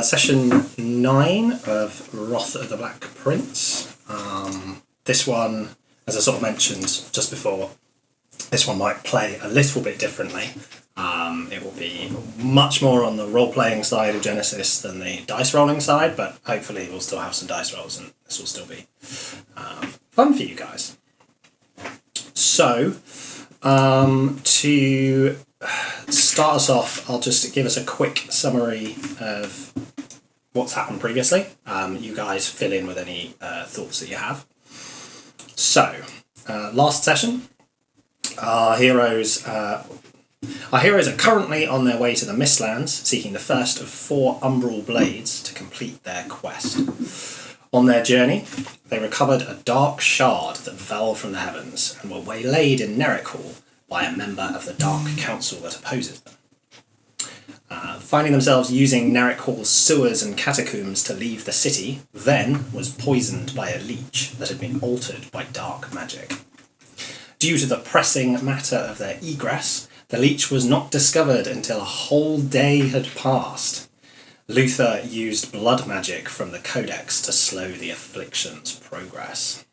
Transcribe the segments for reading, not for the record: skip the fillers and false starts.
Session 9 of Wrath of the Black Prince. This one, as I sort of mentioned just before, this one might play a little bit differently. It will be much more on the role-playing side of Genesis than the dice-rolling side, but hopefully we'll still have some dice rolls and this will still be fun for you guys. So, to start us off, I'll just give us a quick summary of what's happened previously. You guys fill in with any thoughts that you have. So, last session, our heroes are currently on their way to the Mistlands, seeking the first of 4 umbral blades to complete their quest. On their journey, they recovered a dark shard that fell from the heavens and were waylaid in Nerrickall by a member of the Dark Council that opposes them. Finding themselves using Nerrickall's sewers and catacombs to leave the city, Ven was poisoned by a leech that had been altered by dark magic. Due to the pressing matter of their egress, the leech was not discovered until a whole day had passed. Luther used blood magic from the Codex to slow the affliction's progress.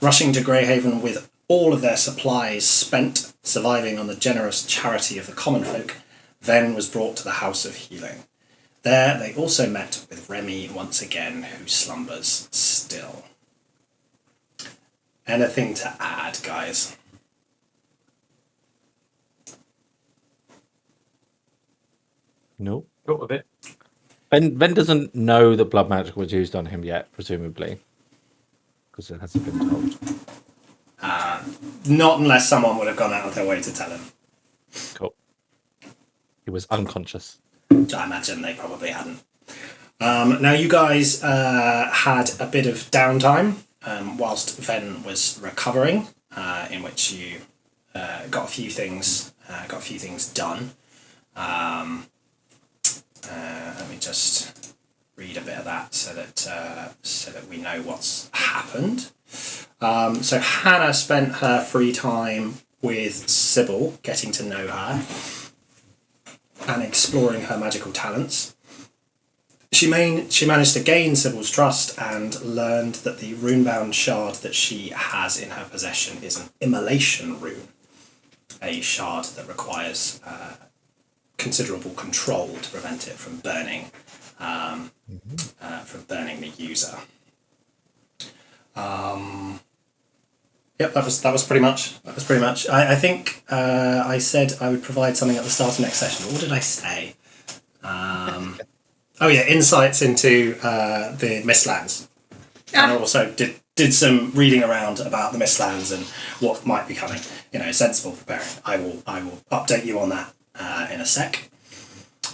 Rushing to Greyhaven with all of their supplies spent, surviving on the generous charity of the common folk, Ven was brought to the House of Healing. There they also met with Remy once again, who slumbers still. Anything to add, guys? No. Got a bit. Ben doesn't know that blood magic was used on him yet, presumably, because it hasn't been told. Not unless someone would have gone out of their way to tell him. Cool. He was unconscious. Which I imagine they probably hadn't. Now, you guys had a bit of downtime whilst Ven was recovering, in which you got a few things done. Let me just read a bit of that so that we know what's happened. So Hannah spent her free time with Sybil, getting to know her and exploring her magical talents. She managed to gain Sybil's trust and learned that the runebound shard that she has in her possession is an immolation rune, a shard that requires considerable control to prevent it from burning, the user. Yep, that was pretty much. I think I said I would provide something at the start of next session. What did I say? Insights into the Mistlands. And I also did some reading around about the Mistlands and what might be coming. Sensible preparing. I will update you on that in a sec.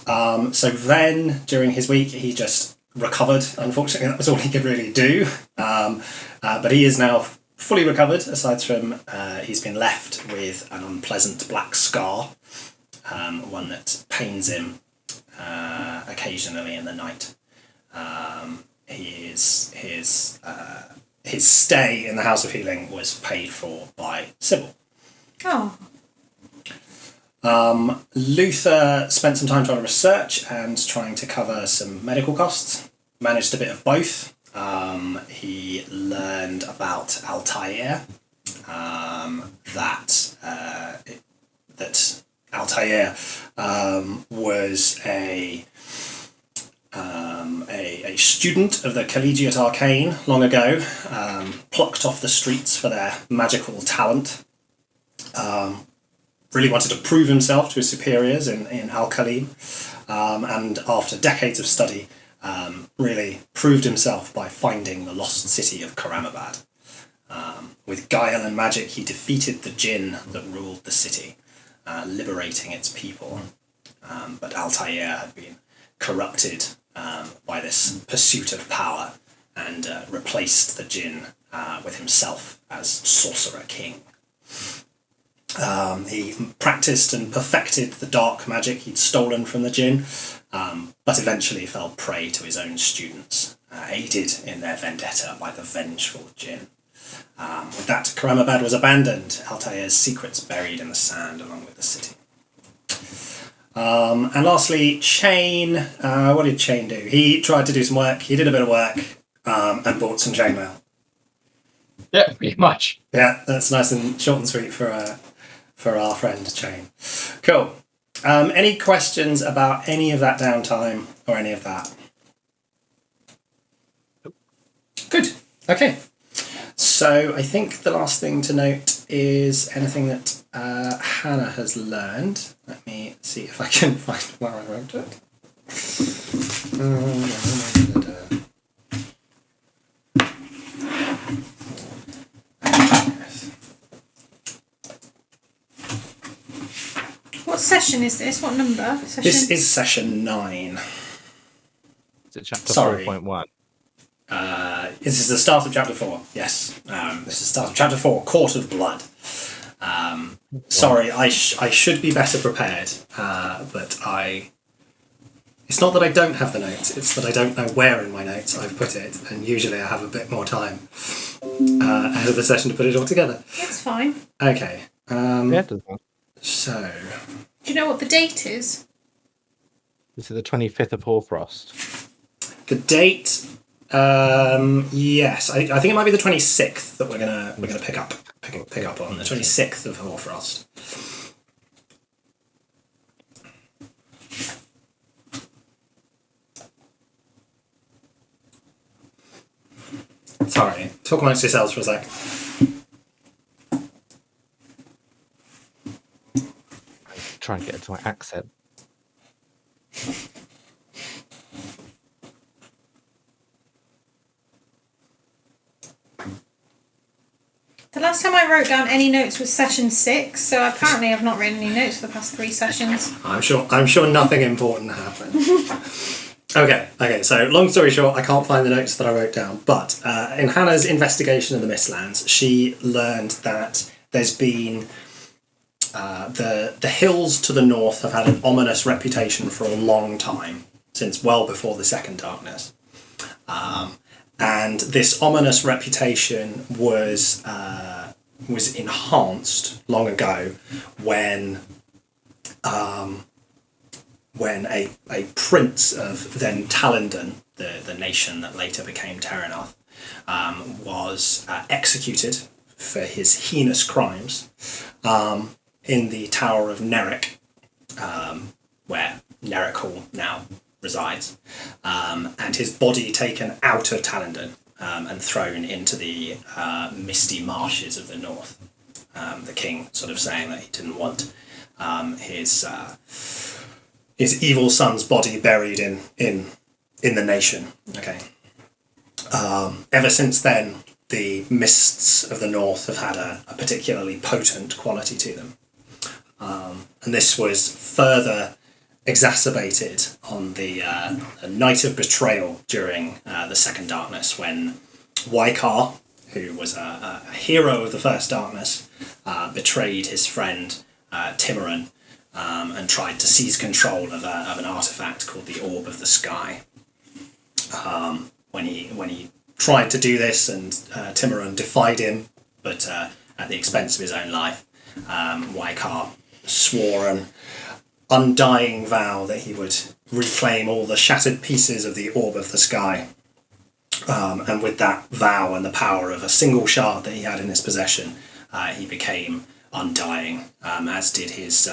So then, during his week, he just recovered. Unfortunately, that was all he could really do. But he is now fully recovered, aside from he's been left with an unpleasant black scar, one that pains him occasionally in the night. His stay in the House of Healing was paid for by Sybil. Oh. Luther spent some time trying to research and trying to cover some medical costs. Managed a bit of both. He learned about Altair, that Altair was a student of the Collegiate Arcane long ago, plucked off the streets for their magical talent. Really wanted to prove himself to his superiors in Al-Khalim, and after decades of study, really proved himself by finding the lost city of Karamabad. With guile and magic, he defeated the jinn that ruled the city, liberating its people. But Altair had been corrupted by this pursuit of power and replaced the jinn with himself as Sorcerer King. He practiced and perfected the dark magic he'd stolen from the jinn, but eventually fell prey to his own students, aided in their vendetta by the vengeful jinn. With that, Karamabad was abandoned, Altair's secrets buried in the sand along with the city. And lastly, Chain. What did Chain do? He tried to do some work. He did a bit of work and bought some chainmail. Yeah, pretty much. Yeah, that's nice and short and sweet for our friend Chain. Cool. Any questions about any of that downtime or any of that? Good. Okay. So I think the last thing to note is anything that Hannah has learned. Let me see if I can find where I wrote it. What session is this? What number? Session? This is session 9. Is it chapter Sorry. 4.1? This is the start of chapter 4. Yes. This is the start of chapter 4, Court of Blood. Sorry, I should be better prepared, but it's not that I don't have the notes, it's that I don't know where in my notes I've put it, and usually I have a bit more time ahead of the session to put it all together. It's fine. Okay. Yeah, it does. So... Do you know what the date is? This is the 25th of Hoarfrost. The date... yes, I think it might be the 26th that we're gonna pick up on, the 26th of Hoarfrost. Sorry, talk amongst yourselves for a sec. Try and get into my accent. The last time I wrote down any notes was session 6, so apparently I've not written any notes for the past 3 sessions. I'm sure nothing important happened. Okay, so long story short, I can't find the notes that I wrote down, but in Hannah's investigation of the Mistlands, she learned that there's been... the hills to the north have had an ominous reputation for a long time, since well before the Second Darkness. And this ominous reputation was enhanced long ago when a prince of then Talendon, the nation that later became Terrinoth, was executed for his heinous crimes in the Tower of Nerrick, where Nerrick Hall now resides, and his body taken out of Talendon and thrown into the misty marshes of the north. The king sort of saying that he didn't want his evil son's body buried in the nation. Okay. Ever since then, the mists of the north have had a particularly potent quality to them. And this was further exacerbated on the night of betrayal during the Second Darkness, when Wykar, who was a hero of the First Darkness, betrayed his friend Timoran and tried to seize control of an artifact called the Orb of the Sky. When he tried to do this, and Timoran defied him, but at the expense of his own life, Wykar swore an undying vow that he would reclaim all the shattered pieces of the Orb of the Sky. And with that vow and the power of a single shard that he had in his possession, he became undying, as did his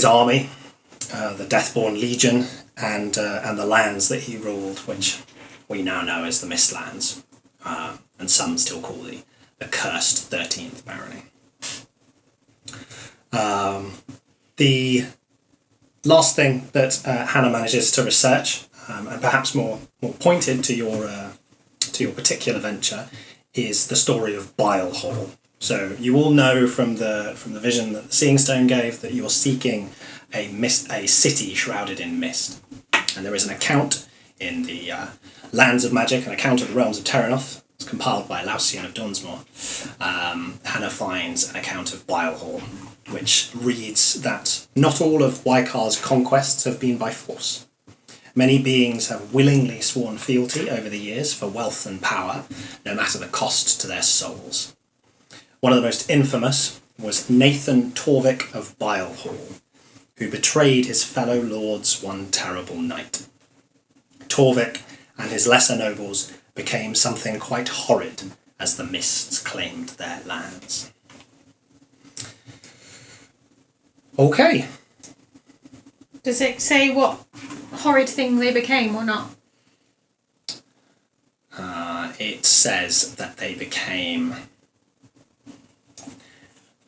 army, the Deathborn Legion, and the lands that he ruled, which we now know as the Mistlands, and some still call the cursed 13th Barony. The last thing that Hannah manages to research, and perhaps more pointed to your particular venture, is the story of Bilehall. So you all know from the vision that the Seeing Stone gave that you're seeking a city shrouded in mist, and there is an account in the Lands of Magic, an account of the Realms of Terrinoth. It's compiled by Lausian of Donsmore. Hannah finds an account of Bilehall, which reads that not all of Wykar's conquests have been by force. Many beings have willingly sworn fealty over the years for wealth and power, no matter the cost to their souls. One of the most infamous was Nathan Torvik of Bilehall, who betrayed his fellow lords one terrible night. Torvik and his lesser nobles became something quite horrid as the mists claimed their lands. Okay. Does it say what horrid thing they became or not? It says that they became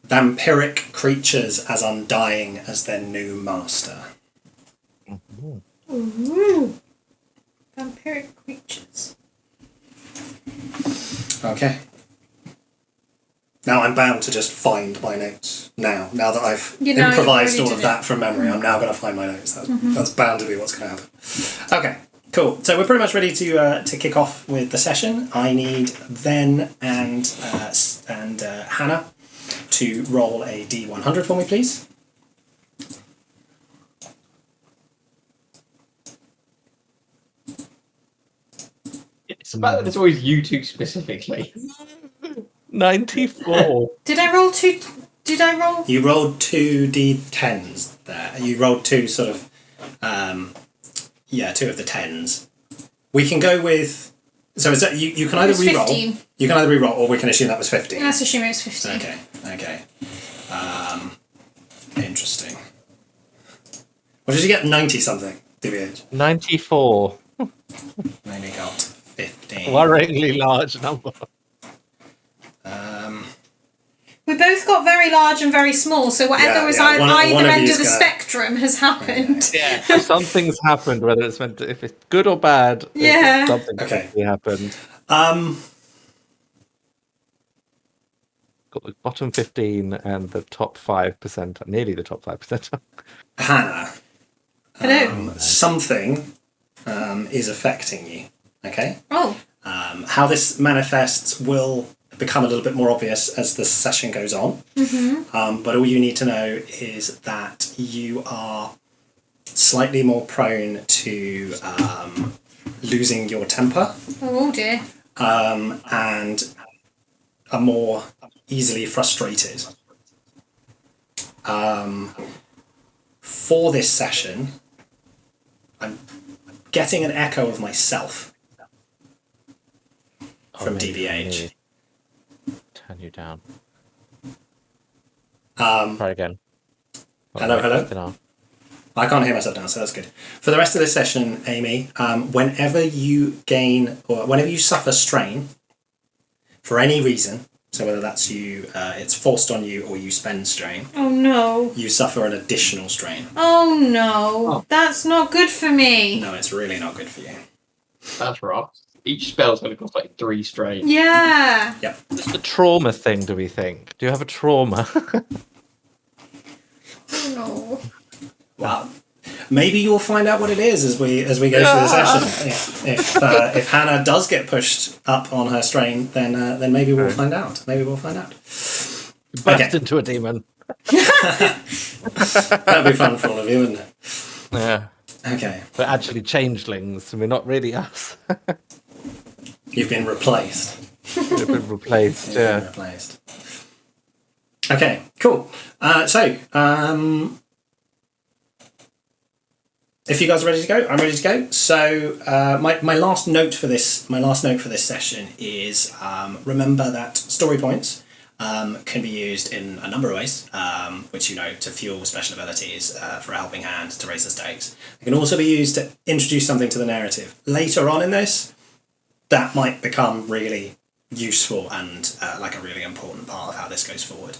vampiric creatures as undying as their new master. Ooh. Vampiric creatures. Okay. Now I'm bound to just find my notes now that I've improvised all of that from memory. I'm now going to find my notes. That's bound to be what's going to happen. Okay, cool. So we're pretty much ready to kick off with the session. I need Ven and Hannah to roll a D100 for me, please. It's about that it's always you two specifically. 94. Did I roll two? Did I roll? You rolled 2 D10s there. You rolled 2 sort of, 2 of the 10s. We can go with. So is that you can either It was re-roll. 15. You can either re-roll, or we can assume that was 15. Let's assume it was 15. Okay. Interesting. What did you get? 90 something. DBH. 94. Maybe got 15. Worryingly large number. We both got very large and very small, so whatever was one either of end you's of the gonna- spectrum has happened. Yeah. Something's happened, whether it's meant to, if it's good or bad. Yeah. Something Okay. happened. Got the bottom 15 and the top 5%, nearly the top 5%. Hannah. Hello. Something is affecting you. Okay. Oh. How this manifests will become a little bit more obvious as the session goes on. But all you need to know is that you are slightly more prone to losing your temper Oh dear. and are more easily frustrated. For this session, I'm getting an echo of myself from DBH. Turn you down. Um, Try again. Hello? I can't hear myself now, so that's good. For the rest of this session, Amy, whenever you gain or whenever you suffer strain for any reason, so whether that's it's forced on you or you spend strain, Oh no. you suffer an additional strain. Oh no. That's not good for me. No, it's really not good for you. That's right. Each spell's going to cost like 3 strain. Yeah. What's the trauma thing, do we think? Do you have a trauma? Oh no. Well, maybe you'll find out what it is as we go through the session. If Hannah does get pushed up on her strain, then maybe we'll find out. Burst into a demon. That'd be fun for all of you, wouldn't it? Yeah. Okay. We're actually changelings, and we're not really us. You've been replaced. We've been replaced, You've been replaced. Okay, cool. If you guys are ready to go, I'm ready to go. So my last note for this session is remember that story points can be used in a number of ways, which to fuel special abilities, for a helping hand, to raise the stakes. It can also be used to introduce something to the narrative. Later on in this, that might become really useful and like a really important part of how this goes forward,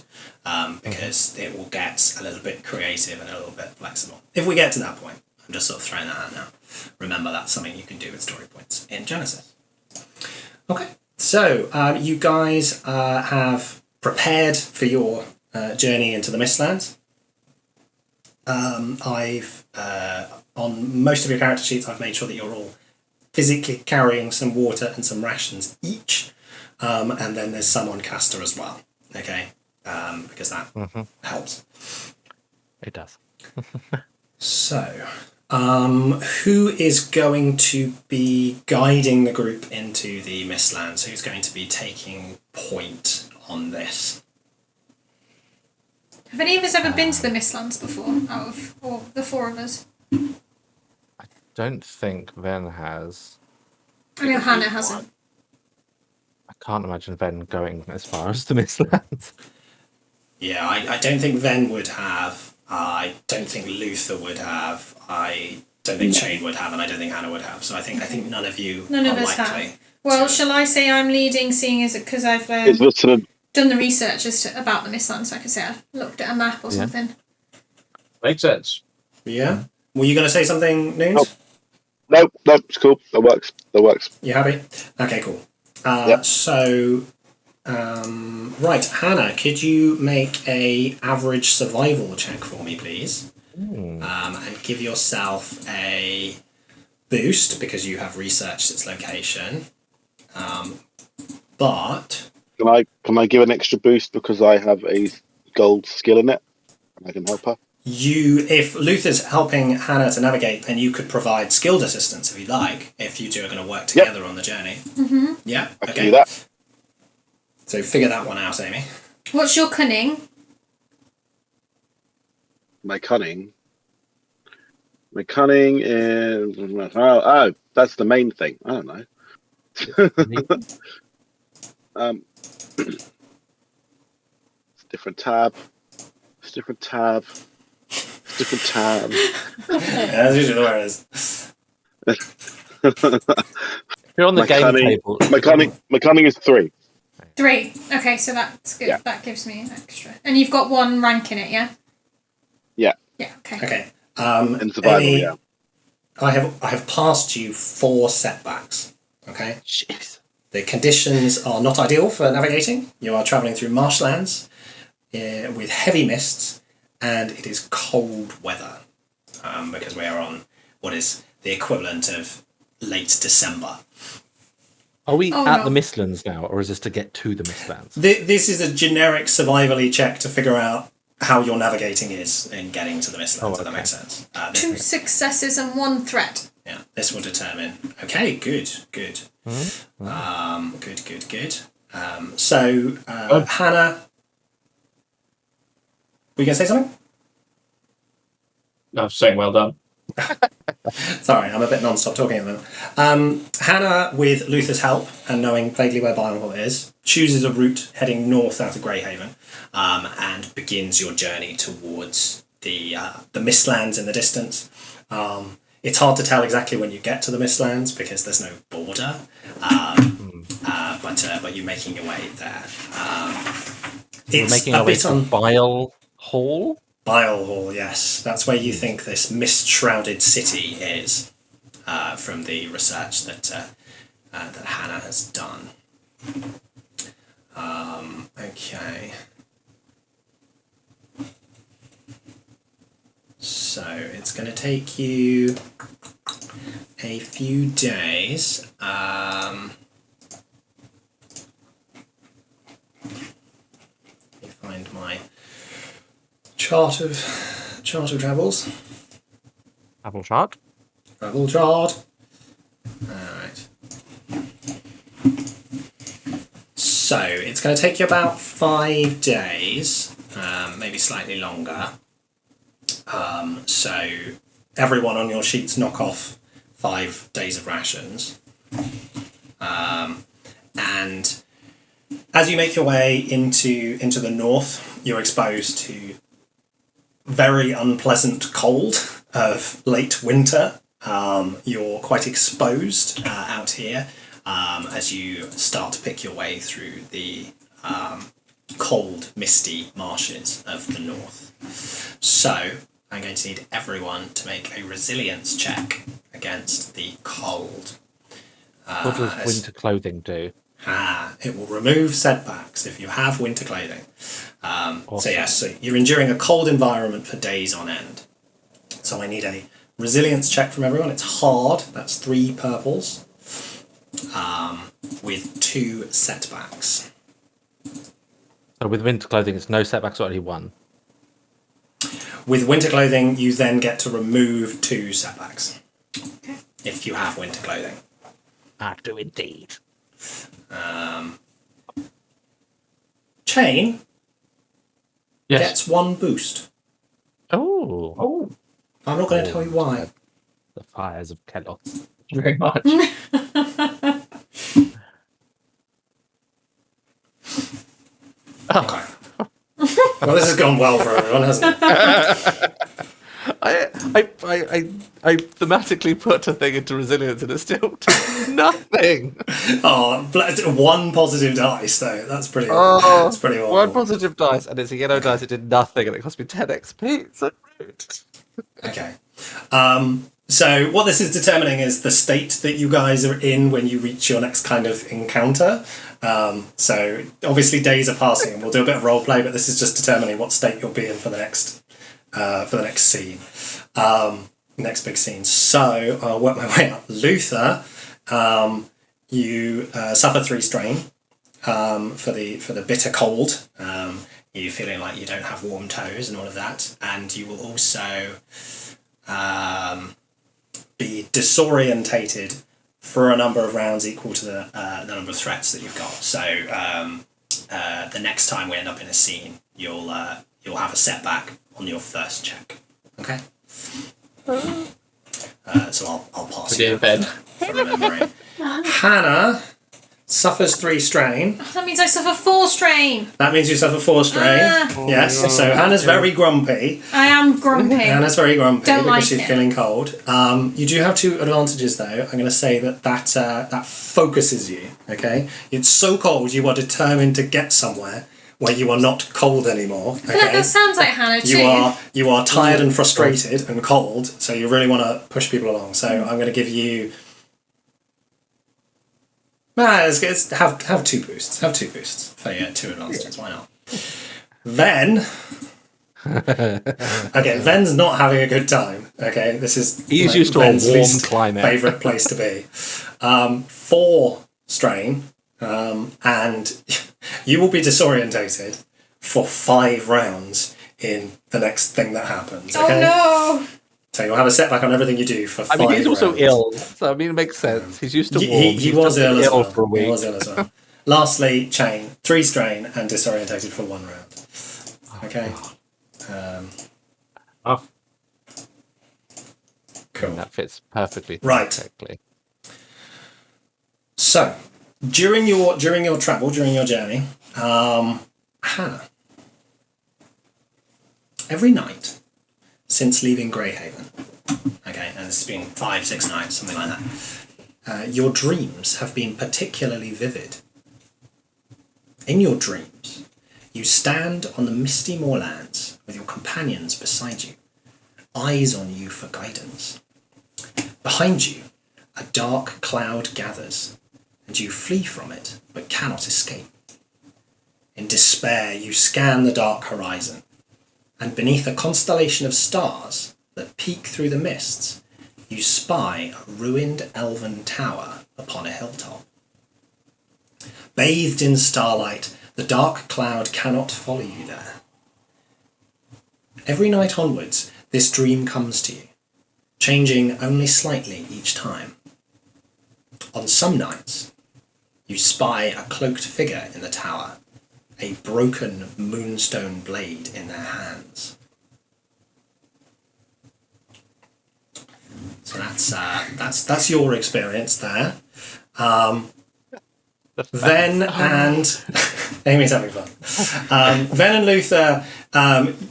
because it will get a little bit creative and a little bit flexible. If we get to that point, I'm just sort of throwing that out now. Remember, that's something you can do with story points in Genesis. Okay, so you guys have prepared for your journey into the Mistlands. I've on most of your character sheets, I've made sure that you're all physically carrying some water and some rations each, and then there's some on Castor as well. Okay, because that helps. It does. So, who is going to be guiding the group into the Mistlands? Who's going to be taking point on this? Have any of us ever been to the Mistlands before? Or the four of us? Don't think Ven has. I know Hannah hasn't. I can't imagine Ven going as far as the Mistlands. Yeah, I don't think Ven would have. I don't think Luther would have. I don't think Shane would have, and I don't think Hannah would have. So I think none of you None are of us likely. have. Well, shall I say I'm leading, seeing as because I've It's what's sort of done the research about the Mistlands, so I could say I looked at a map or something. Makes sense. Yeah. Were you going to say something, Noons? nope, it's cool. That works. You happy? Okay, cool. Yep. So, right, Hannah, could you make a average survival check for me, please? And give yourself a boost because you have researched its location. But Can I give an extra boost because I have a gold skill in it and I can help her? if Luther's helping Hannah to navigate, then you could provide skilled assistance if you like, if you two are going to work together on the journey. Mm-hmm. Yeah? I can do that. So figure that one out, Amy. What's your cunning? My cunning is that's the main thing. I don't know. It's a different tab. Yeah, that's usually the way it is. If you're on the game table, My cunning is 3. 3. Okay, so that's good. Yeah. That gives me an extra. And you've got 1 rank in it, yeah? Yeah. Yeah, okay. Okay. And survival, Amy, yeah. I have passed you 4 setbacks. Okay. jeez. The conditions are not ideal for navigating. You are travelling through marshlands with heavy mists, and it is cold weather because we are on what is the equivalent of late December. Are we Oh, at no. the Mistlands now, or is this to get to the Mistlands? This is a generic survival-y check to figure out how your navigating is in getting to the Mistlands, if that makes sense. 2 successes and 1 threat. Yeah, this will determine. Okay, good. Mm-hmm. Good. So, Hannah, were you going to say something? No, I'm saying well done. Sorry, I'm a bit non-stop talking at the moment. Hannah, with Luther's help and knowing vaguely where Bilehall is, chooses a route heading north out of Greyhaven and begins your journey towards the Mistlands in the distance. It's hard to tell exactly when you get to the Mistlands because there's no border, but you're making your way there. We're It's making a our way bit to on Bilehall. Bilehall, yes. That's where you think this mist-shrouded city is from the research that Hannah has done. Okay. So it's going to take you a few days. Let me find my chart of travels. Apple chart. Travel chart. Alright. So it's going to take you about 5 days, maybe slightly longer. So everyone on your sheets knock off 5 days of rations. And as you make your way into the north, you're exposed to very unpleasant cold of late winter. You're quite exposed out here as you start to pick your way through the cold, misty marshes of the north. So I'm going to need everyone to make a resilience check against the cold. What does winter clothing do? It will remove setbacks if you have winter clothing. Awesome. So yes, so you're enduring a cold environment for days on end. So I need a resilience check from everyone. It's hard. That's 3 purples with 2 setbacks. So with winter clothing, it's no setbacks or only 1. With winter clothing, you then get to remove 2 setbacks. Okay. If you have winter clothing. I do indeed. Chain, Yes. gets 1 boost. Oh, Oh, I'm not going to tell you why. the fires of Kelos. very much. Okay. Well, this has gone well for everyone, hasn't it? I thematically put a thing into resilience and it still did nothing. Oh, 1 positive dice though. That's pretty. Oh, That's pretty one horrible. positive dice, and it's a yellow dice. It did nothing, and it cost me 10 XP. It's so rude. Okay. So what this is determining is the state that you guys are in when you reach your next kind of encounter. So obviously days are passing, and we'll do a bit of role play, but this is just determining what state you'll be in for the next scene, next big scene. So I'll work my way up. Luther, you suffer 3 strain for the bitter cold. You feeling like you don't have warm toes and all of that, and you will also be disorientated for a number of rounds equal to the number of threats that you've got. So the next time we end up in a scene, you'll have a setback on your first check. Okay. So I'll pass you for remembering. Hannah suffers 3 strain. That means I suffer 4 strain. That means you suffer 4 strain. Yes. no. So Hannah's very grumpy. I am grumpy. Hannah's very grumpy Don't because like she's it. feeling cold. You do have 2 advantages though. I'm going to say that focuses you. Okay. It's so cold you are determined to get somewhere where you are not cold anymore. I feel like that sounds like Hannah too. You are tired and frustrated and cold, so you really want to push people along. So I'm going to give you. Have 2 boosts. Have 2 boosts for your 2 advantages. Why not? Then. Okay, Ven's not having a good time. Okay, this is. He's used to a Ven's warm least climate. Favorite place to be. 4 strain, and you will be disorientated for 5 rounds in the next thing that happens. Okay? Oh no! So you'll have a setback on everything you do for 5 I mean, he's also rounds. ill, so I mean, it makes sense. He's used to warm. He was just ill as well. for a week. He was ill as well. Lastly, chain 3 strain and disorientated for 1 round. Okay. Off. Cool. That fits perfectly. Right. Perfectly. So, during your travel, during your journey, Hannah, every night since leaving Greyhaven, okay, and it's been 5-6 nights, something like that, your dreams have been particularly vivid. In your dreams, you stand on the misty moorlands with your companions beside you, eyes on you for guidance. Behind you, a dark cloud gathers, and you flee from it, but cannot escape. In despair, you scan the dark horizon, and beneath a constellation of stars that peek through the mists, you spy a ruined elven tower upon a hilltop. Bathed in starlight, the dark cloud cannot follow you there. Every night onwards, this dream comes to you, changing only slightly each time. On some nights, you spy a cloaked figure in the tower, a broken moonstone blade in their hands. So that's your experience there. Ven and Amy's having fun. Ven and Luther,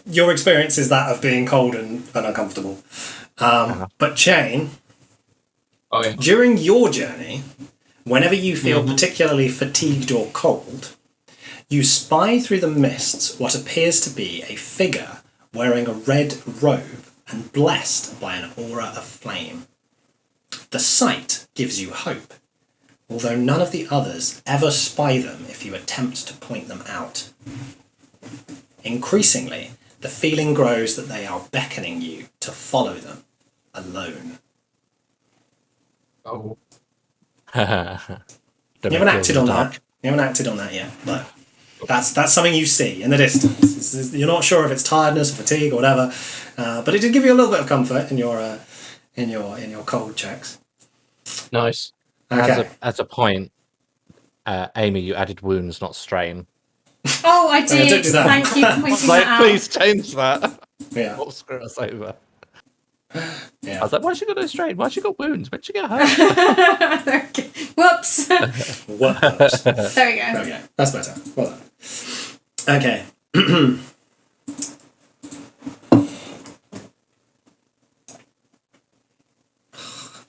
your experience is that of being cold and uncomfortable. But Jane, Oh yeah. during your journey, whenever you feel particularly fatigued or cold, you spy through the mists what appears to be a figure wearing a red robe and blessed by an aura of flame. The sight gives you hope, although none of the others ever spy them if you attempt to point them out. Increasingly, the feeling grows that they are beckoning you to follow them alone. Oh. You haven't acted on that. You haven't acted on that yet, but that's something you see in the distance. You're not sure if it's tiredness or fatigue or whatever, but it did give you a little bit of comfort in your cold checks. Nice. Okay. As a point, Amy, you added wounds, not strain. Oh, I No, did. don't do that. Thank you for pointing Like, that out. please change that. Yeah. Or screw us over. I Yeah. was like, why she got no strain? Why she got wounds? When'd she get hurt? Okay. Whoops. there Whoops. we There go. we go. That's better. Well done. Okay.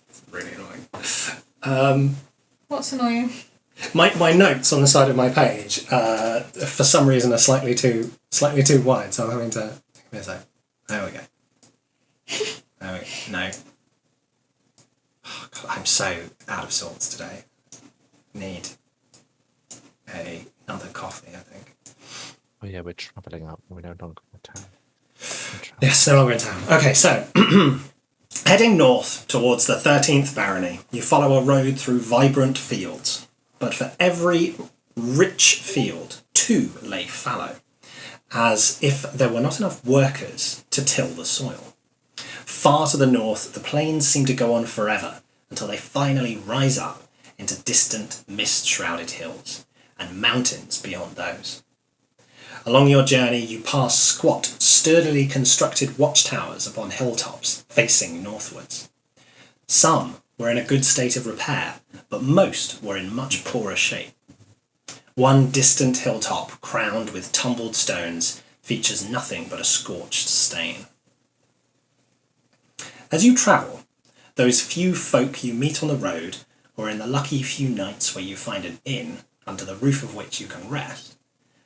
It's really annoying. What's annoying? My notes on the side of my page, for some reason, are slightly too wide, so I'm having to. Give me a sec. There we go. There we go. No. Oh, God, I'm so out of sorts today. Need another coffee, I think. Oh yeah, we're travelling up. We're no longer in town. Yes, no longer in town. Okay, so heading north towards the 13th Barony, you follow a road through vibrant fields. But for every rich field, 2 lay fallow, as if there were not enough workers to till the soil. Far to the north, the plains seem to go on forever until they finally rise up into distant mist-shrouded hills and mountains beyond those. Along your journey, you pass squat, sturdily constructed watchtowers upon hilltops facing northwards. Some were in a good state of repair, but most were in much poorer shape. One distant hilltop, crowned with tumbled stones, features nothing but a scorched stain. As you travel, those few folk you meet on the road, or in the lucky few nights where you find an inn under the roof of which you can rest,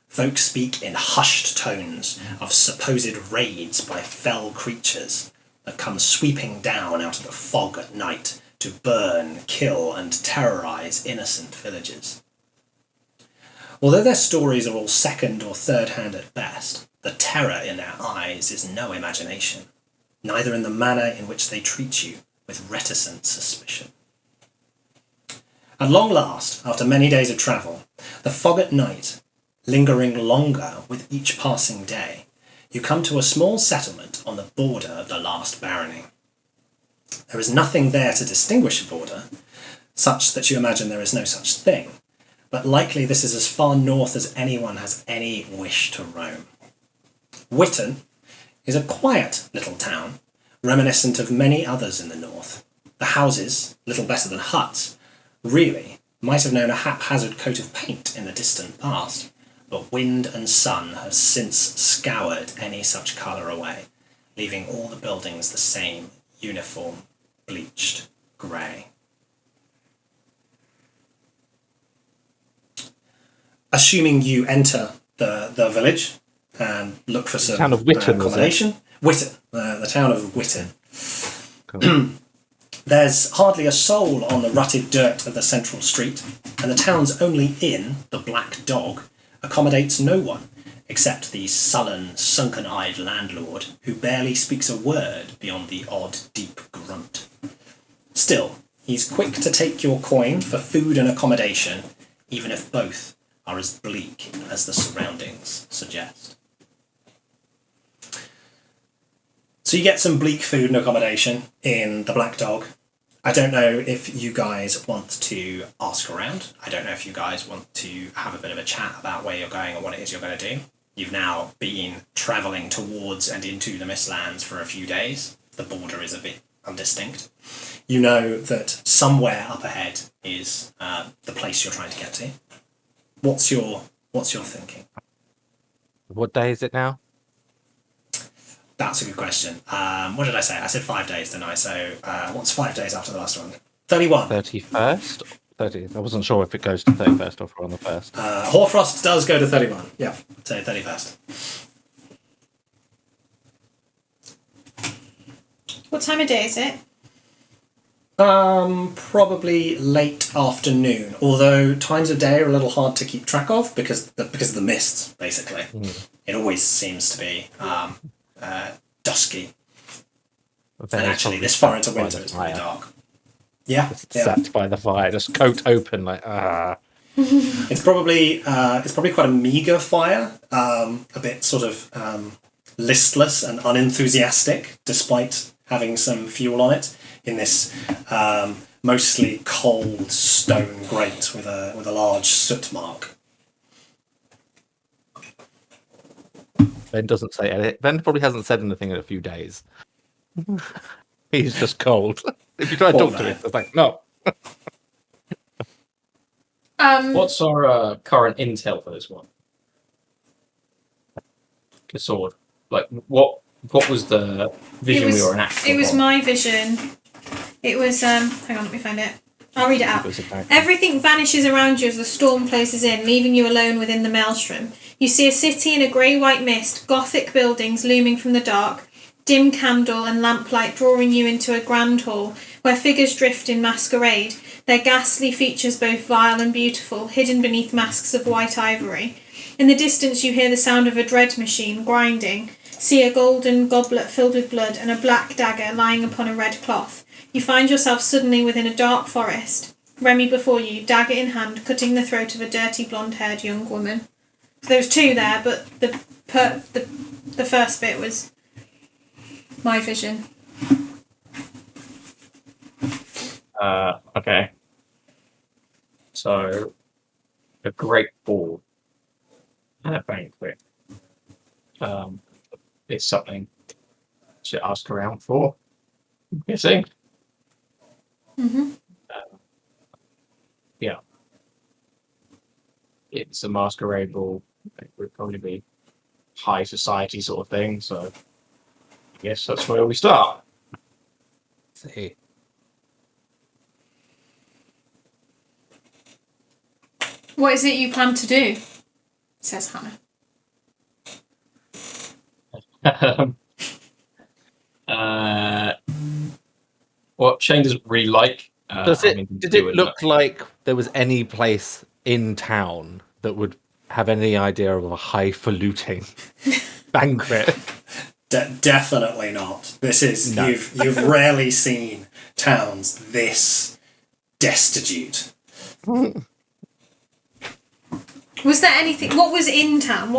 folk speak in hushed tones of supposed raids by fell creatures that come sweeping down out of the fog at night to burn, kill, and terrorise innocent villagers. Although their stories are all second or third hand at best, the terror in their eyes is no imagination, neither in the manner in which they treat you with reticent suspicion. At long last, after many days of travel, the fog at night, lingering longer with each passing day, you come to a small settlement on the border of the last barony. There is nothing there to distinguish a border, such that you imagine there is no such thing, but likely this is as far north as anyone has any wish to roam. Witton is a quiet little town, reminiscent of many others in the north. The houses, little better than huts, really might have known a haphazard coat of paint in the distant past, but wind and sun have since scoured any such colour away, leaving all the buildings the same uniform, bleached grey. Assuming you enter the village and look for some town of Witton, accommodation. Witton, the town of Witton. Cool. There's hardly a soul on the rutted dirt of the central street, and the town's only inn, the Black Dog, accommodates no one except the sullen, sunken-eyed landlord who barely speaks a word beyond the odd, deep grunt. Still, he's quick to take your coin for food and accommodation, even if both are as bleak as the surroundings suggest. So you get some bleak food and accommodation in the Black Dog. I don't know if you guys want to ask around. I don't know if you guys want to have a bit of a chat about where you're going and what it is you're going to do. You've now been travelling towards and into the Mistlands for a few days. The border is a bit undistinct. You know that somewhere up ahead is the place you're trying to get to. What's your thinking? What day is it now? That's a good question. What did I say? I said 5 days, didn't I? So what's 5 days after the last one? 31. 31st? 30th. I wasn't sure if it goes to 31st or if we're on the 1st. Hoarfrost does go to 31. Yeah, so 31st. What time of day is it? Probably late afternoon. Although times of day are a little hard to keep track of because of the mists. Basically, It always seems to be dusky. And actually, this far into winter, it's pretty dark. Yeah, Sat by the fire, just coat open, like It's probably quite a meager fire. A bit sort of listless and unenthusiastic, despite having some fuel on it. In this mostly cold stone grate with a large soot mark. Ben doesn't say anything. Ben probably hasn't said anything in a few days. He's just cold. If you try to talk to him, it's like, no. What's our current intel for this one? The sword. Like, what was the vision we were enacting? It was my vision. It was, hang on, let me find it. I'll read it out. Everything vanishes around you as the storm closes in, leaving you alone within the maelstrom. You see a city in a grey-white mist, Gothic buildings looming from the dark, dim candle and lamplight drawing you into a grand hall where figures drift in masquerade, their ghastly features both vile and beautiful, hidden beneath masks of white ivory. In the distance you hear the sound of a dread machine grinding, see a golden goblet filled with blood and a black dagger lying upon a red cloth. You find yourself suddenly within a dark forest, Remy before you, dagger in hand, cutting the throat of a dirty blonde-haired young woman. So there was two there, but the first bit was my vision. Okay. So, a great ball and a banquet is something to ask around for, I'm guessing. Mm-hmm. Yeah. It's a masquerade ball. It would probably be high society sort of thing, so I guess that's where we start. See. What is it you plan to do? Says Hannah. What Shane doesn't really like. Did it look like there was any place in town that would have any idea of a highfalutin banquet? Definitely not. This is you've rarely seen towns this destitute. Was there anything? What was in town?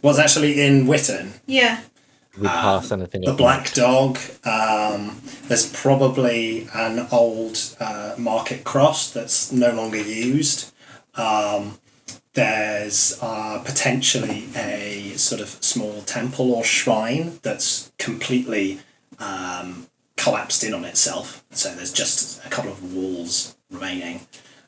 What's actually in Witten? Yeah. We pass anything. The Black Dog. There's probably an old market cross that's no longer used. There's potentially a sort of small temple or shrine that's completely collapsed in on itself. So there's just a couple of walls remaining.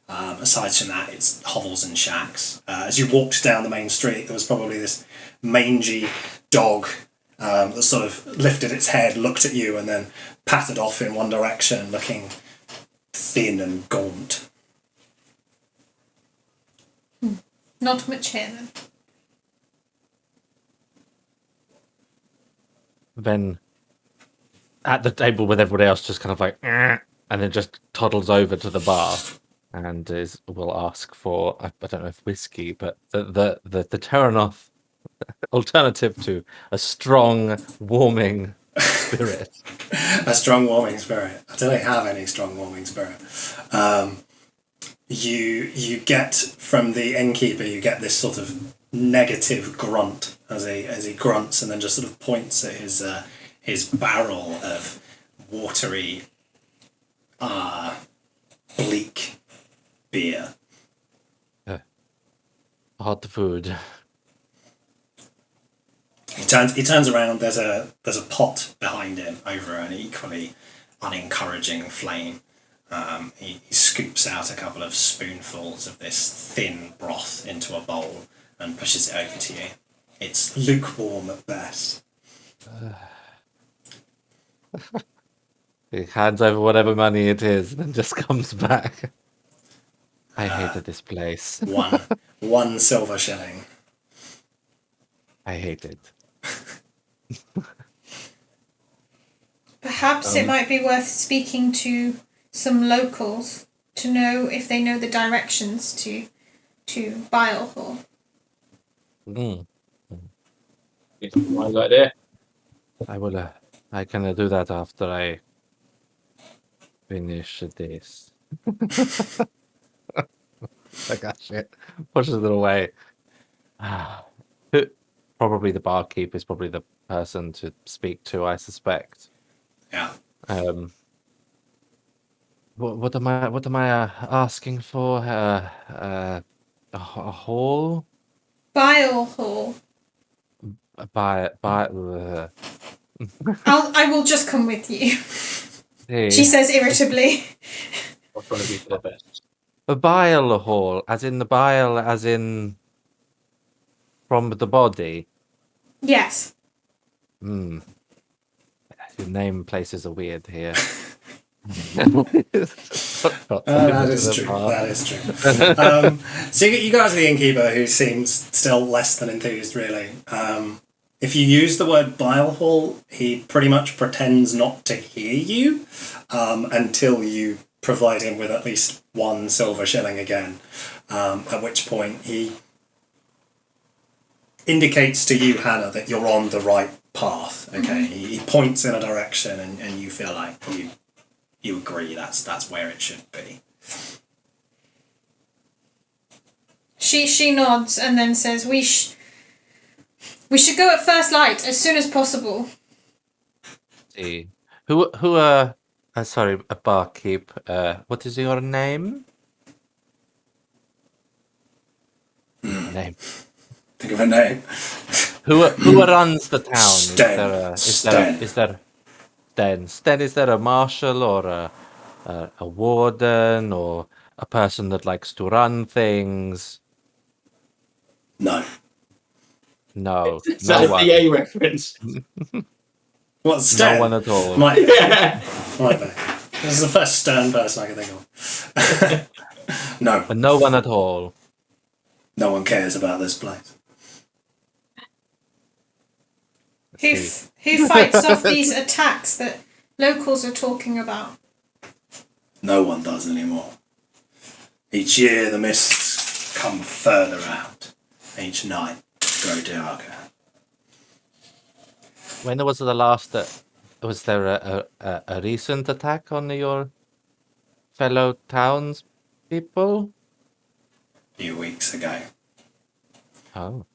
Aside from that, it's hovels and shacks. As you walked down the main street, there was probably this mangy dog that sort of lifted its head, looked at you, and then pattered off in one direction, looking thin and gaunt. Not much here then. Then at the table with everybody else, just kind of like, and then just toddles over to the bar and will ask for, I don't know if whiskey, but the Terrinoth alternative to a strong, warming spirit. A strong, warming spirit. I don't have any strong, warming spirit. You get from the innkeeper, you get this sort of negative grunt as he grunts and then just sort of points at his barrel of watery, bleak beer. Hot food. He turns around. There's a pot behind him over an equally unencouraging flame. He scoops out a couple of spoonfuls of this thin broth into a bowl and pushes it over to you. It's lukewarm at best. He hands over whatever money it is, then just comes back. I hated this place. One silver shilling. I hate it. Perhaps it might be worth speaking to some locals to know if they know the directions to Bilehall. It's a wise idea. I will. I can do that after I finish this. Like that shit. Pushes it away. Probably the barkeep is probably the person to speak to, I suspect. Yeah. What am I asking for? A hall? Bilehall. By I will just come with you. hey. She says irritably. I'll try to be for the best. A Bilehall, as in the bile, as in from the body. Yes. Hmm. Your name places are weird here. That is true. That is true. So you guys are the innkeeper, who seems still less than enthused, really. If you use the word Bilehall, he pretty much pretends not to hear you until you provide him with at least 1 silver shilling again. At which point he indicates to you, Hannah, that you're on the right path. Okay, he points in a direction, and you feel like you agree that's where it should be. She nods and then says, "We should go at first light as soon as possible." See, sorry, a barkeep. What is your name? Name. Think of a name. Who runs the town? Sten. Is there Sten? Is there a marshal or a warden or a person that likes to run things? No. No, Is that no a one. PA reference? What, Sten? No one at all. Might be. Yeah. Might be. This is the first stern person I can think of. No. No one at all. No one cares about this place. Who fights off these attacks that locals are talking about? No one does anymore. Each year the mists come further out. Each night grow darker. When was the last? Was there a recent attack on your fellow townspeople? A few weeks ago. Oh.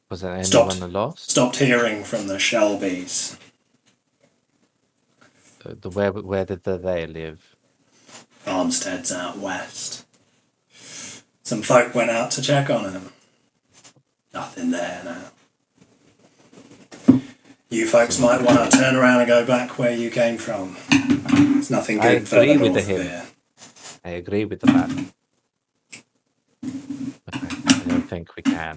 Was there anyone lost? Stopped hearing from the Shelbys. Where did they live? Farmsteads out west. Some folk went out to check on them. Nothing there now. You folks might want to turn around and go back where you came from. There's nothing good further north of here. I agree with that. But I don't think we can.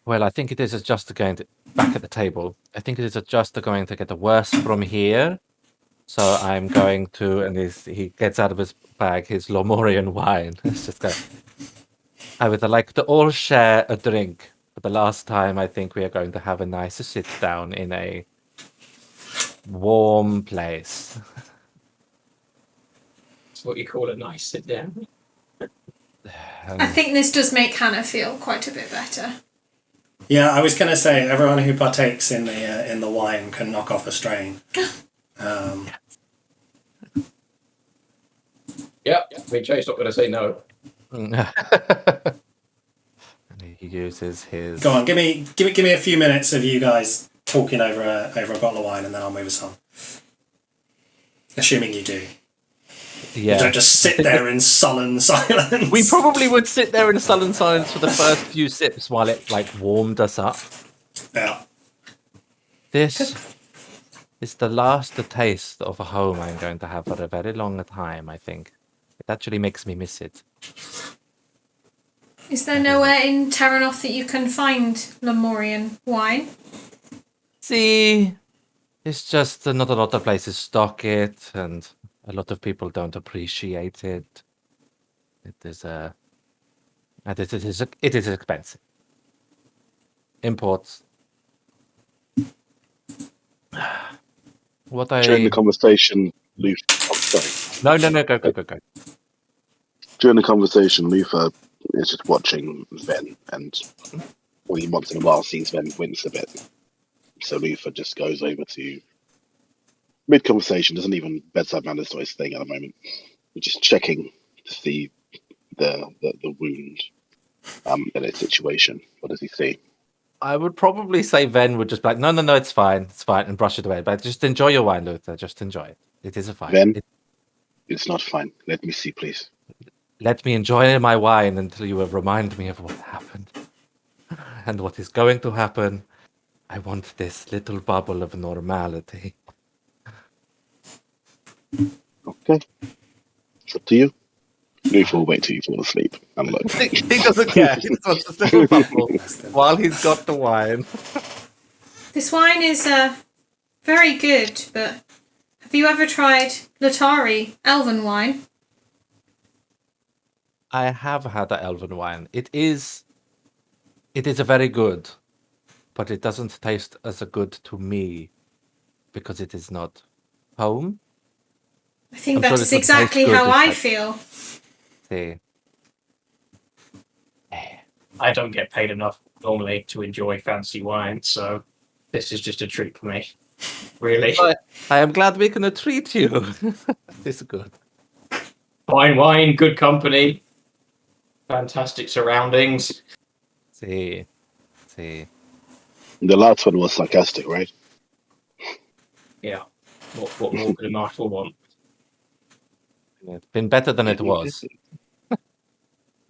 Well, I think it is just going to back at the table. I think it is just going to get worse from here. So I'm going to, and he gets out of his bag his Lomorian wine. It's just go. I would like to all share a drink. For the last time, I think we are going to have a nice sit down in a warm place. That's what you call a nice sit down. I think this does make Hannah feel quite a bit better. Yeah, I was going to say everyone who partakes in the wine can knock off a strain. Yep. I mean, Jay's not going to say no. And he uses his. Go on, give me a few minutes of you guys talking over a bottle of wine, and then I'll move us on. Assuming you do. Yeah. You don't just sit there in sullen silence. We probably would sit there in sullen silence for the first few sips while it warmed us up. Yeah. This is the last taste of a home I'm going to have for a very long time, I think. It actually makes me miss it. Is there nowhere in Terrinoth that you can find Lemurian wine? See, it's just not a lot of places stock it, and a lot of people don't appreciate it. It is expensive. Imports. During the conversation, Luther. Oh, sorry. No, go. During the conversation, Luther is just watching Ven, and only once in a while sees Ven wince a bit. So Luther just goes over to mid-conversation, doesn't even bedside manners to his thing at the moment. We're just checking to see the wound in its situation. What does he see? I would probably say Ven would just be like, no, it's fine, and brush it away. But just enjoy your wine, Luther. Just enjoy it. It is a fine. Ven, it's not fine. Let me see, please. Let me enjoy my wine until you remind me of what happened. And what is going to happen. I want this little bubble of normality. Okay. It's up to you. Luke will wait till you fall asleep. And look. He doesn't care. He just wants this little bubble while he's got the wine. This wine is very good, but have you ever tried Latari elven wine? I have had the elven wine. It is a very good, but it doesn't taste as good to me because it is not home. I think I'm that sure is it would exactly taste good how if I I- feel. See. I don't get paid enough normally to enjoy fancy wine, so this is just a treat for me. Really. I am glad we can treat you. It's good. Fine wine, good company, fantastic surroundings. See. The last one was sarcastic, right? Yeah. What more could a marshal want? It's been better than it was.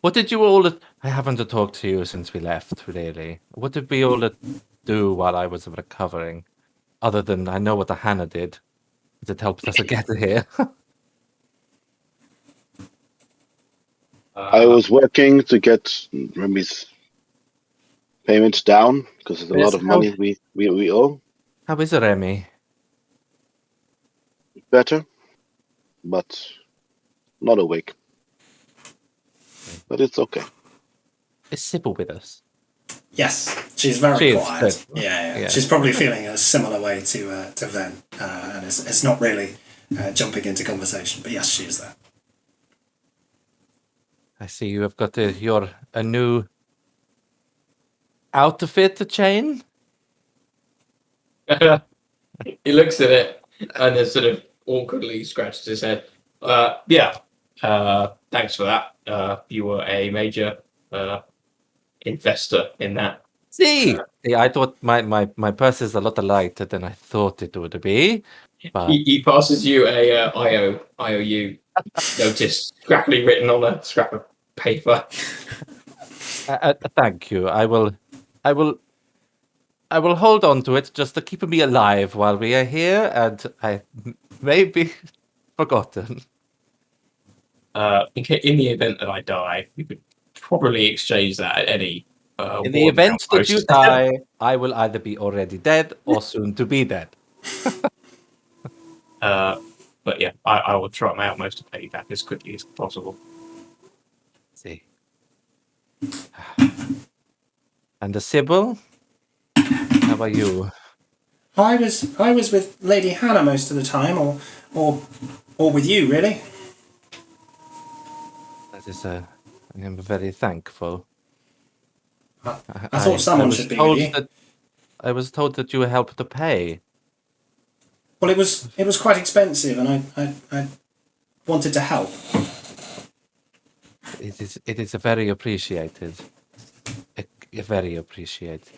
What did you all... I haven't talked to you since we left, really. What did we all do while I was recovering? Other than I know what the Hannah did. It helped us get here. I was working to get Remy's payments down because there's a lot of money we owe. How is it, Remy? Better, but not awake. But it's okay. Is Sybil with us? Yes, she's very She is, quiet. but- Yeah. yeah. She's probably feeling a similar way to Ven, and it's not really jumping into conversation. But yes, she is there. I see you have got a new outfit to chain. He looks at it and then sort of awkwardly scratches his head. Yeah. Thanks for that. You were a major investor in that. See, I thought my purse is a lot lighter than I thought it would be. But He passes you a IOU notice, scrappily written on a scrap of paper. thank you. I will hold on to it just to keep me alive while we are here, and I may be forgotten. In the event that I die, you could probably exchange that at any. In the war event that outpost. you die, I will either be already dead or soon to be dead. But yeah, I will try my utmost to pay you back as quickly as possible. See. And the Sybil? How about you? I was with Lady Hannah most of the time, or with you, really. That is I am very thankful. I thought someone should be with you. I was told that you helped to pay. Well, it was quite expensive, and I wanted to help. It is very appreciated. Very appreciated.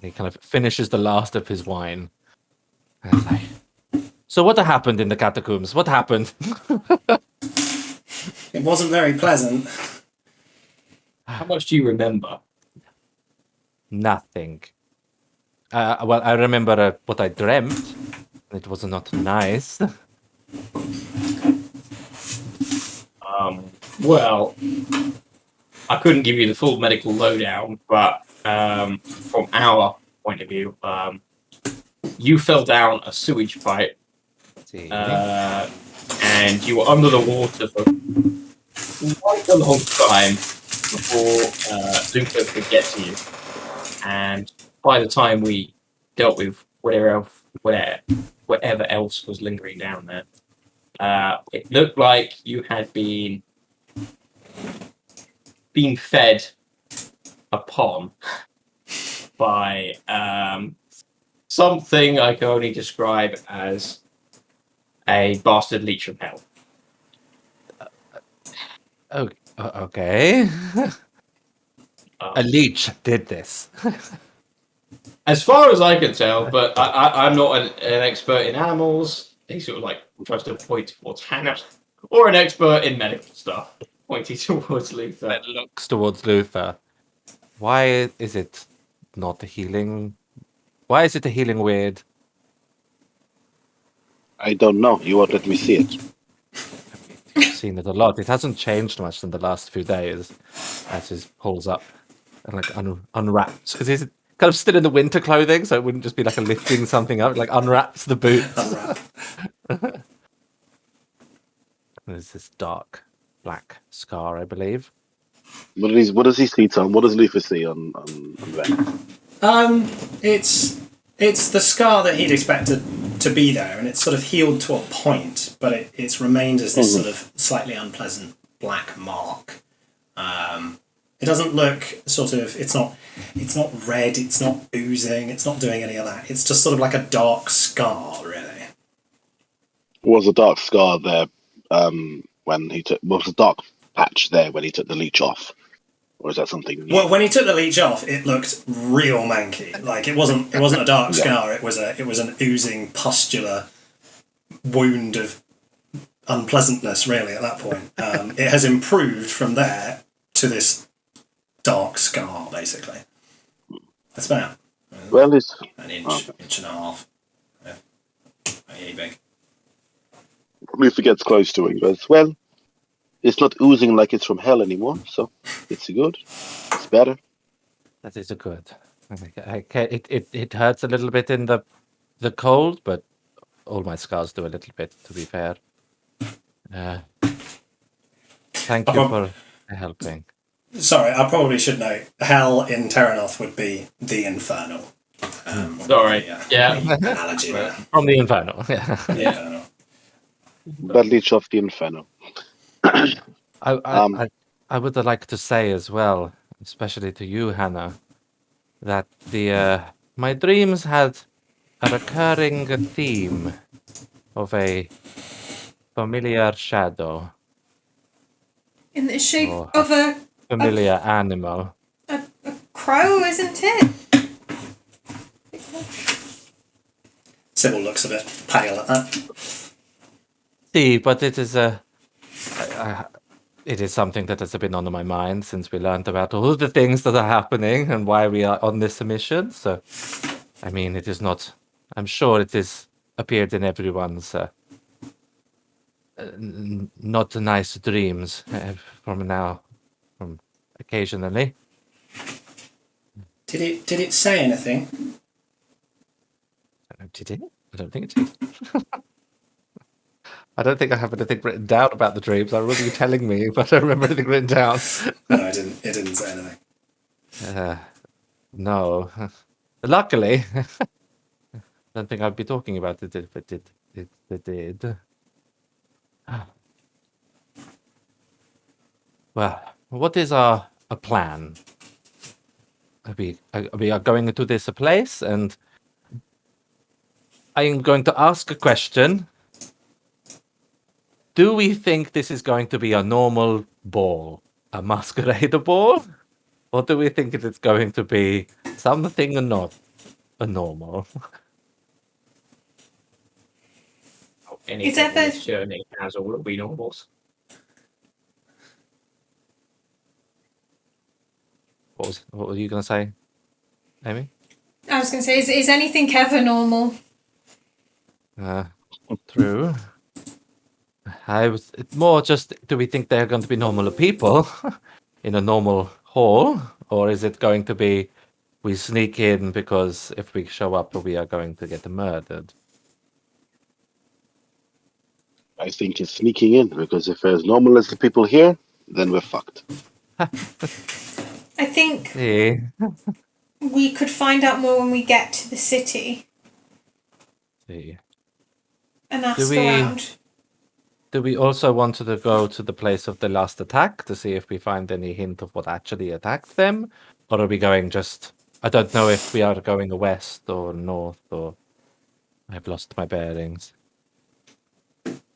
He kind of finishes the last of his wine. And it's like, so what happened in the catacombs? What happened? It wasn't very pleasant. How much do you remember? Nothing. Well, I remember what I dreamt. It was not nice. Well, I couldn't give you the full medical lowdown, but from our point of view, you fell down a sewage pipe, See. and you were under the water for quite a long time before Luca could get to you. And by the time we dealt with whatever else was lingering down there, it looked like you had been fed upon by something I can only describe as a bastard leech from hell. Okay. A leech did this. As far as I can tell, but I'm not an expert in animals. He sort of like tries to point towards Hannah, or an expert in medical stuff, pointing towards Luther. That looks towards Luther. Why is it not a healing? Why is it a healing weird? I don't know. You won't let me see it. I've seen it a lot. It hasn't changed much in the last few days. As he pulls up and like unwraps, because he's kind of still in the winter clothing, so it wouldn't just be like a lifting something up. Like unwraps the boots. Unwrap. There's this dark black scar, I believe. What does he see, Tom? What does Luther see on that? It's the scar that he'd expected to be there, and it's sort of healed to a point, but it's remained as this sort of slightly unpleasant black mark. It doesn't look sort of. It's not red. It's not oozing. It's not doing any of that. It's just sort of like a dark scar, really. Was a dark scar there when he took? Was a dark patch there when he took the leech off, or is that something new? Well, when he took the leech off, it looked real manky. Like it wasn't a dark scar. It was an oozing pustular wound of unpleasantness. Really, at that point, it has improved from there to this dark scar. Basically, that's about Well, it's an inch and a half. Yeah, not really big. Luther gets close to him. He goes, well, it's not oozing like it's from hell anymore, so it's good. It's better. That is a good. It hurts a little bit in the cold, but all my scars do a little bit, to be fair. Thank you for helping. Sorry, I probably should know. Hell in Terrinoth would be the Infernal. Sorry. Yeah. Analogy there. From the Inferno. Yeah. The Infernal. That leech off the Inferno. I would like to say as well, especially to you, Hannah, that my dreams had a recurring theme of a familiar shadow. In the shape Or of a familiar animal. crow, isn't it? Sybil looks a bit pale at that. See, but it is it is something that has been on my mind since we learned about all the things that are happening and why we are on this mission. So, I mean, it is not. I'm sure it is appeared in everyone's not nice dreams from occasionally. Did it say anything? Did it? I don't think it did. I don't think I have anything written down about the dreams. I remember you telling me, but I don't remember anything written down. No, it didn't say anything. No. Luckily, I don't think I'd be talking about it if it did. Well, what is our plan? We are going to this place, and I am going to ask a question. Do we think this is going to be a normal ball, a masquerade ball? Or do we think it is going to be something not a normal? Anything in this journey has all of we normals. What were you going to say, Amy? I was going to say, is anything ever normal? True. It's more just, do we think they're going to be normal people in a normal hall? Or is it going to be, we sneak in because if we show up, we are going to get murdered? I think it's sneaking in, because if they're as normal as the people here, then we're fucked. I think we could find out more when we get to the city. See. And ask around. Do we also want to go to the place of the last attack to see if we find any hint of what actually attacked them? Or are we going just... I don't know if we are going west or north, or... I've lost my bearings.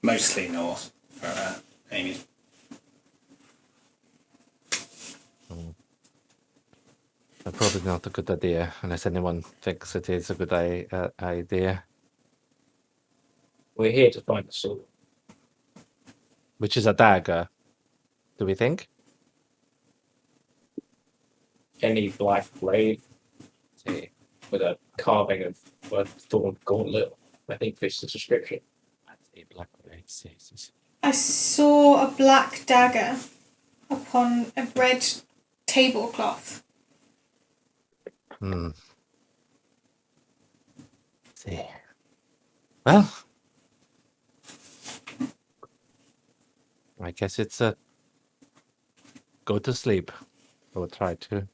Mostly north for Amy's. probably not a good idea, unless anyone thinks it is a good idea. We're here to find the sword. Which is a dagger, do we think? Any black blade with a carving of a thorn gauntlet. I think fits the description. That's a black blade, Jesus. I saw a black dagger upon a red tablecloth. See. Well, I guess it's a go to sleep. I will try to.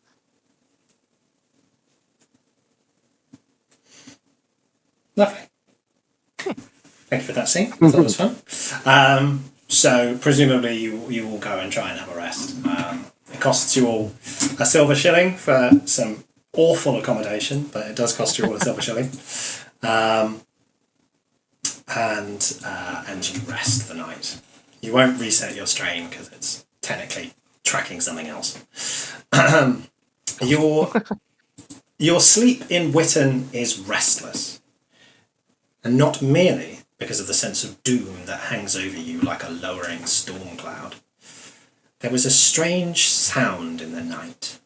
Lovely. Thank you for that scene. I thought it was fun. So presumably you will go and try and have a rest. It costs you all a silver shilling for some awful accommodation, but it does cost you all a silver shilling. And you rest the night. You won't reset your strain because it's technically tracking something else. Your sleep in Witten is restless. And not merely because of the sense of doom that hangs over you like a lowering storm cloud. There was a strange sound in the night.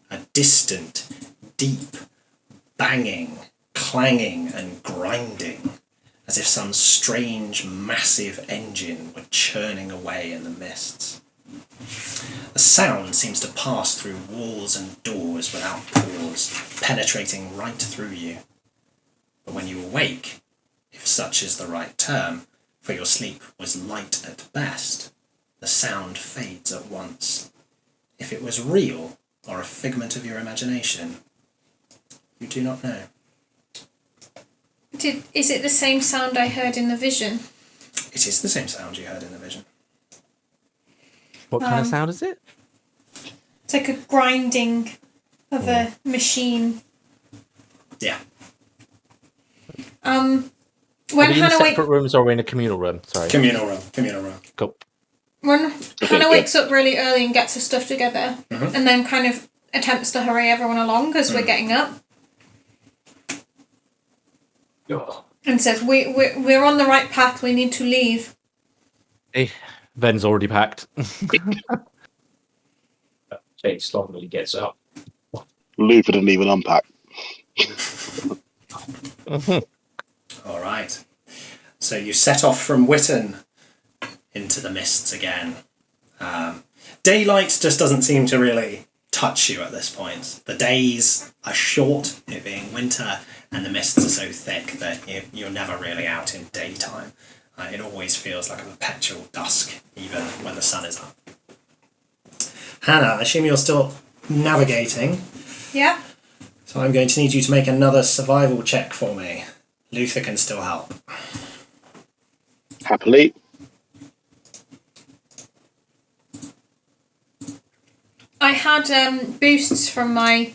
A distant, deep, banging, clanging and grinding, as if some strange, massive engine were churning away in the mists. The sound seems to pass through walls and doors without pause, penetrating right through you. But when you awake, if such is the right term, for your sleep was light at best, the sound fades at once. If it was real or a figment of your imagination, you do not know. Is it the same sound I heard in the vision? It is the same sound you heard in the vision. What kind of sound is it? It's like a grinding of a machine. Yeah. Are When we in Hannah separate rooms or are we in a communal room? Sorry. Communal room. Cool. When Hannah wakes up really early and gets her stuff together, and then kind of attempts to hurry everyone along as we're getting up, and says, "We're on the right path. We need to leave." Hey, Ven's already packed. Takes slowly when he gets up. Luther didn't even unpack. All right. So you set off from Witten into the mists again. Daylight just doesn't seem to really touch you at this point. The days are short, it being winter, and the mists are so thick that you're never really out in daytime. It always feels like a perpetual dusk, even when the sun is up. Hannah, I assume you're still navigating. Yeah. So I'm going to need you to make another survival check for me. Luther can still help. Happily. I had boosts from my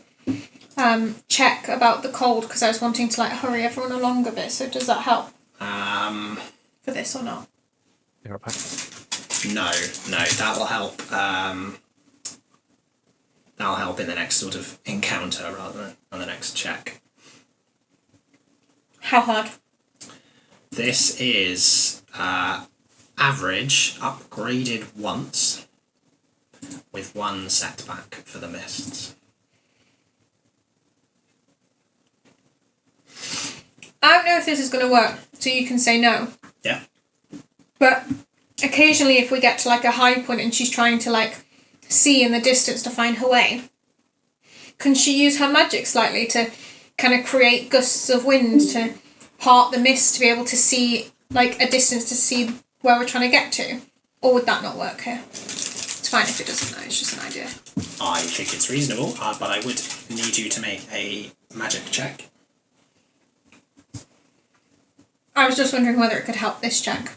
check about the cold because I was wanting to hurry everyone along a bit. So does that help? For this or not? You're back. No, that will help. That'll help in the next sort of encounter rather than on the next check. How hard? This is average, upgraded once, with one setback for the mists. I don't know if this is going to work, so you can say no. Yeah. But occasionally if we get to a high point and she's trying to see in the distance to find her way, can she use her magic slightly to kind of create gusts of wind to part the mist to be able to see a distance to see where we're trying to get to? Or would that not work here? It's fine if it doesn't, it's just an idea. I think it's reasonable, but I would need you to make a magic check. I was just wondering whether it could help this check.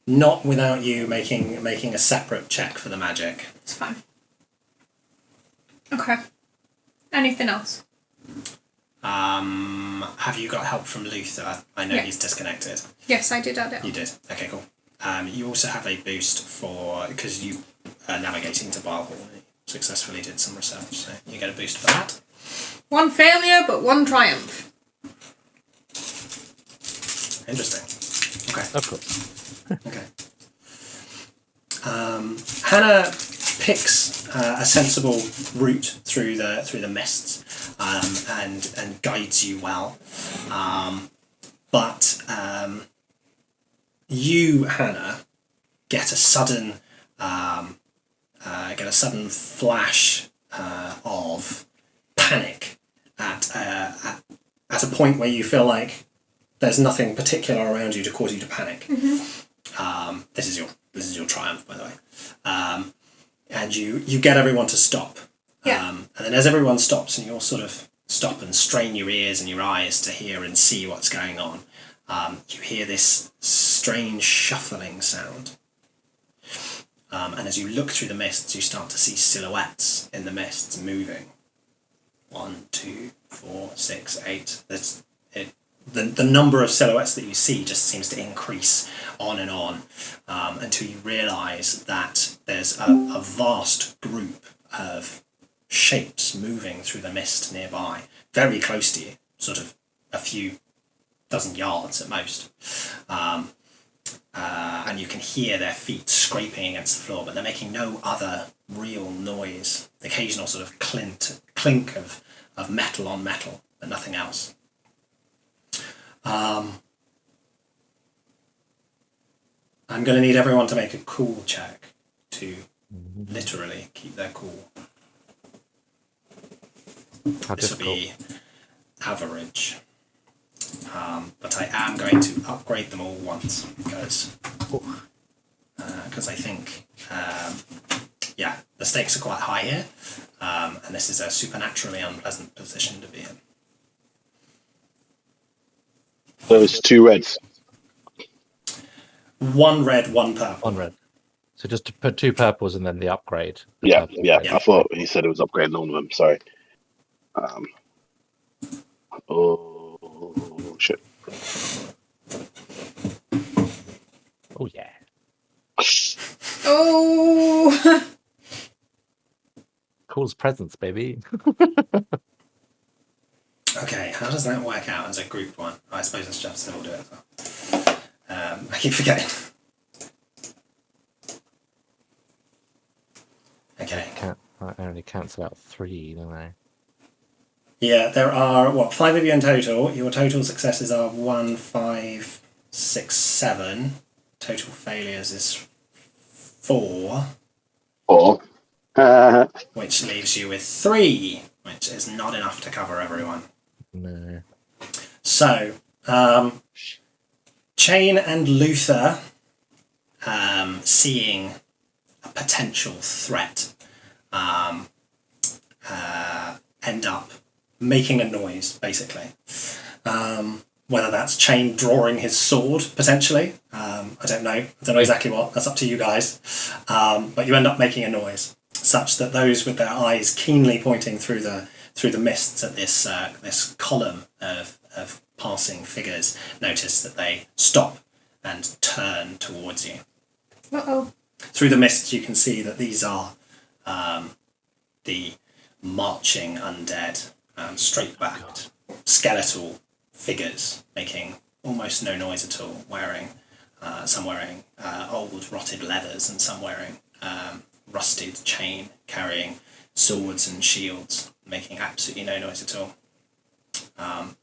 Not without you making a separate check for the magic. It's fine. Okay. Anything else? Have you got help from Luther? I know Yeah. he's disconnected. Yes, I did add it. You did. Okay, cool. You also have a boost for, because you are navigating to Bilehall, you successfully did some research, so you get a boost for that. 1 failure, but 1 triumph. Interesting. Okay. Of course. Okay. Hannah picks a sensible route through the mists and guides you well, but you, Hannah, get a sudden flash of panic at a point where you feel like there's nothing particular around you to cause you to panic. This is your triumph, by the way. And you get everyone to stop. Yeah. And then as everyone stops and you all sort of stop and strain your ears and your eyes to hear and see what's going on, you hear this strange shuffling sound. And as you look through the mists, you start to see silhouettes in the mists moving. 1, 2, 4, 6, 8. The number of silhouettes that you see just seems to increase on and on until you realise that there's a vast group of shapes moving through the mist nearby, very close to you, sort of a few dozen yards at most. And you can hear their feet scraping against the floor, but they're making no other real noise. The occasional sort of clink of metal on metal, but nothing else. I'm going to need everyone to make a cool check to literally keep their cool. This will be average. But I am going to upgrade them all once because I think the stakes are quite high here, and this is a supernaturally unpleasant position to be in. Those 2 reds. 1 red, 1 purple. 1 red. So just to put 2 purples and then the upgrade. Yeah. I thought he said it was upgrading all of them. Sorry. Oh shit. Oh yeah. Oh. Cool's presents, baby. Okay, how does that work out as a group one? I suppose it's just still do it. So. I keep forgetting. Okay. I only cancel out 3, don't I? Yeah, there are 5 of you in total. Your total successes are 1, 5, 6, 7. Total failures is 4. 4. Which leaves you with 3, which is not enough to cover everyone. No. So, Chain and Luther, seeing a potential threat, end up making a noise, basically. Whether that's Chain drawing his sword, potentially. I don't know. I don't know exactly what. That's up to you guys. But you end up making a noise, such that those with their eyes keenly pointing through the mists at this column of passing figures notice that they stop and turn towards you. Uh-oh. Through the mists you can see that these are the marching undead, straight-backed, skeletal figures making almost no noise at all, some wearing old rotted leathers and some wearing rusted chain, carrying swords and shields, making absolutely no noise at all.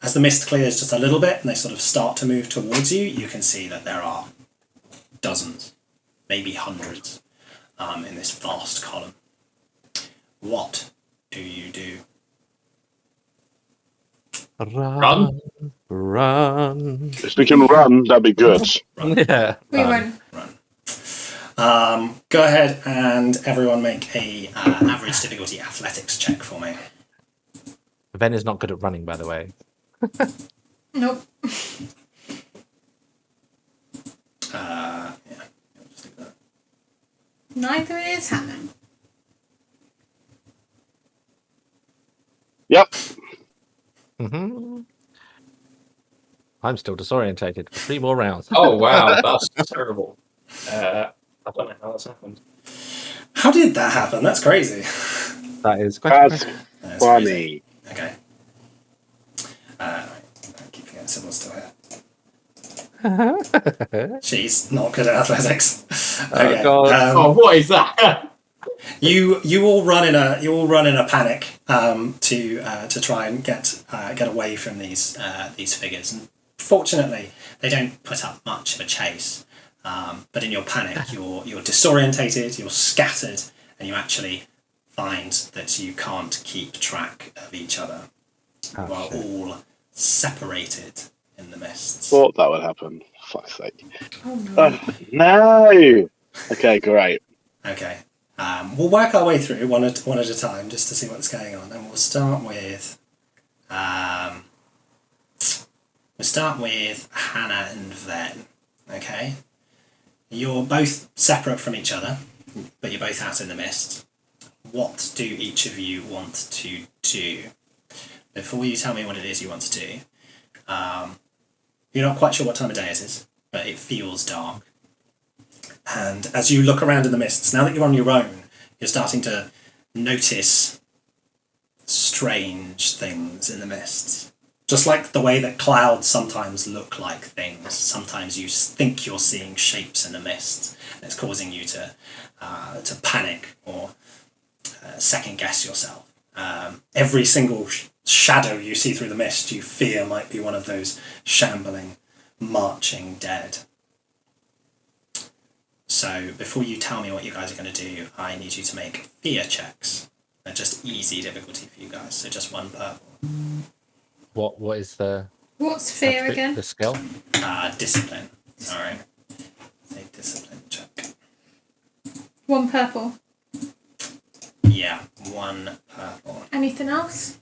As the mist clears just a little bit and they sort of start to move towards you, you can see that there are dozens, maybe hundreds, in this vast column. What do you do? Run. Run. If we can run, that'd be good. Run. Yeah. We run. Go ahead and everyone make a average difficulty athletics check for me. Ben is not good at running, by the way. Nope. Yeah, just do that. Neither is Hannah. Yep. Mm-hmm. I'm still disorientated for 3 more rounds. Oh wow, that's terrible. I don't know how that's happened. How did that happen? That's crazy. That is That's That's funny. crazy. Okay. I keep forgetting someone's still here. She's not good at athletics. Okay. God. What is that? You all run in a panic to try and get away from these figures. And fortunately, they don't put up much of a chase. But in your panic, you're disorientated, you're scattered, and you actually find that you can't keep track of each other. You are all separated in the mists. Thought that would happen. Fuck's sake. Oh no. No! Okay, great. Okay. We'll work our way through one at a time just to see what's going on, and we'll start with Hannah and Ven. Okay. You're both separate from each other, but you're both out in the mist. What do each of you want to do? Before you tell me what it is you want to do, you're not quite sure what time of day it is, but it feels dark. And as you look around in the mists, now that you're on your own, you're starting to notice strange things in the mists. Just like the way that clouds sometimes look like things. Sometimes you think you're seeing shapes in the mist, and it's causing you to panic or second guess yourself. Every single shadow you see through the mist, you fear might be one of those shambling, marching dead. So before you tell me what you guys are going to do, I need you to make fear checks. They're just easy difficulty for you guys, so just one purple. What is the... What's fear again? The skill? Discipline. Sorry. Say discipline check. One purple. Yeah, one purple. Anything else?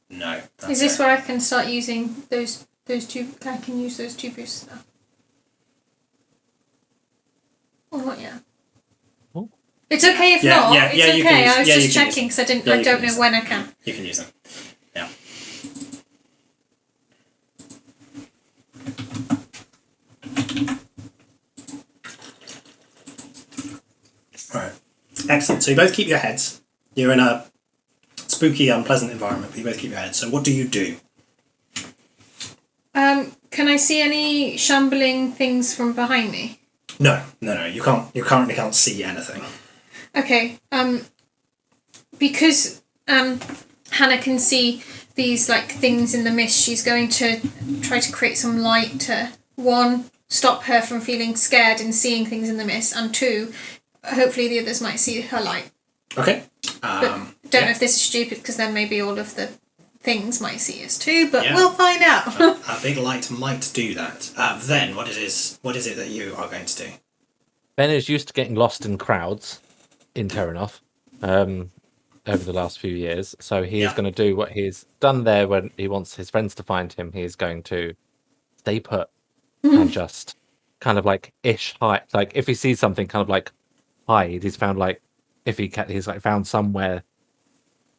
No. Is this where I can start using those two? I can use those two boosts now. Or not yet. Oh. It's okay if not. It's you can okay. use- I was you just can use checking because I didn't. Yeah, I you don't can know use when I can. You can use them. Yeah. Right. Excellent. So you both keep your heads. You're in a spooky, unpleasant environment, but you both keep your heads. So what do you do? Can I see any shambling things from behind me? No. You can't. You currently can't see anything. Okay. Because Hannah can see these like things in the mist, she's going to try to create some light to, one, stop her from feeling scared and seeing things in the mist, and two, hopefully the others might see her light. Okay. But don't know if this is stupid because then maybe all of the things might see us too, but we'll find out. A big light might do that. Then what it is that you are going to do? Ben is used to getting lost in crowds in Terrinoth over the last few years, so he is going to do what he's done there when he wants his friends to find him. He is going to stay put and just kind of like hide. Like if he sees something, kind of like hide. He's found like he's like found somewhere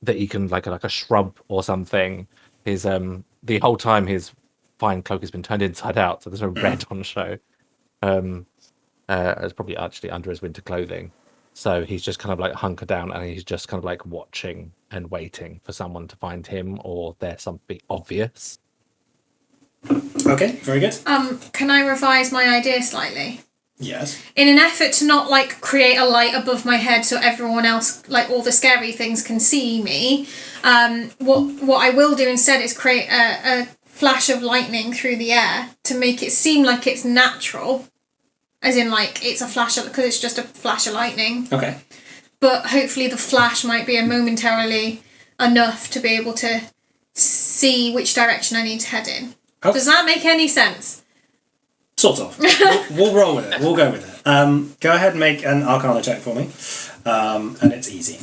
that he can like a shrub or something. His the whole time his fine cloak has been turned inside out, so there's no red on show. It's probably actually under his winter clothing. So he's just kind of like hunkered down and he's just kind of like watching and waiting for someone to find him or there's something obvious. Okay, very good. Can I revise my idea slightly? Yes. In an effort to not like create a light above my head so everyone else, like all the scary things, can see me, what I will do instead is create a flash of lightning through the air to make it seem like it's natural. As in, like, it's a flash, because it's just a flash of lightning. Okay. But hopefully the flash might be momentarily enough to be able to see which direction I need to head in. Okay. Does that make any sense? Sort of. We'll roll with it. We'll go with it. Go ahead and make an Arcana check for me. And it's easy.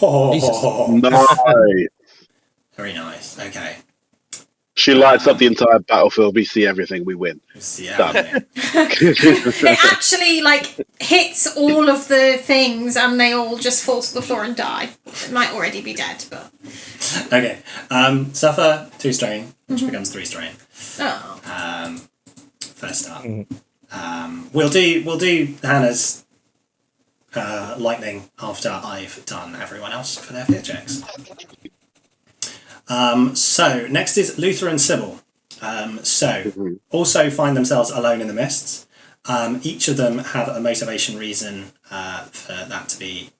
Oh, Nice. very nice. Okay. She lights up the entire battlefield. We see everything. We win. Yeah. It actually hits all of the things, and they all just fall to the floor and die. It might already be dead, but Okay. Suffer 2 strain, which becomes 3 strain. oh, First up. We'll do Hannah's lightning after I've done everyone else for their fear checks. So next is Luther and Sybil. Also find themselves alone in the mists. Each of them have a motivation reason for that to be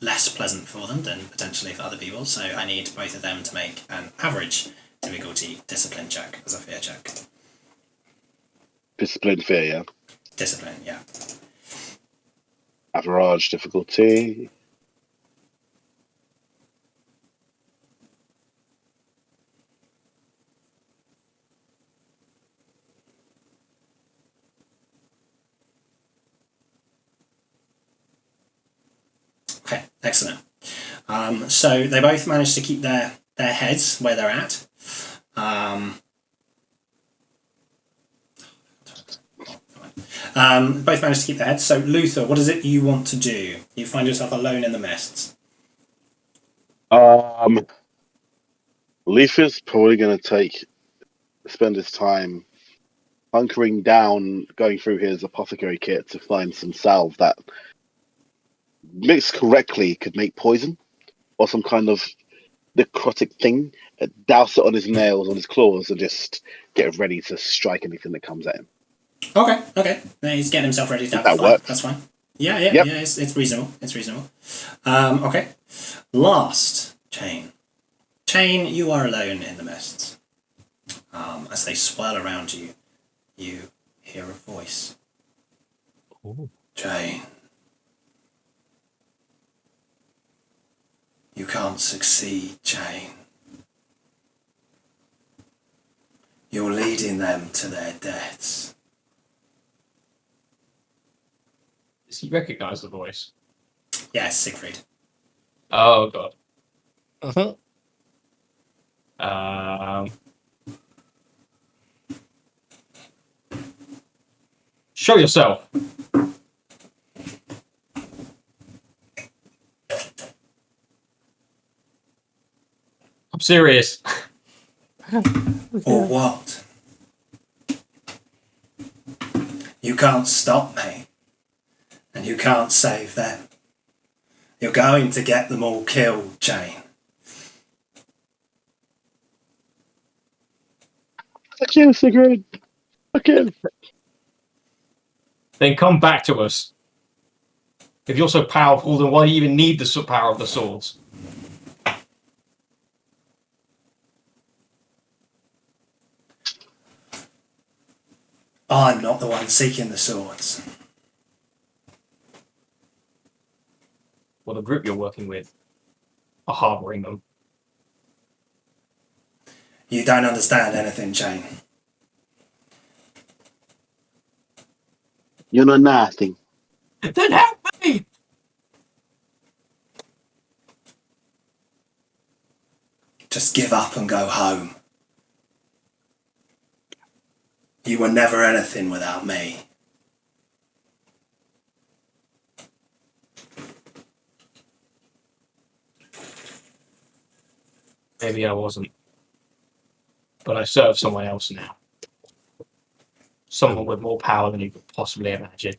less pleasant for them than potentially for other people. So I need both of them to make an average difficulty discipline check as a fear check. Discipline fear, yeah. Discipline, yeah. Average difficulty. Okay, excellent. So they both managed to keep their heads where they're at. Both managed to keep their heads. So Luther, what is it you want to do? You find yourself alone in the mists. Luther's probably going to spend his time hunkering down, going through his apothecary kit to find some salve that, mixed correctly, could make poison or some kind of necrotic thing. Douse it on his nails, on his claws, and just get ready to strike anything that comes at him. Okay. He's getting himself ready to have That a fight. works. That's fine. Yeah. It's reasonable. Okay. Last, Chain. Chain, you are alone in the mists. As they swirl around you, you hear a voice. Ooh. Chain. You can't succeed, Chain. You're leading them to their deaths. Does he recognise the voice? Yes, Siegfried. Oh god. Show yourself. I'm serious. Or what? You can't stop me. And you can't save them. You're going to get them all killed, Chain. Fuck you, Sigrid. Fuck you. Then come back to us. If you're so powerful, then why do you even need the power of the swords? I'm not the one seeking the swords. Well, the group you're working with are harbouring them. You don't understand anything, Chain. You know nothing. Then help me! Just give up and go home. You were never anything without me. Maybe I wasn't. But I serve someone else now. Someone with more power than you could possibly imagine.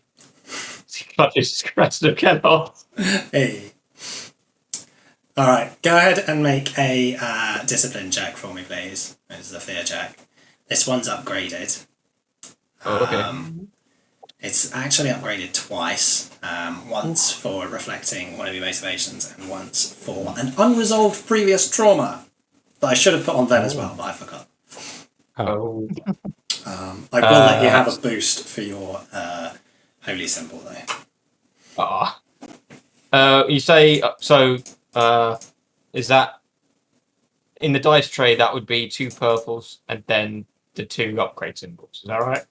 He clutches his crest of Kenhoff. Hey. Alright, go ahead and make a discipline check for me, please. This is a fear check. This one's upgraded. Oh, okay. It's actually upgraded twice. Once for reflecting one of your motivations and once for an unresolved previous trauma that I should have put on Ven as well, but I forgot. Oh. I will let you have a boost for your holy symbol though. You say, is that in the dice tray? That would be 2 purples and then the 2 upgrade symbols. Is that right?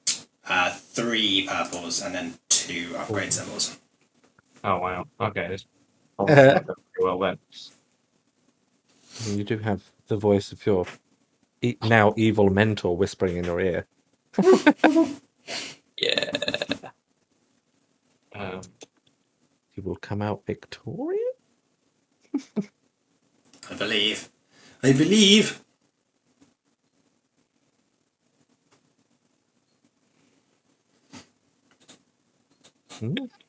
3 purples and then 2 upgrade symbols. Oh wow. Okay, this probably not going pretty well then. You do have the voice of your now evil mentor whispering in your ear. Yeah. You will come out victorious. I believe. I believe.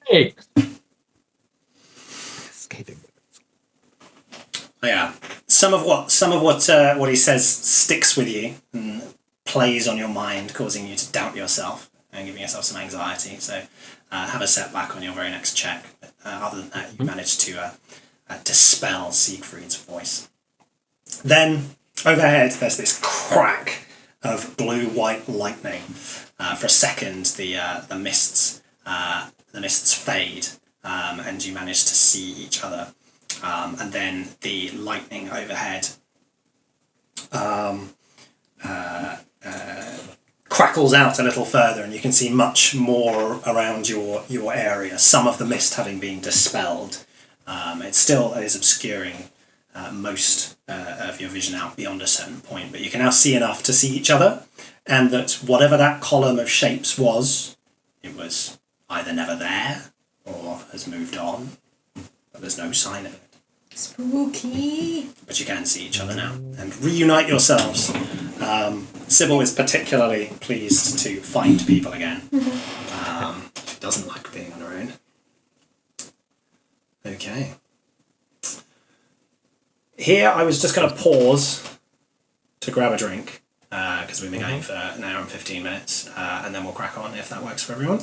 Hey. Scathing. Yeah. Some of what he says sticks with you and plays on your mind, causing you to doubt yourself and giving yourself some anxiety. So have a setback on your very next check. Other than that, you managed to dispel Siegfried's voice. Then overhead, there's this crack of blue-white lightning. For a second, the mists fade, and you manage to see each other. And then the lightning overhead crackles out a little further, and you can see much more around your area. Some of the mist having been dispelled. It still is obscuring most of your vision out beyond a certain point, but you can now see enough to see each other, and that whatever that column of shapes was, it was either never there or has moved on, but there's no sign of it. Spooky. But you can see each other now and reunite yourselves. Sybil is particularly pleased to find people again. She doesn't like being on her own. Okay. Here I was just going to pause to grab a drink because we've been going for an hour and 15 minutes, and then we'll crack on if that works for everyone.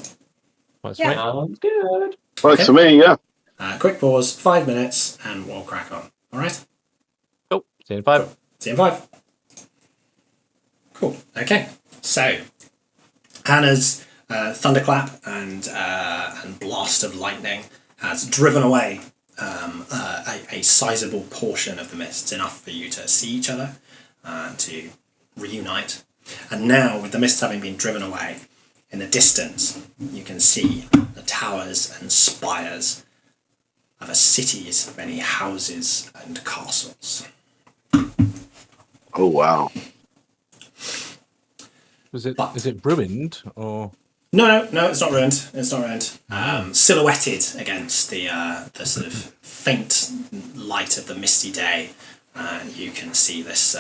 Yeah. Sounds good. Works for me, yeah. Quick pause, 5 minutes, and we'll crack on. All right? Cool. See you in 5. Cool. See you in 5. Cool. Okay. So, Hannah's thunderclap and blast of lightning has driven away a sizable portion of the mists, enough for you to see each other, to reunite. And now, with the mists having been driven away, in the distance, you can see the towers and spires of a city's many houses and castles. Oh, wow. Is it ruined or? No, it's not ruined. It's not ruined. Silhouetted against the sort of faint light of the misty day, you can see this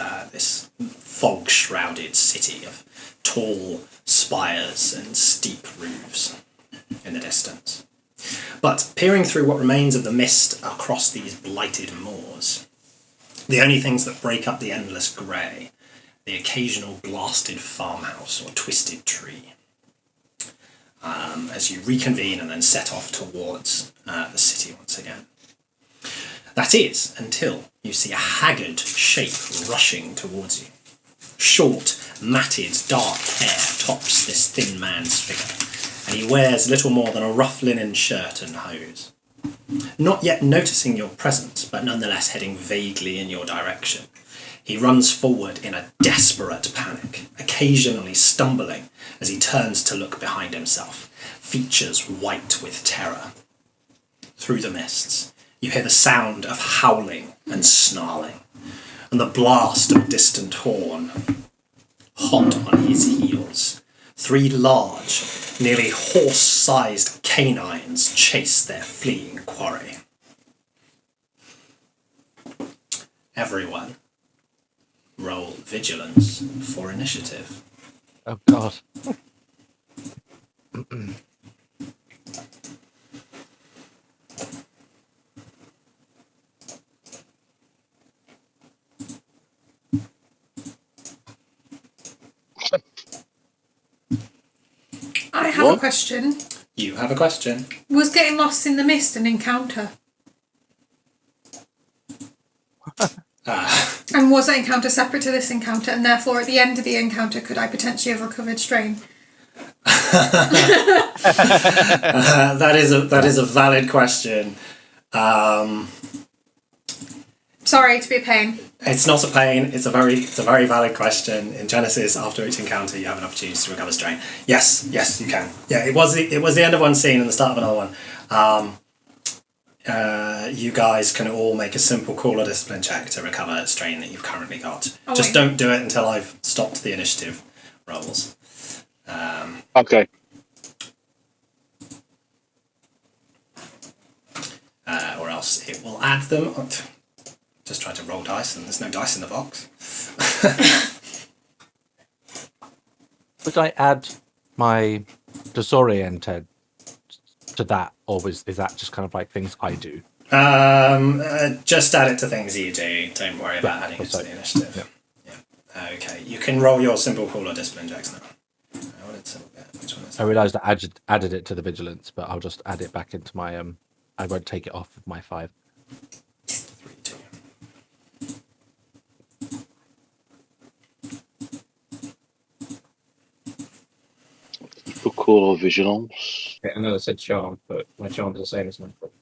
fog-shrouded city of tall spires and steep roofs in the distance. But peering through what remains of the mist across these blighted moors, the only things that break up the endless grey, the occasional blasted farmhouse or twisted tree. As you reconvene and then set off towards the city once again. That is, until you see a haggard shape rushing towards you. Short, matted, dark hair tops this thin man's figure, and he wears little more than a rough linen shirt and hose. Not yet noticing your presence, but nonetheless heading vaguely in your direction, he runs forward in a desperate panic, occasionally stumbling as he turns to look behind himself, features white with terror. Through the mists, you hear the sound of howling and snarling, and the blast of a distant horn. Hot on his heels, 3 large, nearly horse-sized canines chase their fleeing quarry. Everyone, roll vigilance for initiative. Oh God. I have a question. You have a question. Was getting lost in the mist an encounter? And was that encounter separate to this encounter, and therefore at the end of the encounter could I potentially have recovered strain? That is a valid question. Sorry to be a pain. It's not a pain. It's a very valid question. In Genesis, after each encounter, you have an opportunity to recover strain. Yes, you can. Yeah, it was the end of one scene and the start of another one. you guys can all make a simple call or discipline check to recover a strain that you've currently got. Oh, Just wait. don't do it until I've stopped the initiative rolls. Okay. Or else it will add them. Just try to roll dice and there's no dice in the box. Would I add my disoriented to that, or is that just kind of like things I do? Just add it to things you do. Don't worry about adding it to the initiative. Yeah. Okay. You can roll your simple call or discipline checks now. What did simple get? Which one is I it? realised I added it to the vigilance, but I'll just add it back into my I won't take it off of my 5. 3, 2. For call or vigilance. Okay, I know I said charm, but my charm is the same as my foot.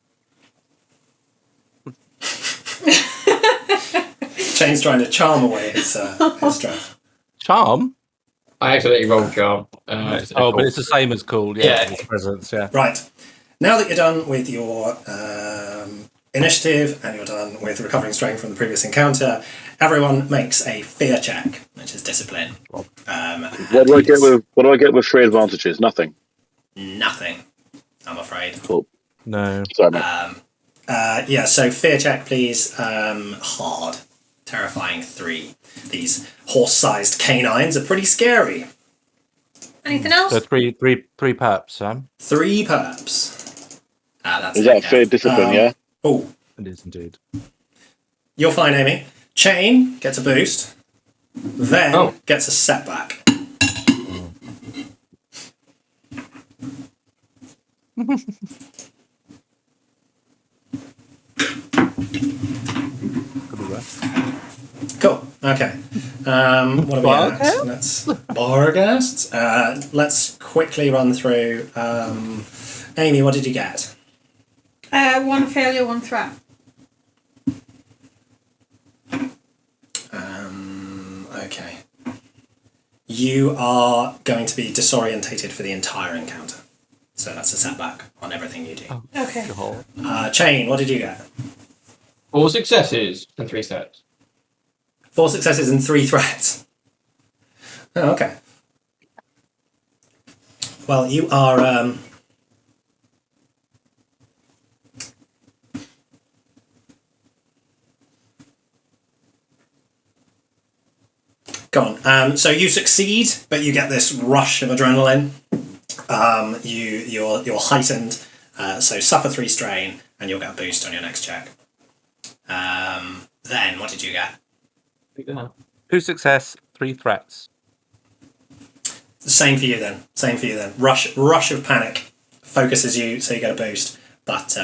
Shane's trying to charm away his stress. Charm? I accidentally rolled charm. But it's the same as cool. Yeah. His presence. Yeah. Right. Now that you're done with your initiative and you're done with recovering strength from the previous encounter, everyone makes a fear check, which is discipline. What do I get with 3 advantages? Nothing. Nothing, I'm afraid. Cool. No. Sorry, mate. So fear check, please. Hard. Terrifying 3. These horse-sized canines are pretty scary. Anything else? So three perps, Sam. 3 perps. That's Is that fair discipline, yeah? Oh, It is indeed. you're fine, Amy. Chain gets a boost, then gets a setback. Cool. Okay. What are we at? Let's Barghast. Let's quickly run through. Amy, what did you get? 1 failure, 1 threat. Okay. You are going to be disorientated for the entire encounter. So that's a setback on everything you do. Okay. Chain, what did you get? 4 successes and 3 sets. 4 successes and 3 threats. Oh, okay. Well, you are. Go on. So you succeed, but you get this rush of adrenaline. You're heightened, so suffer 3 strain, and you'll get a boost on your next check. Then what did you get? 2 success, 3 threats. Same for you then. Rush of panic focuses you, so you get a boost, but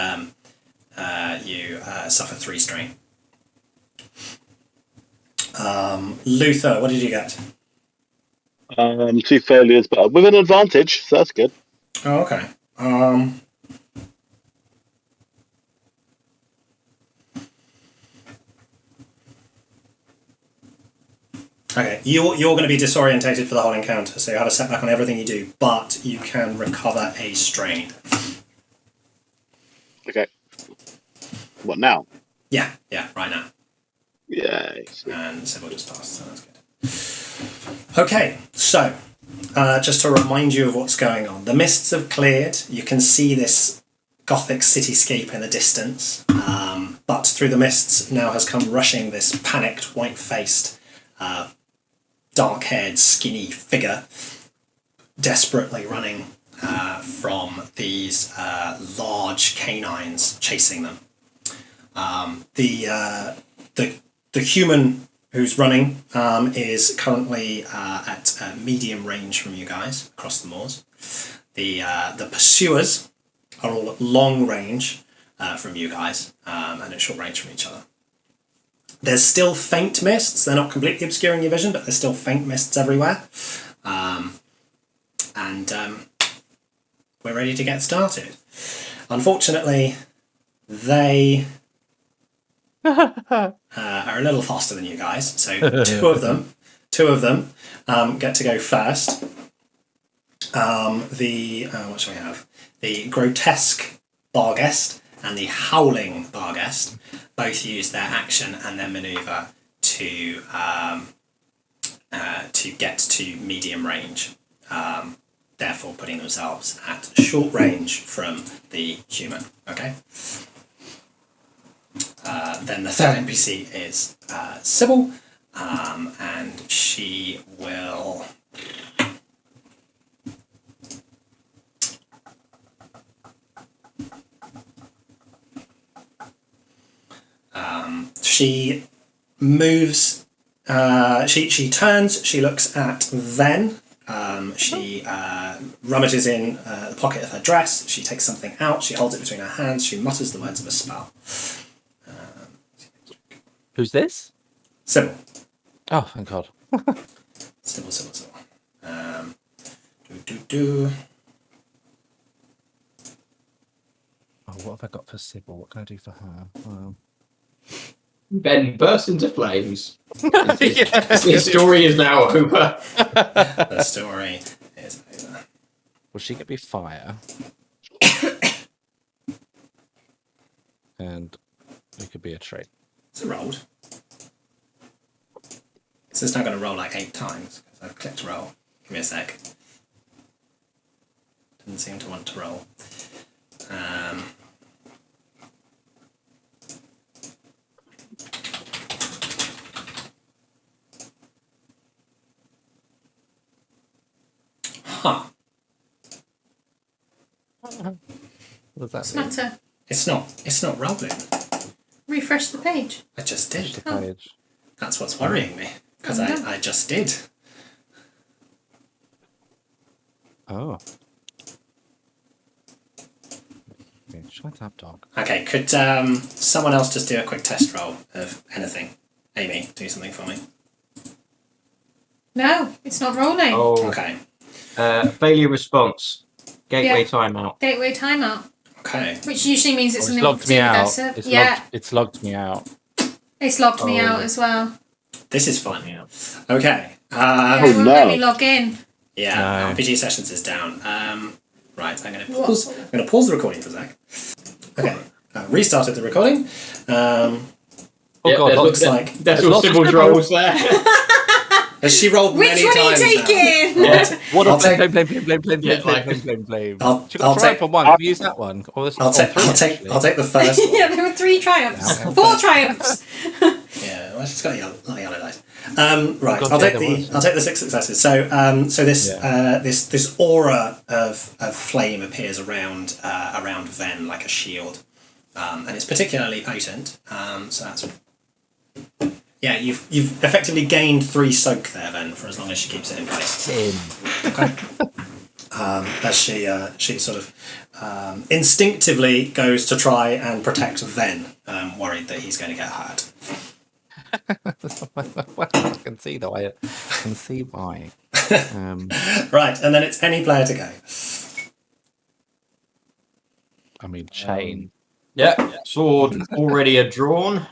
you suffer 3 strain. Luther, what did you get? 2 failures, but with an advantage, so that's good. Oh, okay. Okay, you're going to be disorientated for the whole encounter, so you have a setback on everything you do, but you can recover a strain. Okay. What now? Yeah, right now. Yay. And Sybil just passed, so that's good. Okay, so just to remind you of what's going on. The mists have cleared. You can see this gothic cityscape in the distance, but through the mists now has come rushing this panicked, white-faced, dark-haired, skinny figure, desperately running from these large canines chasing them. The human who's running is currently at medium range from you guys across the moors. The pursuers are all at long range from you guys and at short range from each other. There's still faint mists. They're not completely obscuring your vision, but there's still faint mists everywhere. And we're ready to get started. Unfortunately, they are a little faster than you guys. So two of them get to go first. What shall we have? The grotesque Barghest and the Howling Barghest both use their action and their maneuver to get to medium range, therefore putting themselves at short range from the human. Okay. Then the third NPC is Sybil, and she will. She moves. She turns. She looks at Ven. She rummages in the pocket of her dress. She takes something out. She holds it between her hands. She mutters the words of a spell. Who's this? Sybil. Oh, thank God. Sybil. Oh, what have I got for Sybil? What can I do for her? Ben bursts into flames. His story is now over. The story is over. Well, she could be fire. And it could be a tree. It's rolled. It's just not going to roll like 8 times because I've clicked roll. Give me a sec. Doesn't seem to want to roll. Huh. What does that What's mean? the matter? It's not rolling. Refresh the page. I just did. The page. That's what's worrying me because I just did. Oh. Okay, shut up, dog. Okay, could someone else just do a quick test roll of anything? Amy, do something for me. No, it's not rolling. Oh, Okay. failure response. Gateway Yeah. timeout. Gateway timeout, Okay. which usually means it's Oh, something it's logged to me do with out. us. It's it's logged me out. It's logged me Oh. out as well. This is fun. Yeah. Okay. It won't no. let me log in. Yeah. No. RPG sessions is down. Right. I'm going to What? pause. I'm going to pause the recording for a sec. Okay. Restarted the recording. Oh, Yeah, God. looks like that's there's all lots of Sybil's Sybil. rolls there. has she rolled Which many one are you times now? taking? Yeah. What I'll a take- blame. Yeah, like- I'll She got take- triumph on one. Can you use that one? Or this, I'll take the first one. Yeah, there were 3 triumphs. Yeah. 4 triumphs. Yeah, well, she's got yellow dice. Right, God, I'll yeah, take there was. I'll take the 6 successes. So this Yeah. this aura of flame appears around Ven like a shield, and it's particularly potent. So that's you've effectively gained 3 soak there, Ven, for as long as she keeps it in place. Okay. As she sort of instinctivly goes to try and protect Ven, worried that he's going to get hurt. I can see though. I can see why. Right, and then it's any player to go. I mean, chain. Yeah, sword already drawn.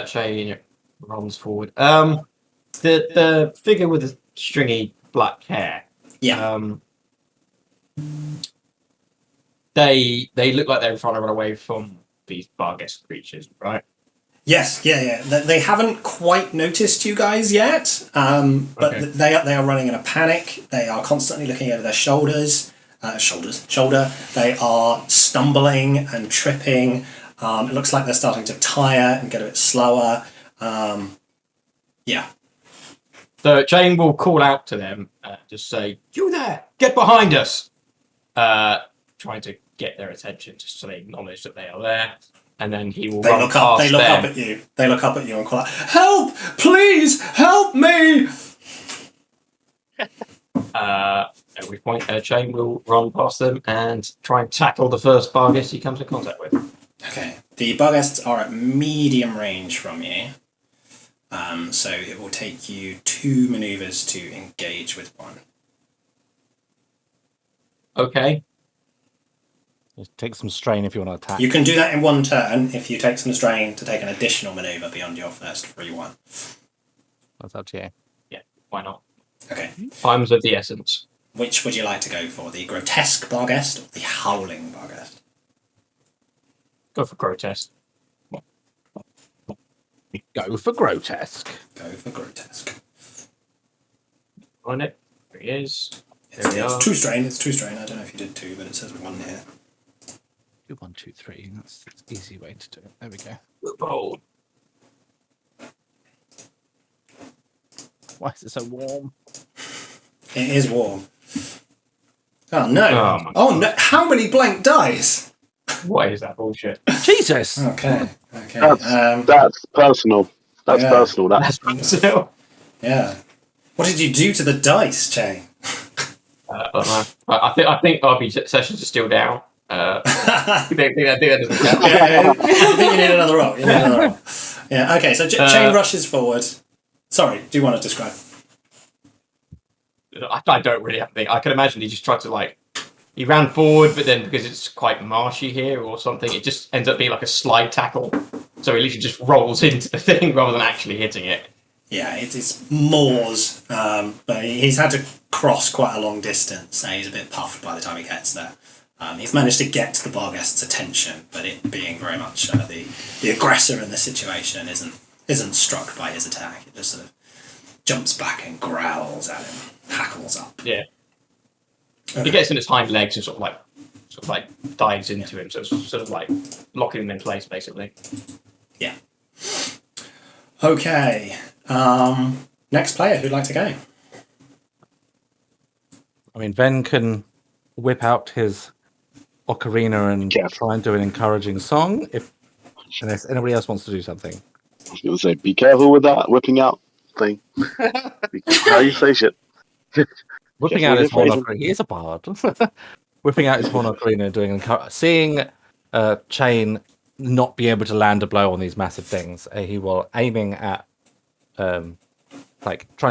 Chain runs forward. The figure with the stringy black hair. Yeah. They look like they're trying to run away from these Barghest creatures, right? Yes, yeah. They haven't quite noticed you guys yet, but Okay. they are running in a panic. They are constantly looking over their shoulder. They are stumbling and tripping. It looks like they're starting to tire and get a bit slower. Yeah. So Chain will call out to them, just say, "You there! Get behind us!" Trying to get their attention, just so they acknowledge that they are there. And then he will They run look up. past They look them. up at you. They look up at you and call out, "Help! Please help me!" At which point, Chain will run past them and try and tackle the first Barghest he comes in contact with. Okay. The Barghests are at medium range from you. So it will take you 2 maneuvers to engage with one. Okay. Just take some strain if you want to attack. You can do that in 1 turn if you take some strain to take an additional maneuver beyond your first free one. That's up to you. Why not? Okay. Times of the essence. Which would you like to go for? The grotesque Barghest or the howling Barghest? Go for grotesque. Go for grotesque. Go for grotesque. On it. There he is. It's 2 strain. It's 2 strain. I don't know if you did 2, but it says 1 here. 2, 1, 2, 3. That's the easy way to do it. There we go. Roll. Why is it so warm? It is warm. Oh no! Oh, Oh no! How many blank dice? What is that bullshit? Jesus! Okay. That's personal. That's Yeah. personal. That's So, Yeah. What did you do to the dice, Chain? I don't know. I think RP sessions are still down. I think that doesn't count. I think you need another roll. Yeah. Okay. So Chain rushes forward. Sorry. Do you want to describe? I don't really have to think. I can imagine he just tried to he ran forward, but then because it's quite marshy here or something, it just ends up being like a slide tackle. So he literally just rolls into the thing rather than actually hitting it. Yeah, it's moors, but he's had to cross quite a long distance, so he's a bit puffed by the time he gets there. He's managed to get the Barghest's attention, but it being very much the aggressor in the situation isn't struck by his attack. It just sort of jumps back and growls at him, hackles up. Yeah. Okay. He gets in his hind legs and sort of like dives into him, so it's sort of like locking him in place, basically. Yeah. Okay. Next player, who'd like to go? I mean, Ven can whip out his ocarina and try and do an encouraging song unless anybody else wants to do something. I was going to say, be careful with that whipping out thing. How you say shit. Whipping out his horn ocarina. He is a bard. Whipping out his horn ocarina, seeing Chain not be able to land a blow on these massive things, he will aiming at trying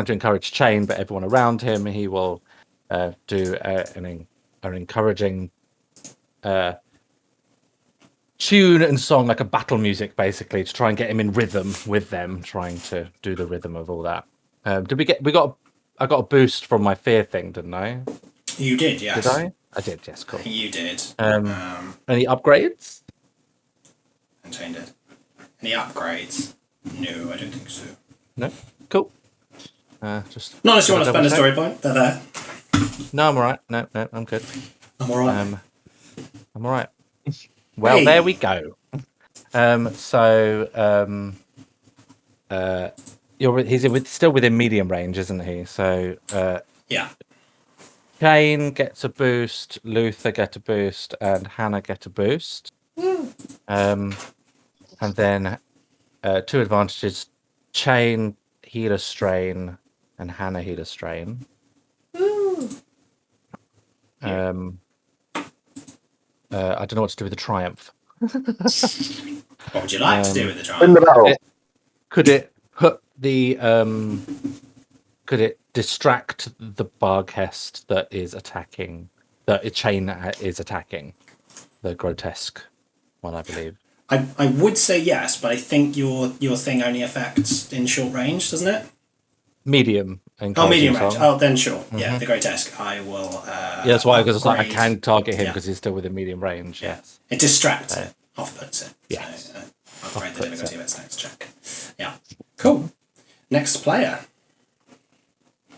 to encourage Chain, but everyone around him. He will do an encouraging tune and song, like a battle music, basically, to try and get him in rhythm with them, trying to do the rhythm of all that. I got a boost from my fear thing, didn't I? You did, yes. Did I? I did, yes, cool. You did. Any upgrades? And Chain did. Any upgrades? No, I don't think so. No? Cool. Just Not unless you want to spend a story point. They're there. No, I'm alright. No, I'm good. I'm alright. I'm alright. Well, Hey. there we go. He's still within medium range, isn't he? So Yeah. Kane gets a boost, Luther get a boost, and Hannah get a boost. And then 2 advantages: Chain, healer strain, and Hannah, healer strain. I don't know what to do with the triumph. What would you like to do with the trial? In the barrel. Could it put the could it distract the Barghest that is attacking, that a Chain is attacking, the grotesque one, I believe? I would say yes, but I think your thing only affects in short range, doesn't it? Medium. Medium range. Song. Oh, then sure. Yeah, the grotesque. I will. Yeah, that's why, because I upgrade. can target him because he's still within medium range. Yeah. Yes. It distracts it, off-puts it. Yes. So, upgrade the difficulty of its next check. Yeah. Cool. Next player.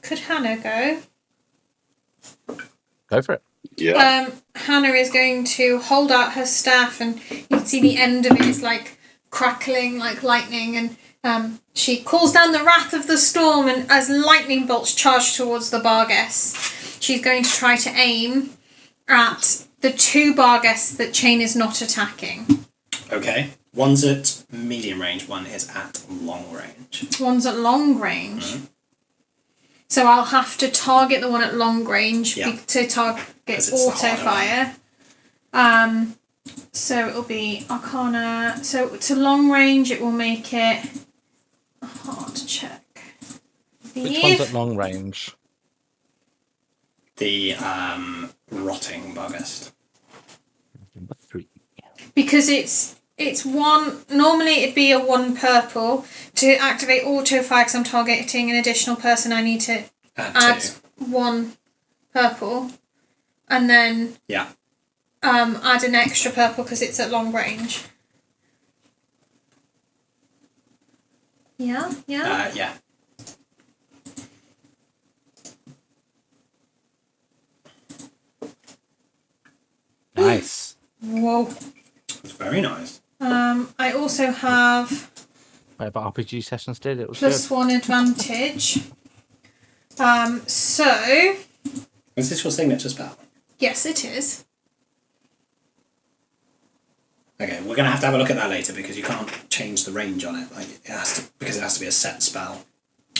Could Hannah go? Go for it. Yeah. Hannah is going to hold out her staff, and you can see the end of it is like crackling like lightning, and she calls down the wrath of the storm, and as lightning bolts charge towards the Barghest, she's going to try to aim at the 2 Barghests that Chain is not attacking. Okay. One's at medium range, one is at long range. One's at long range. So I'll have to target the one at long range to target auto fire. So it'll be Arcana. So to long range, it will make it hard to check. Which one's at long range? The rotting Barghest. Number 3. Because it's one. Normally it'd be a 1 purple to activate auto fire. Because I'm targeting an additional person, I need to add 1 purple, and then add an extra purple because it's at long range. Yeah. Yeah. Nice. Whoa. It's very nice. I also have Whatever RPG sessions did, it was +1 advantage. So Is this your signature spell? yes, it is. Okay, we're going to have a look at that later because you can't change the range on it. Like it has to, because it has to be a set spell.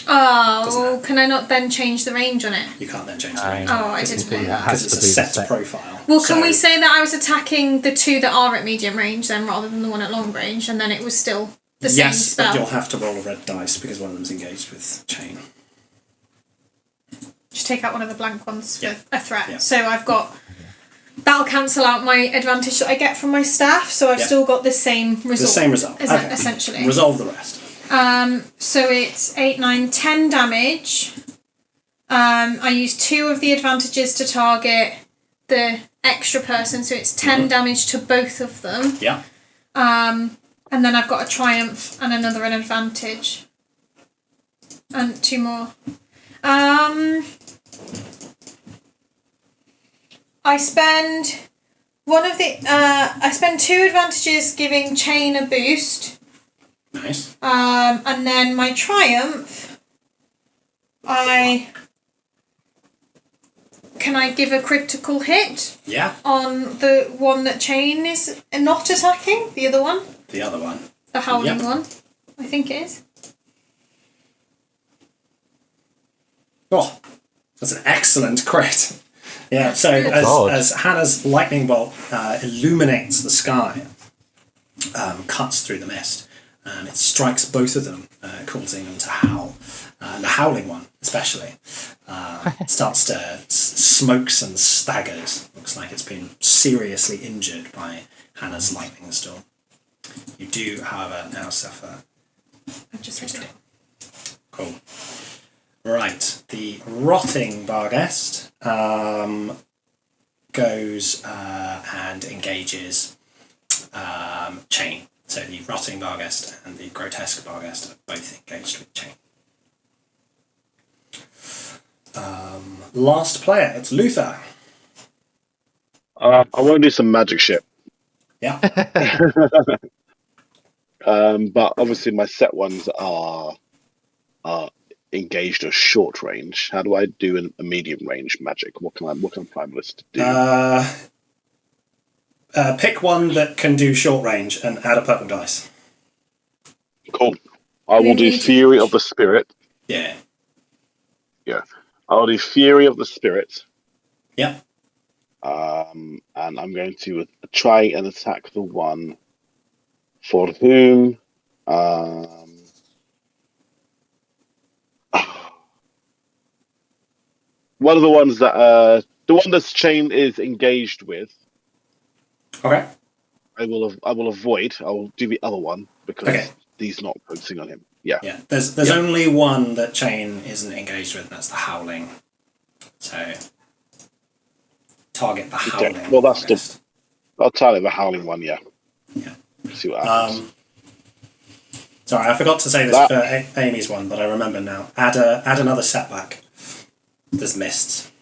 Oh, Doesn't it? can I not then change the range on it? You can't then change the range Oh, on it I because didn't want that. because it's a set profile. Well, can we So- say that I was attacking the 2 that are at medium range then rather than the one at long range, and then it was still the same Yes, spell? but you'll have to roll a red dice because one of them's engaged with chain. Just take out one of the blank ones for a threat. Yeah. So I've got... That'll cancel out my advantage that I get from my staff, so I've Yeah. still got the same result. The same result. Okay. Essentially. Resolve the rest. So it's 8, 9, 10 damage. I use 2 of the advantages to target the extra person, so it's 10 damage to both of them. Yeah. And then I've got a triumph and another an advantage. And 2 more. I spend I spend 2 advantages giving chain a boost. Nice. And then my triumph, can I give a critical hit Yeah. on the one that chain is not attacking? The other one? The other one. The howling Yep. one? I think it is. Oh, that's an excellent crit. Yeah, so God. as Hannah's lightning bolt illuminates the sky, cuts through the mist, it strikes both of them, causing them to howl. The howling one, especially, starts to smokes and staggers. Looks like it's been seriously injured by Hannah's lightning storm. You do, however, now suffer. I've just read it. Cool. Right, the rotting Barghest goes and engages chain. So the rotting Barghest and the grotesque Barghest are both engaged with chain. Last player, it's Luther. I want to do some magic shit. Yeah. But obviously my set ones are engaged at short range. How do I do a medium range magic? What can I primalist do? Pick one that can do short range and add a purple dice. Cool. I will do Fury of the Spirit. Yeah. Yeah. I'll do Fury of the Spirit. Yep. And I'm going to try and attack the one for whom one of the ones that the one that's chain is engaged with. Okay. I will avoid. I will do the other one because Okay. he's not focusing on him. Yeah. Yeah. There's only one that chain isn't engaged with, and that's the howling. So target the howling. Okay. Well, that's Barghest. I'll target the howling one. Yeah. Yeah. See what happens. Sorry, I forgot to say this for Amy's one, but I remember now. Add another setback. There's mists.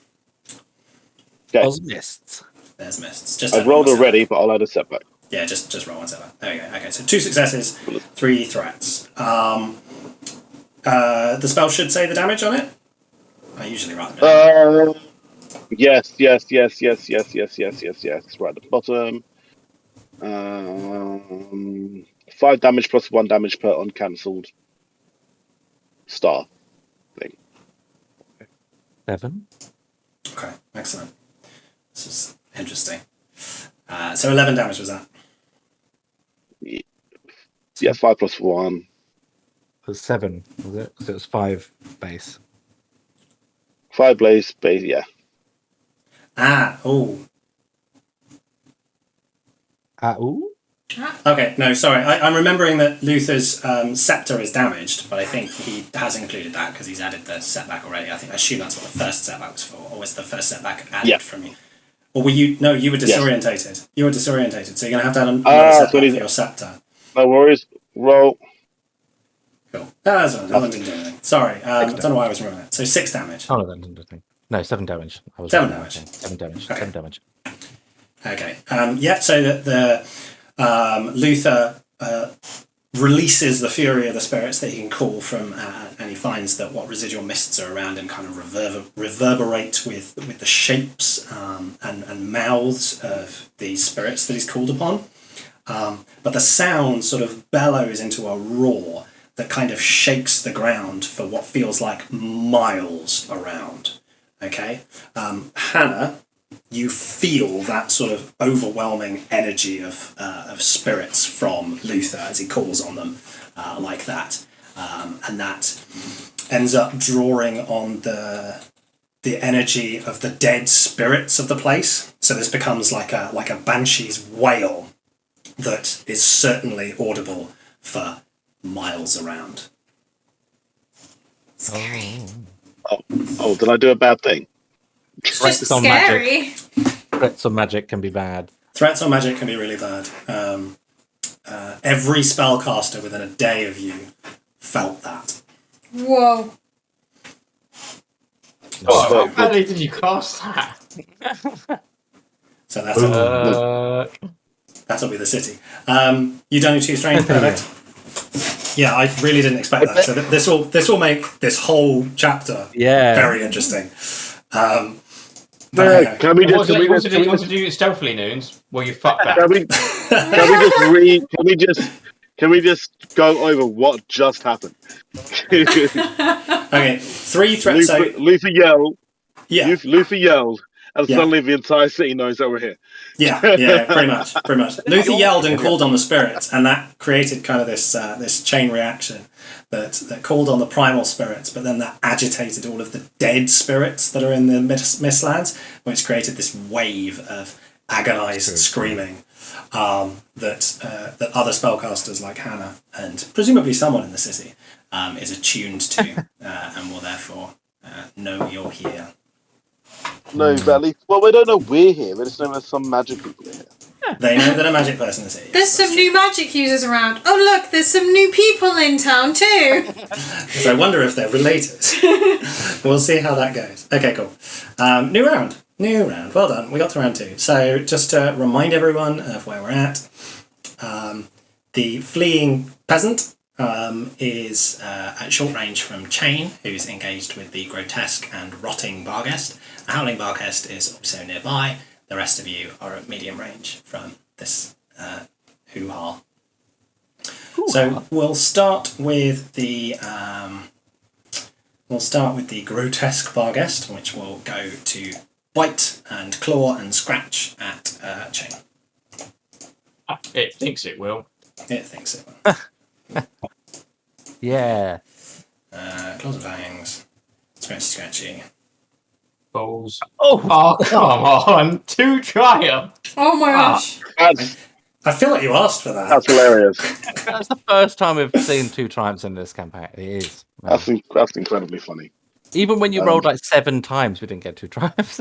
Okay. Was missed. There's mists. Just I've add rolled one more already, but I'll add a setback. setback. Yeah, just roll one setback. There you go. Okay, so 2 successes, 3 threats. The spell should say the damage on it. I usually write them down. Yes. It's right at the bottom. 5 damage plus 1 damage per uncancelled star thing. 7. Okay, excellent. This is interesting. So 11 damage was that? Yeah, 5 plus 1. It was 7, was it? Because it was 5 base. 5 blaze base, yeah. Oh. Ooh. Okay, no, sorry. I'm remembering that Luther's scepter is damaged, but I think he has included that because he's added the setback already. I assume that's what the first setback was for, or was the first setback added from you? Or were you? No, you were disorientated. Yes. You were disorientated, so you're going to have to add another setback for your scepter. No worries. Roll. Cool. That's all right. I didn't do anything. Sorry. I don't know why I was remembering that. So 6 damage. Oh, no, no, 7 damage. I was 7 wrong. damage. 7 damage. Okay. 7 damage. Okay. Yeah. So that the Luther releases the fury of the spirits that he can call from, and he finds that what residual mists are around him kind of reverberate with the shapes and mouths of these spirits that he's called upon. But the sound sort of bellows into a roar that kind of shakes the ground for what feels like miles around. Okay, Hannah, you feel that sort of overwhelming energy of spirits from Luther as he calls on them like that, and that ends up drawing on the energy of the dead spirits of the place. So this becomes like a banshee's wail that is certainly audible for miles around. Scary. Oh, did I do a bad thing? It's Threats just on scary. Threats on magic can be bad. Threats on magic can be really bad. Every spellcaster within a day of you felt that. Whoa. Oh, how badly did you cast that? So that'll be the city. You don't need 2 strain, perfect. Yeah, I really didn't expect that. So this will make this whole chapter very interesting. Can we just do stealthily, Noons? Well, you fuck that. Can we just go over what just happened? Okay, 3 threats. Luther yelled. Yeah. Luther yelled, and suddenly the entire city knows that we're here. Yeah, pretty much. Luther yelled and called on the spirits, and that created kind of this chain reaction that called on the primal spirits, but then that agitated all of the dead spirits that are in the Mistlands, which created this wave of agonized screaming that other spellcasters like Hannah and presumably someone in the city is attuned to and will therefore know you're here. No, but at least, well, we don't know we're here. We just know there's some magic people here. They know that a magic person is here. There's some new magic users around. Oh, look, there's some new people in town too. So I wonder if they're related. We'll see how that goes. Okay, cool. New round. Well done. We got to round 2. So just to remind everyone of where we're at, the fleeing peasant is at short range from Chain, who's engaged with the grotesque and rotting Barghest. A howling Barghest is also nearby. The rest of you are at medium range from this hoo-ha. So we'll start with the grotesque Barghest, which will go to bite and claw and scratch at Chain. It thinks it will. It thinks it will. Yeah. Claws and fangs. Scratchy. Balls. Oh, come on. 2 triumph. Oh my gosh. I feel like you asked for that. That's hilarious. That's the first time we've seen 2 triumphs in this campaign. It is. That's incredibly funny. Even when you rolled like 7 times, we didn't get 2 triumphs.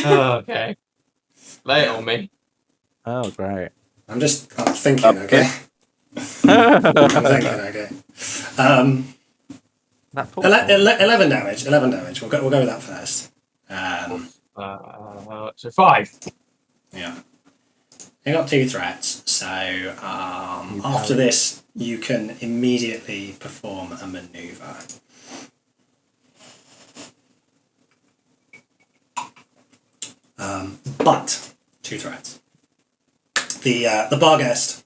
Okay. Lay it on me. Oh, great. I'm thinking, okay? I'm thinking, okay. 11 damage. 11 damage. We'll go with that first. So 5. Yeah. You got 2 threats, so after this, you can immediately perform a maneuver. But 2 threats. The Barghest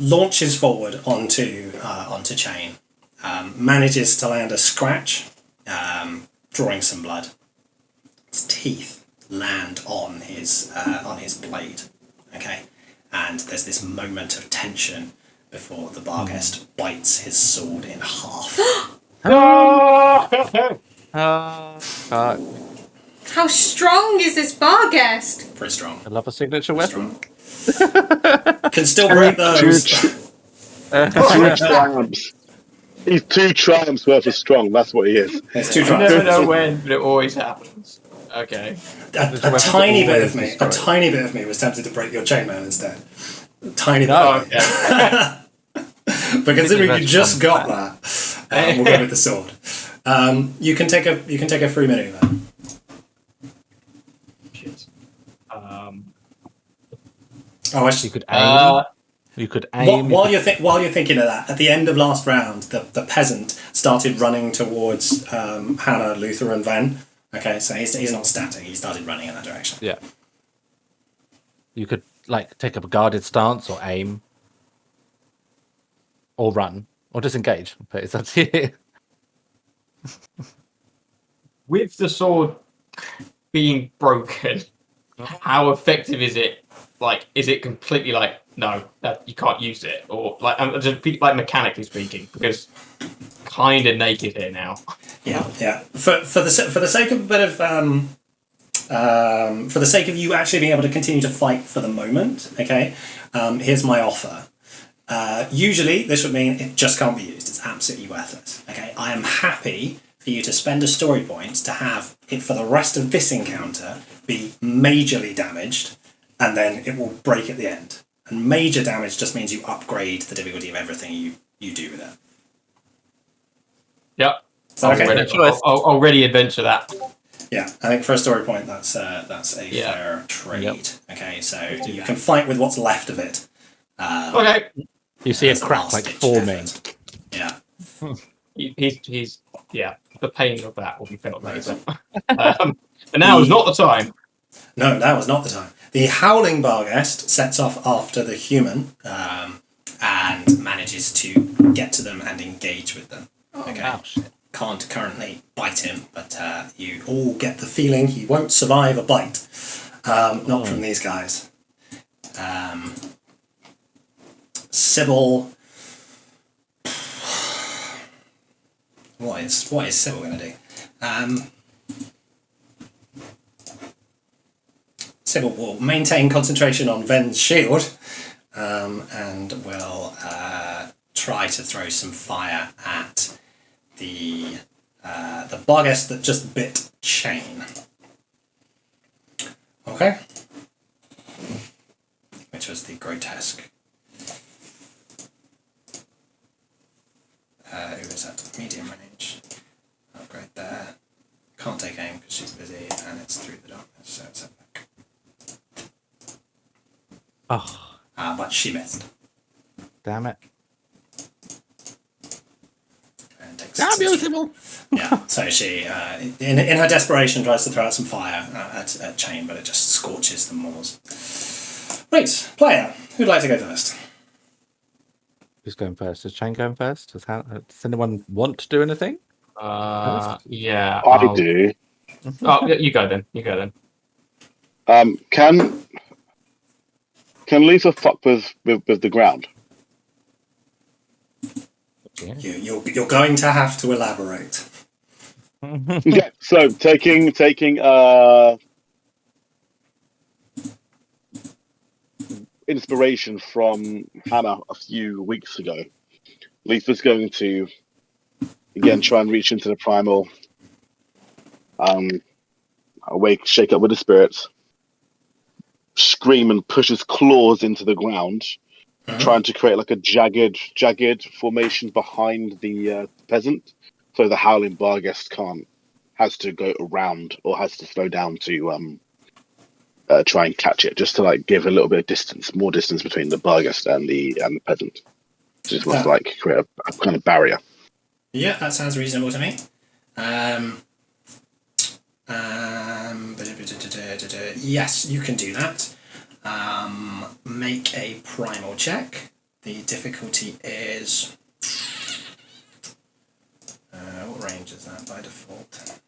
launches forward onto Chain, manages to land a scratch, drawing some blood. Its teeth land on his blade. Okay, and there's this moment of tension before the Barghest bites his sword in half. How strong is this Barghest? Pretty strong. I love a signature weapon. Can still break those. 2 triumphs. He's 2 triumphs worth of strong. That's what he is. It's 2 I triumphs. never know when, but it always happens. Okay. A tiny bit of me was tempted to break your chainmail instead. A tiny bit. Oh, okay. But considering you just got that, we'll go with the sword. You can take a free maneuver. Shit. You could aim. You could aim. While you're thinking of that, at the end of last round, the peasant started running towards Hannah, Luther, and Ven. Okay, so he's not static. He started running in that direction. Yeah. You could take up a guarded stance or aim, or run, or disengage. But it's up to you. With the sword being broken, how effective is it? Is it completely no, that you can't use it, or I'm just mechanically speaking, because kind of naked here now. Yeah. For the sake of a bit of for the sake of you actually being able to continue to fight for the moment, okay. Here's my offer. Usually, this would mean it just can't be used. It's absolutely worthless. Okay, I am happy for you to spend a story point to have it for the rest of this encounter be majorly damaged, and then it will break at the end. And major damage just means you upgrade the difficulty of everything you do with it. Yep. Okay. I'll already adventure that. Yeah, I think for a story point, that's a fair trade. Yep. Okay, so you can fight with what's left of it. Okay. You see a crack forming. Yeah. He's the pain of that will be felt later. But now is not the time. No, that was not the time. The Howling Barghest sets off after the human and manages to get to them and engage with them. Okay. Oh, shit. Can't currently bite him, but you all get the feeling he won't survive a bite. Not from these guys. Sybil. What is Sybil going to do? Sybil will maintain concentration on Ven's shield and will try to throw some fire at the Barghest that just bit Chain. Okay? Which was the grotesque. Who is that? Medium range. Upgrade there. Can't take aim because she's busy and it's through the darkness, so it's up back. Oh, But she missed. damn it. And takes Beautiful. Yeah, so she, in her desperation, tries to throw out some fire at Chain, but it just scorches the moors. Right, player, who'd like to go first? Who's going first? Is Chain going first? Does anyone want to do anything? Yeah. I do. Oh, you go then. Can Lisa fuck with the ground? Yeah. You're going to have to elaborate. Yeah. So taking inspiration from Hannah a few weeks ago, Lisa's going to again try and reach into the primal, shake up with the spirits, scream and push his claws into the ground, trying to create like a jagged formation behind the peasant, so the Howling Barghest has to go around or has to slow down to try and catch it, just to like give a little bit of more distance between the Barghest and the peasant. Just wants to like create a kind of barrier. Yeah, that sounds reasonable to me. Yes, you can do that. Make a primal check. The difficulty is... what range is that by default?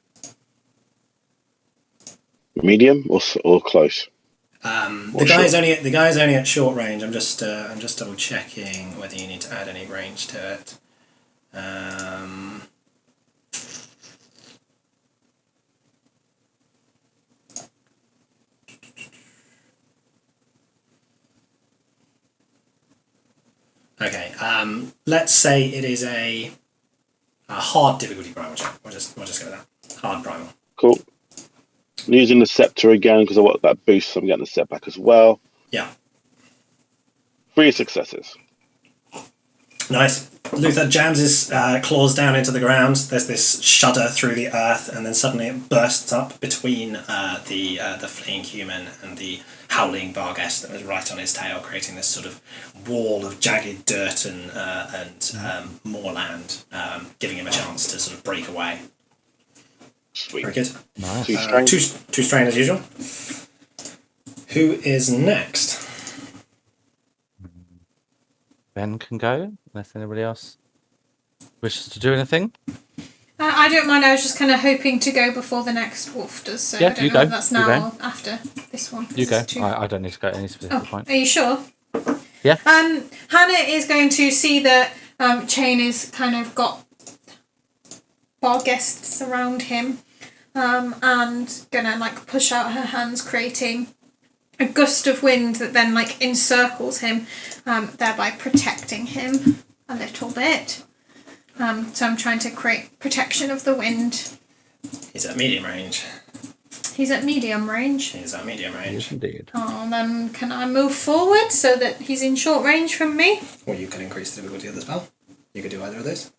Medium or close? The guy's only at short range. I'm just double checking whether you need to add any range to it. Okay. Let's say it is a hard difficulty primal check. We'll just go with that. Hard primal. Cool. I'm using the scepter again because I want that boost, so I'm getting the setback as well. Yeah. 3 successes. Nice. Luther jams his claws down into the ground. There's this shudder through the earth, and then suddenly it bursts up between the fleeing human and the howling Barghest that was right on his tail, creating this sort of wall of jagged dirt and moorland, giving him a chance to sort of break away. Sweet. Very good. Nice. Two strain as usual. Who is next? Ben can go, unless anybody else wishes to do anything. I don't mind. I was just kind of hoping to go before the next wolf does. So Yeah, I don't you know go. if that's You now go. or after this one. You This go. is too- I don't need to go at any specific point. Are you sure? Yeah. Hannah is going to see that Chain is kind of got bar guests around him, and gonna like push out her hands, creating a gust of wind that then like encircles him, thereby protecting him a little bit. So I'm trying to create protection of the wind. He's at medium range. He's at medium range. He's at medium range. Yes, indeed. Oh, then can I move forward so that he's in short range from me? Or you can increase the difficulty of the spell. You could do either of those.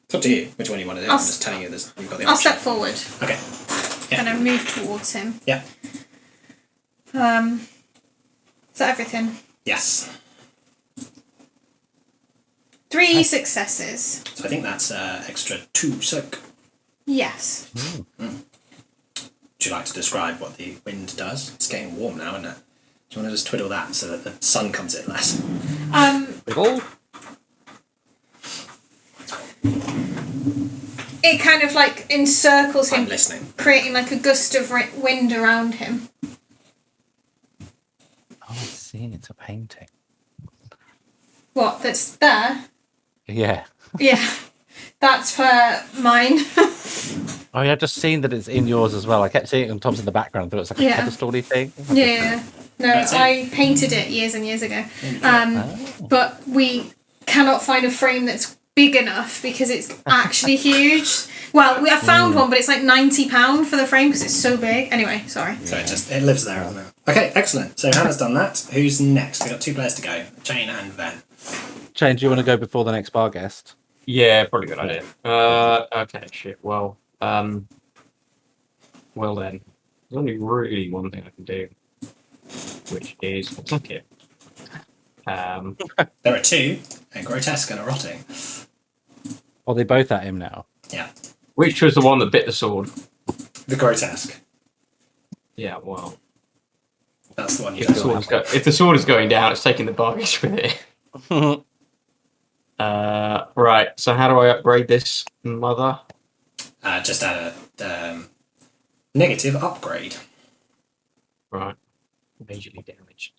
It's up to you which one you want to do. I'm just telling you this. You've got the I'll option. step forward. Okay. Yeah. And I move towards him. Yeah. Is that everything? Yes. 3 successes. So I think that's extra 2 soak. Yes. Would you like to describe what the wind does? It's getting warm now, isn't it? Do you want to just twiddle that so that the sun comes in less? Bilehall? It kind of like encircles him, I'm listening. creating like a gust of wind around him. Oh, I see. It's a painting. What? That's there? Yeah. Yeah. That's for mine. Oh, yeah, I've just seen that it's in yours as well. I kept seeing it on Tom's in the background. I thought it was like a Yeah. pedestal-y thing. Yeah. No, That's it. I painted it years and years ago. But we cannot find a frame that's big enough because it's actually huge. Well, I found one, but it's like £90 for the frame because it's so big. Anyway, sorry. So it lives there at the moment. Okay, excellent. So Hannah's done that. Who's next? We've got 2 players to go. Chain and Ven. Shane, do you want to go before the next bar guest? Yeah, probably a good idea. Okay, shit. Well then. There's only really one thing I can do, which is attack it. There are 2, a grotesque and a rotting. Are they both at him now? Yeah. Which was the one that bit the sword? The grotesque. Yeah, well, That's the one you if the, don't sword want. is if the sword is going down, it's taking the bargaish with it. Right, so how do I upgrade this mother? Just add a negative upgrade. Right, majorly damaged.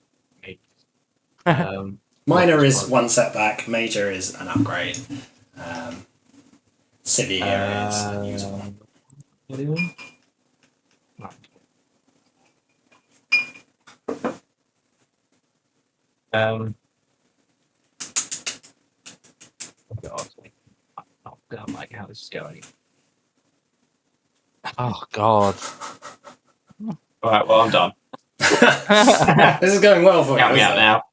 Minor is 1 setback, major is an upgrade. Severe is unusable. Right. God, I'm not like how this is going. Oh, God. All right, well, I'm done. This is going well for you. Count me isn't out it? now.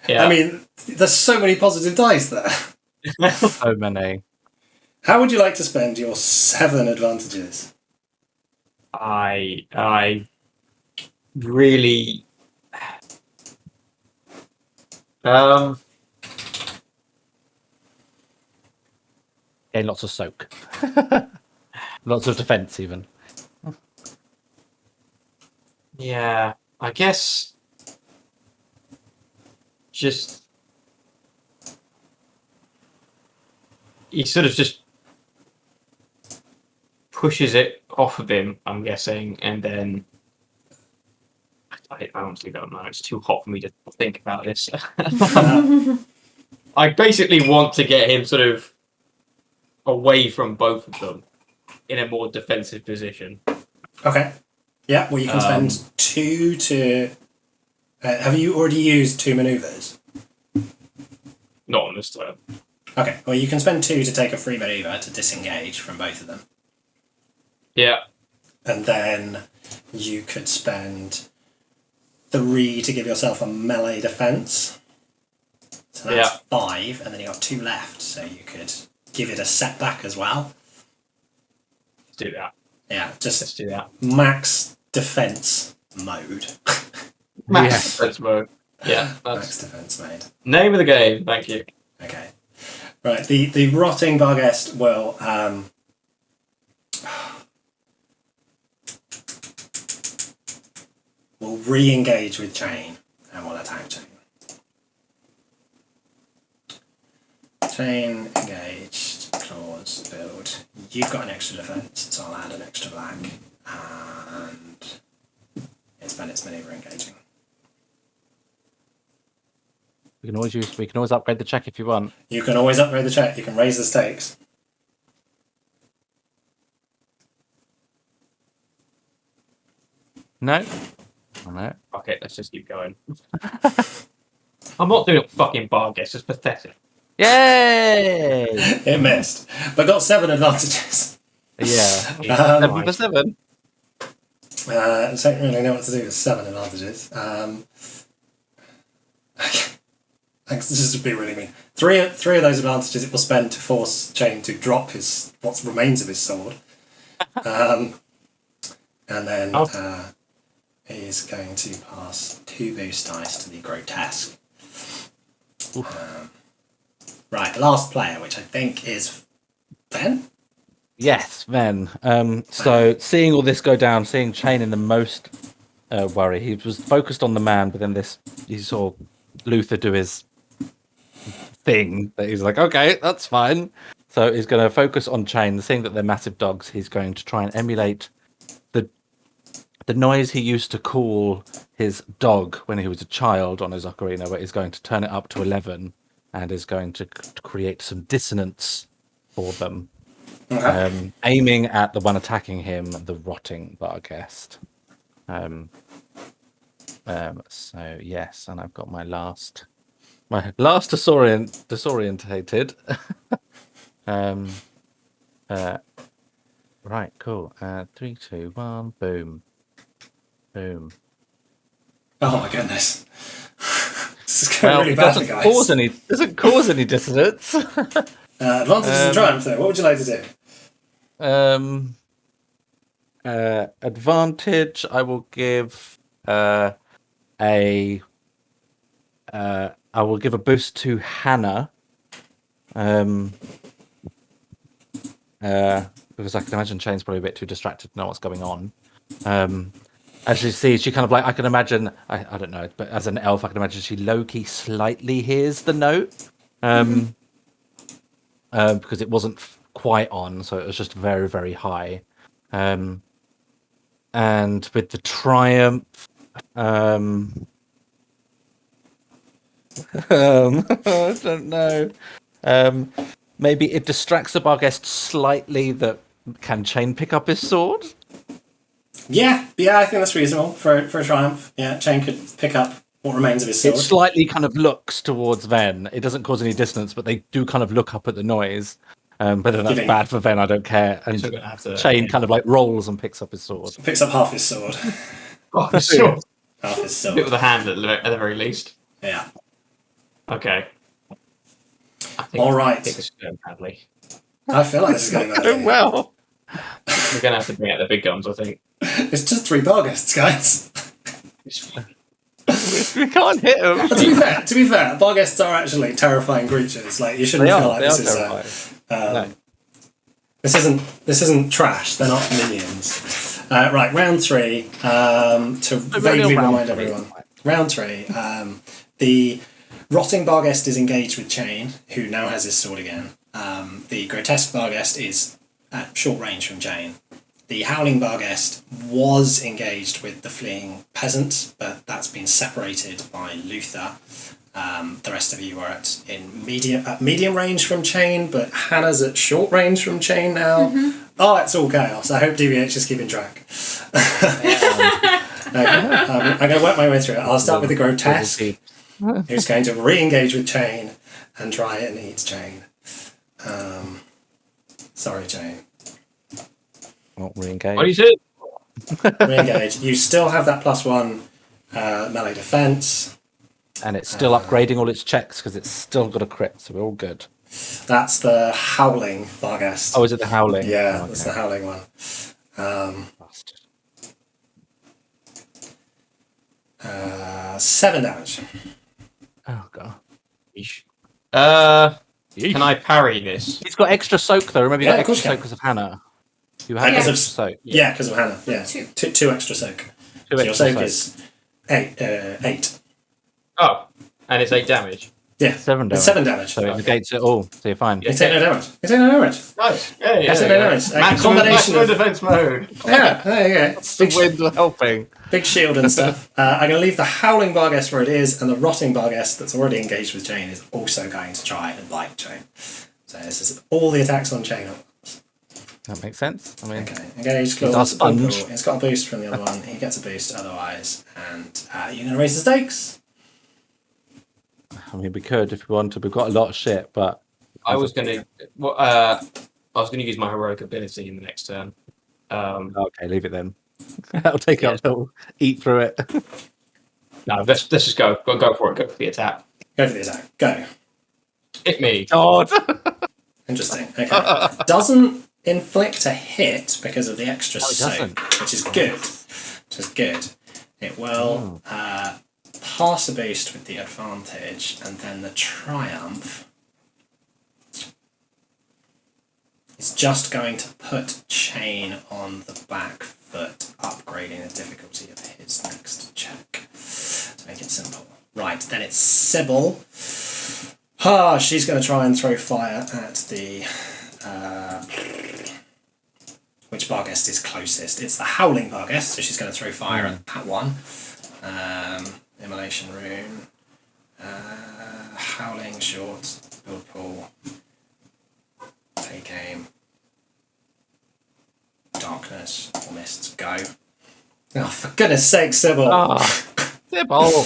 Yeah. I mean, there's so many positive dice there. So many. How would you like to spend your 7 advantages? I really Gain lots of soak. Lots of defense, even. yeah, I guess just he sort of just pushes it off of him, I'm guessing, and then I honestly don't know. It's too hot for me to think about this. I basically want to get him sort of away from both of them in a more defensive position. Okay. Yeah, well, you can spend 2 to... have you already used 2 manoeuvres? Not on this turn. Okay, well, you can spend 2 to take a free manoeuvre to disengage from both of them. Yeah. And then you could spend 3 to give yourself a melee defense. So that's 5, and then you got 2 left, so you could give it a setback as well. Let's do that. Yeah, Let's just do that. max defense mode. Max defense mode. Yeah, Max that's defense mode. name of the game. Thank you. Okay. Right, the rotting Barghest will re-engage with Chain and will attack Chain. Chain engaged, claws, build. You've got an extra defense, so I'll add an extra black. And it's spent its maneuver engaging. We can always upgrade the check if you want. You can always upgrade the check, you can raise the stakes. No? Oh, no. Okay, let's just keep going. I'm not doing a fucking Barghest. It's pathetic. Yay! It missed, but got 7 advantages. Yeah. 7 for 7. Don't really know what to do with 7 advantages. Thanks, this would be really mean. Three of those advantages it will spend to force Chain to drop what remains of his sword. And then he's going to pass 2 boost dice to the grotesque. Right, last player, which I think is Ben? Yes, Ven. So seeing all this go down, seeing Chain in the most worry, he was focused on the man, but then he saw Luther do his thing that he's like, okay, that's fine. So he's going to focus on Chain, seeing that they're massive dogs. He's going to try and emulate the noise he used to call his dog when he was a child on his ocarina, but he's going to turn it up to 11 and is going to create some dissonance for them. Okay. Aiming at the one attacking him, the rotting Barghest. So yes, and I've got my last disorientated. Right, cool. 3, 2, 1, boom, boom. Oh my goodness. This is going really it badly, guys. doesn't cause any dissonance. Advantages and triumph, though. What would you like to do? Advantage, I will give I will give a boost to Hannah. Because I can imagine Chain's probably a bit too distracted to know what's going on. As you see, she kind of like, I can imagine, I don't know, but as an elf, I can imagine she low-key slightly hears the note. Because it wasn't quite on, so it was just very, very high. And with the triumph, I don't know. Maybe it distracts the Barghest slightly. That can Chain pick up his sword? Yeah, I think that's reasonable for a triumph. Yeah, Chain could pick up what remains of his sword. It slightly kind of looks towards Ven. It doesn't cause any dissonance, but they do kind of look up at the noise. But then that's bad for Ven, I don't care. And Chain kind of like rolls and picks up his sword. Picks up half his sword. Oh, sure. Half his sword. Bit with a hand at the very least. Yeah. Okay. I think All right. I think this is going badly. I feel like this is going badly. Well. We're going to have to bring out the big guns, I think. It's just 3 Barghests, guys. We can't hit them. To be fair, Barghests are actually terrifying creatures. Like, you shouldn't feel like this is this isn't trash. They're not minions. Right, round 3. To vaguely remind everyone, round 3. The rotting Barghest is engaged with Chain, who now has his sword again. The grotesque Barghest is at short range from Chain. The howling Barghest was engaged with the fleeing peasant, but that's been separated by Luther. The rest of you are at medium range from Chain, but Hannah's at short range from Chain now. Mm-hmm. Oh, it's all chaos. I hope DVH is keeping track. Okay. I'm going to work my way through it. I'll start with the grotesque, who's going to re-engage with Chain and try and eat Chain. Sorry, Chain. Not re-engage. What do you do? Re-engage. You still have that +1 melee defense. And it's still upgrading all its checks because it's still got a crit, so we're all good. That's the Howling Barghest. Oh, is it the Howling? Yeah, Oh, okay. that's the Howling one. Bastard. 7 damage. Oh, God. Can I parry this? He's got extra soak, though. Remember, you Yeah, got of course extra you soak can. because of Hannah. You have Because extra of- soak. Yeah, because of Hannah. Yeah, Two. two extra soak. Two So your extra soak is 8. Oh, and it's 8 damage. Yeah, 7 damage. it's 7 damage. So it negates it all, so you're fine. Yeah. You take no damage. You take no damage. Nice. Yeah, That's it, no damage. Like a Maximum combination of- defense mode. Yeah, there you go. The wind helping. Big shield and stuff. I'm going to leave the Howling Barghest where it is, and the Rotting Barghest that's already engaged with Jane is also going to try and bite Jane. So this is all the attacks on Jane. That makes sense. I mean, Okay, engaged our claws. sponge. It's got a boost from the other one. He gets a boost otherwise. And you're going to raise the stakes? we could if we wanted. We've got a lot of shit, but I was gonna use my heroic ability in the next turn. okay, leave it then. I'll take it. I'll eat through it. No, let's just go. Go for it. Go for the attack. Go for the attack. Go. Hit me. God. Interesting. Okay. Doesn't inflict a hit because of the extra No, it soak, doesn't. which is good. Which is good. It will pass a boost with the advantage, and then the triumph is just going to put Chain on the back foot, upgrading the difficulty of his next check. To make it simple. Right, then it's Sybil. She's going to try and throw fire at the... which Barghest is closest? It's the Howling Barghest, so she's going to throw fire at that one. Immolation Rune. Howling, short, build pool. Take aim. Darkness, or mists, go. Oh, for goodness sake, Sybil! Sybil.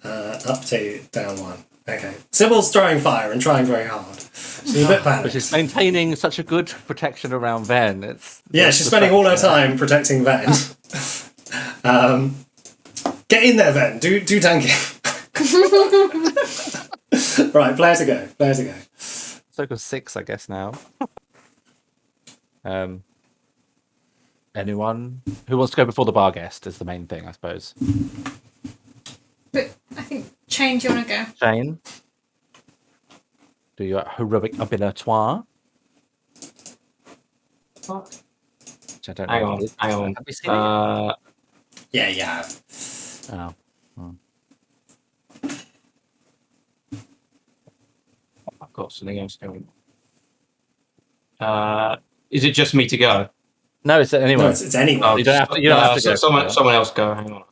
Up 2, down 1. Okay. Sybil's throwing fire and trying very hard. She's a bit panicked. Which is maintaining such a good protection around Ven. Yeah, she's spending all her time protecting Ven. Get in there, Ven. Do tanking. Right, player to go. Soak of 6, I guess now. Anyone who wants to go before the Barghest is the main thing, I suppose. But I think Chain, do you want to go? Jane, do your heroic ability. Which I don't know. Hang on. Have we seen it? Yeah, you have. Oh. I've got something else going. Is it just me to go? No, it's anyone. No, it's anyone. You don't have to. You don't have to go. Someone else go. Hang on.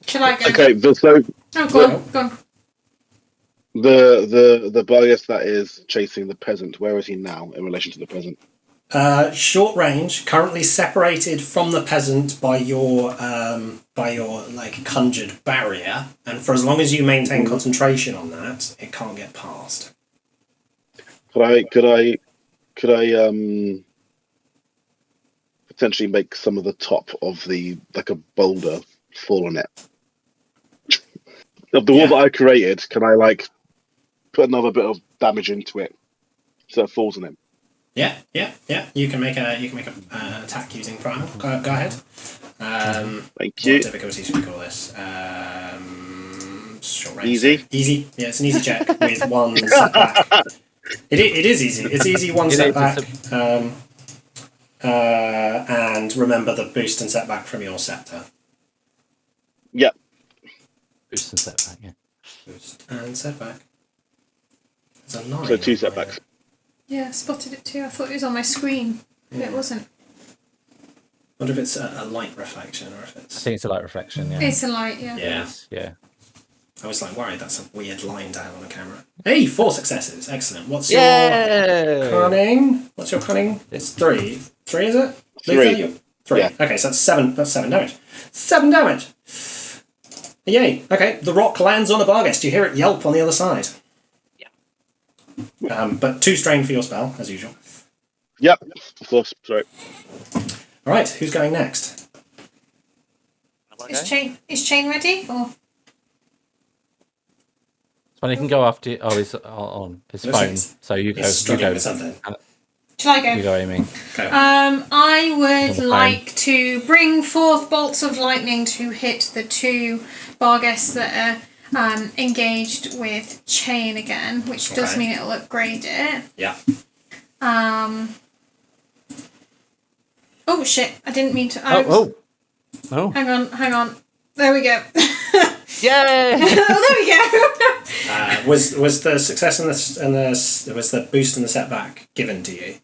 Shall I go? Okay, so Oh, go on. the Barghest that is chasing the peasant, where is he now in relation to the peasant? Short range, currently separated from the peasant by your like conjured barrier, and for as long as you maintain concentration on that, it can't get past. Could I potentially make some of the top of the like a boulder fall on it? Of the wall that I created, can I like put another bit of damage into it so it falls on him? Yeah. You can make an attack using primal. Go ahead. Thank you. What difficulty should we call this? Short range. Easy. Easy. Yeah, it's an easy check with 1 setback. It is easy. It's easy, 1 setback. And remember the boost and setback from your scepter. Yep. Boost and setback, yeah. Boost and setback. There's a line. So 2 setbacks. Yeah, I spotted it too. I thought it was on my screen, but it wasn't. I wonder if it's a light reflection or if I it's... think it's a light reflection, yeah. It's a light, yeah. Yeah. Yeah. I was like worried that's a weird line to have on a camera. Hey, 4 successes. Excellent. What's Yay! your cunning? What's your cunning? It's 3. 3, is it? 3. Luther, 3. Yeah. Okay, so that's 7. That's 7 damage. 7 damage! Yay. Okay, the rock lands on the Barghest. You hear it yelp on the other side. Yeah. But 2 strain for your spell, as usual. Yep. Of course. Sorry. Alright, who's going next? Is Chain ready? Or Well, he can go after you. Oh, he's on his Looks like phone. So you go. He's You struggling go. with something. shall I go? You go, Amy. Go. I would Double like to bring forth bolts of lightning to hit the two Barghest that are engaged with Chain again, which does Okay. mean it'll upgrade it. Yeah. Oh shit! I didn't mean to. Oh. Hang on. There we go. Yay! Oh, there we go. Was the success and was the boost and the setback given to you?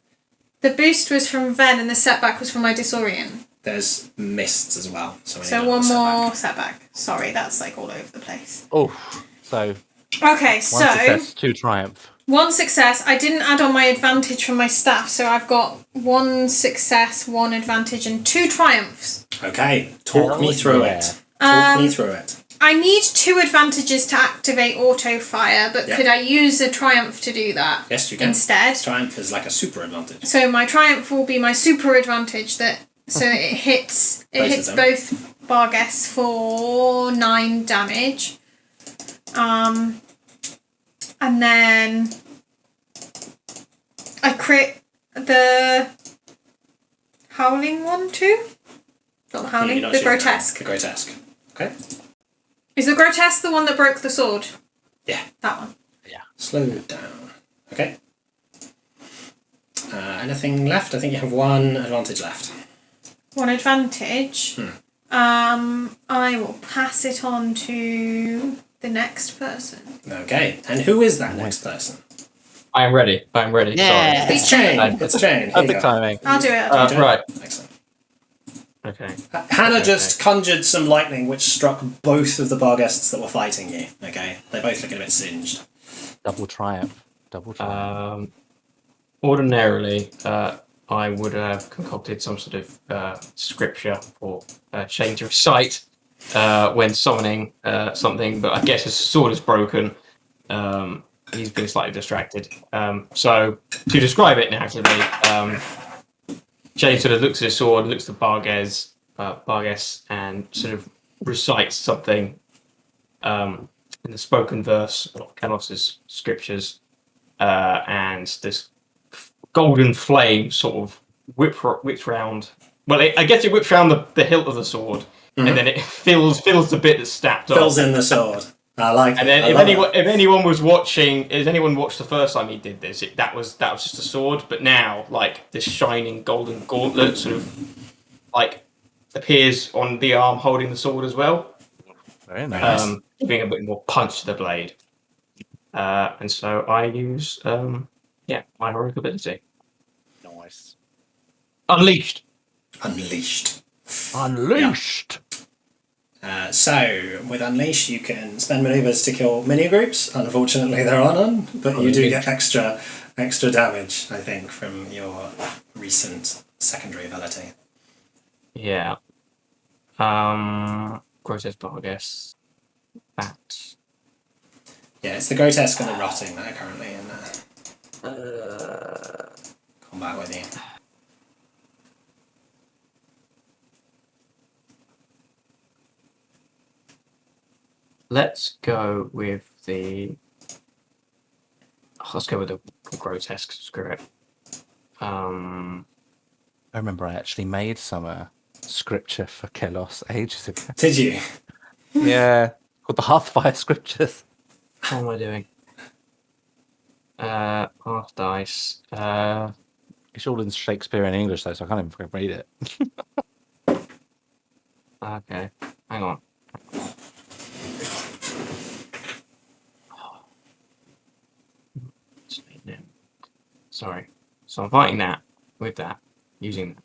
The boost was from Ven, and the setback was from my disorient. There's mists as well. So one more setback. Sorry, that's like all over the place. Oh, so Okay, one so success, 2 triumph. one success. I didn't add on my advantage from my staff, so I've got 1 success, 1 advantage, and 2 triumphs. Okay, talk me through yeah. it. Talk me through it. I need 2 advantages to activate auto fire, but Yeah. could I use a triumph to do that Yes, you can. instead? Triumph is like a super advantage. So my triumph will be my super advantage so it hits Both of them. both Barghests for 9 damage. And then I crit the howling one too? Not the howling, You're not the shooting grotesque. The grotesque. Okay. Is the grotesque the one that broke the sword? Yeah. That one. Slow down. Okay. Anything left? I think you have 1 advantage left. 1 advantage. I will pass it on to the next person. Okay. And who is that next person? I am ready. Yeah. It's Chain. It's Chain. Here you Perfect go. timing. I'll do it. Sorry. Right. Excellent. Okay. Hannah Okay, just conjured some lightning which struck both of the Barghests that were fighting you. Okay. They're both looking a bit singed. Double triumph. Ordinarily, I would have concocted some sort of scripture for Chain to recite when summoning something, but I guess his sword is broken. He's been slightly distracted. So to describe it naturally, Chain sort of looks at his sword, looks at Barghest, and sort of recites something in the spoken verse of Kenos's scriptures, and this golden flame sort of whips round. Well, I guess it whips round the hilt of the sword, and then it fills the bit that's snapped off. Fills in the sword. I like And it. then if anyone was watching, if anyone watched the first time he did this, that was just a sword. But now, like, this shining golden gauntlet sort of like appears on the arm holding the sword as well, Very nice. giving a bit more punch to the blade. And so I use my heroic ability. Nice. Unleashed. Unleashed. So, with Unleash, you can spend maneuvers to kill mini groups. Unfortunately, there are none, but you do get extra damage, I think, from your recent secondary ability. Yeah. Grotesque Barghest. That. Yeah, it's the grotesque and the rotting that are currently in combat with you. Let's go with the. Let's go with the grotesque. Screw it. I remember I actually made some scripture for Kelos ages ago. Did you? Yeah, called the Hearthfire Scriptures. How am I doing? Half dice. It's all in Shakespearean English though, so I can't even fucking read it. Okay, hang on. Sorry. So I'm fighting that with that, using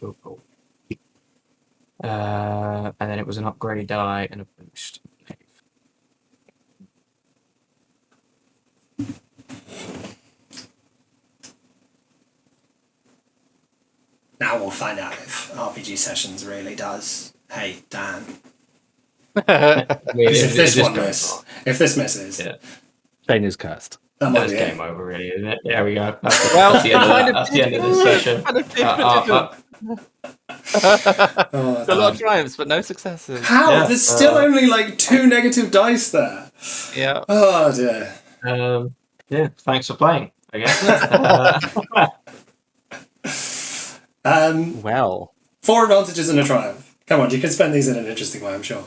that. Cool. And then it was an upgrade die and a boost. Now we'll find out if RPG Sessions really does. Hey, Dan. I mean, If this it one goes misses. wrong. If this misses. Yeah. Shane is cursed. That might That's be game it. over, really, isn't it? There we go. That's Well, the end of this session. Oh, A lot of triumphs, but no successes. how? Yeah, There's still only like 2 negative dice there. Yeah. Oh dear. Yeah, thanks for playing, I guess. Well. 4 advantages and a triumph. Come on, you can spend these in an interesting way, I'm sure.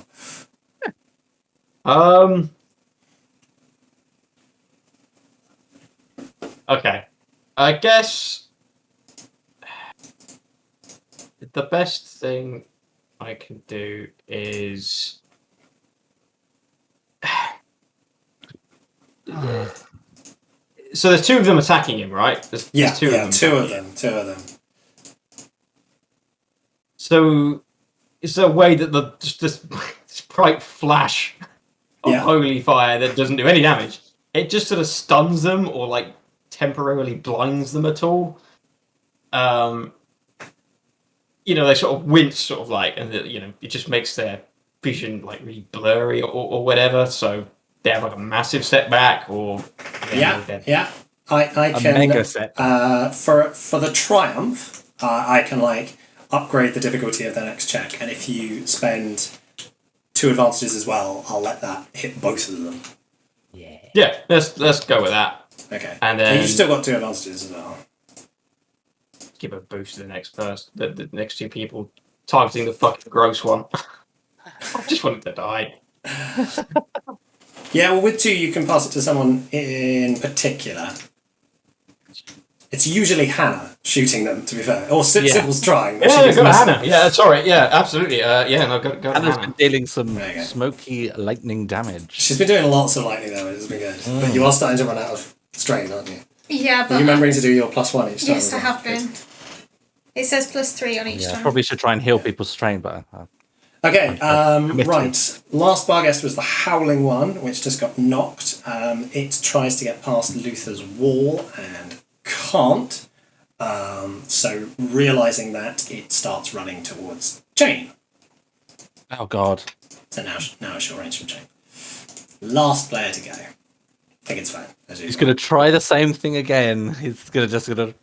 Okay. I guess the best thing I can do is so there's 2 of them attacking him, right? There's 2 of them. 2 of them. 2 of them. So is there a way that this bright flash of holy fire that doesn't do any damage, it just sort of stuns them or like temporarily blinds them at all? They sort of wince, sort of like, and it just makes their vision like really blurry or whatever. So they have like a massive setback, or I can mega setback. for the triumph. I can like upgrade the difficulty of the next check, and if you spend 2 advantages as well, I'll let that hit both of them. Yeah. Let's go with that. Okay. And then you've still got 2 advantages as well. Give a boost to the next person, the next 2 people, targeting the fucking gross one. I just wanted to die. Yeah, well, with 2 you can pass it to someone in particular. It's usually Hannah shooting them, to be fair, or Sybil's trying. But Yeah, go to Hannah. Yeah, sorry. Yeah, absolutely. Go to Hannah's Hannah. been dealing some smoky lightning damage. She's been doing lots of lightning damage. It's been good, but you are starting to run out of strain, aren't you? Yeah, but Are you remembering to do your +1 each time? yes, I have been. It says +3 on each time. Probably should try and heal people's strain, but okay, right. Last Barghest was the Howling one, which just got knocked. It tries to get past Luther's wall and can't. So realising that, it starts running towards Chain. oh god. So now it's short range from Chain. Last player to go. I think it's fine. He's going to try the same thing again. He's going to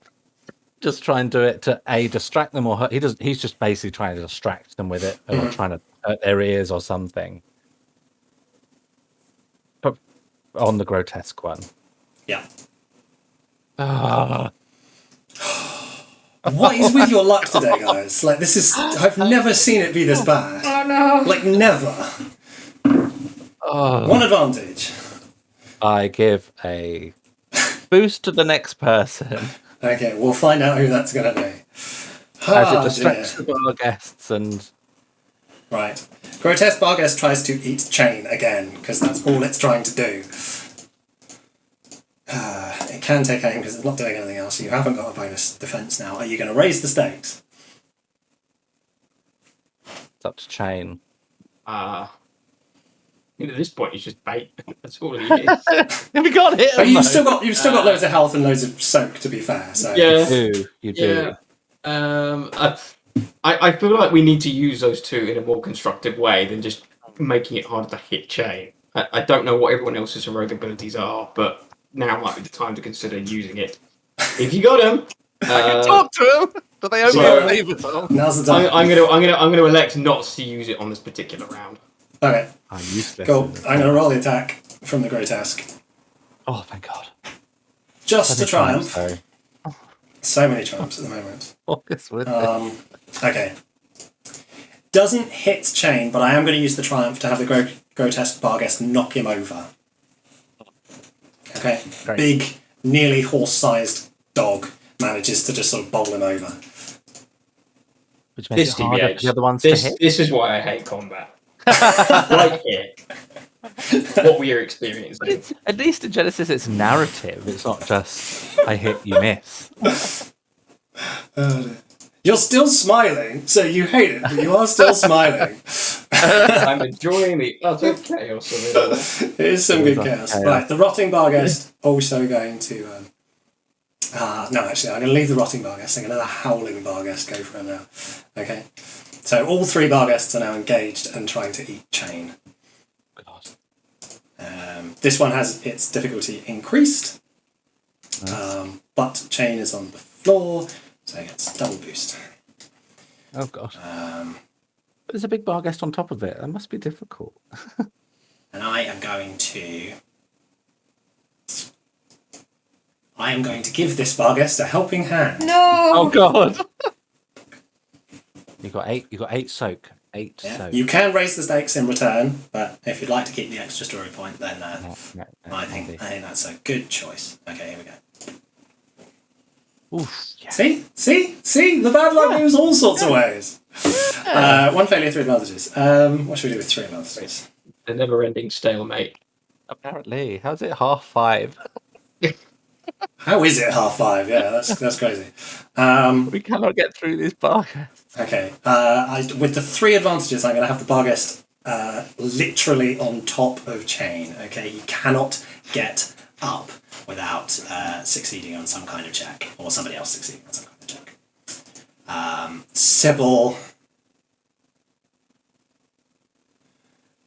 just try and do it to distract them or hurt. He's just basically trying to distract them with it, or trying to hurt their ears or something. But on the grotesque one. Yeah. Ah. What is with your luck today, guys? Like, this is... I've never seen it be this bad. Oh no. Like, never. 1 advantage. I give a boost to the next person. Okay, we'll find out who that's going to be. As it distracts the bar guests and... Right. Grotesque Barghest tries to eat Chain again, because that's all it's trying to do. It can take aim because it's not doing anything else. You haven't got a bonus defense now. Are you going to raise the stakes? It's up to Chain. At this point, it's just bait. That's all it is. We got hit. But you've still got loads of health and loads of soak, to be fair. So Yeah. You do. Yeah. I feel like we need to use those 2 in a more constructive way than just making it harder to hit Chain. I don't know what everyone else's heroic abilities are, but now might be the time to consider using it. If you got them, talk to them, but they only leave it all. Now's the time. I'm gonna elect not to use it on this particular round. Okay. I'm useless. Cool. I'm going to roll the attack from the Grotesque. Oh, thank God. Just a triumph. Sorry. So many triumphs at the moment. What is with Okay. Doesn't hit Chain, but I am going to use the triumph to have the Grotesque Barghest knock him over. Okay. Great. Big, nearly horse-sized dog manages to just sort of bowl him over. Which makes it harder for the other ones to hit. This is why I hate combat. Right here. What we are experiencing. But at least in Genesis, it's narrative. It's not just I hit, you miss. You're still smiling, so you hate it, but you are still smiling. I'm enjoying the utter chaos of it all. It is some good chaos. Right, the Rotting Barghest also going to... no, actually, I'm going to leave the Rotting Barghest. I'm going to let the Howling Barghest go for him now. Okay. So all 3 Barghests are now engaged and trying to eat Chain. God. This one has its difficulty increased, Nice. but chain is on the floor, so it gets double boost. Oh god. There's a big bar guest on top of it. That must be difficult. And I am going to give this bar guest a helping hand. No. Oh god. You got 8 soak. 8 Yeah. soak. You can raise the stakes in return, but if you'd like to keep the extra story point, then No, I think that's a good choice. Okay, here we go. Oof. Yeah. See, the bad luck moves all sorts of ways. 1 failure, 3 advantages. What should we do with 3 advantages? The never-ending stalemate. Apparently. How's it 5:30? How is it 5:30? Yeah, that's crazy. We cannot get through this bar guest. Okay, with the 3 advantages, I'm going to have the bar guest literally on top of chain. Okay, you cannot get up without succeeding on some kind of check, or somebody else succeeding on some kind of check. Sybil.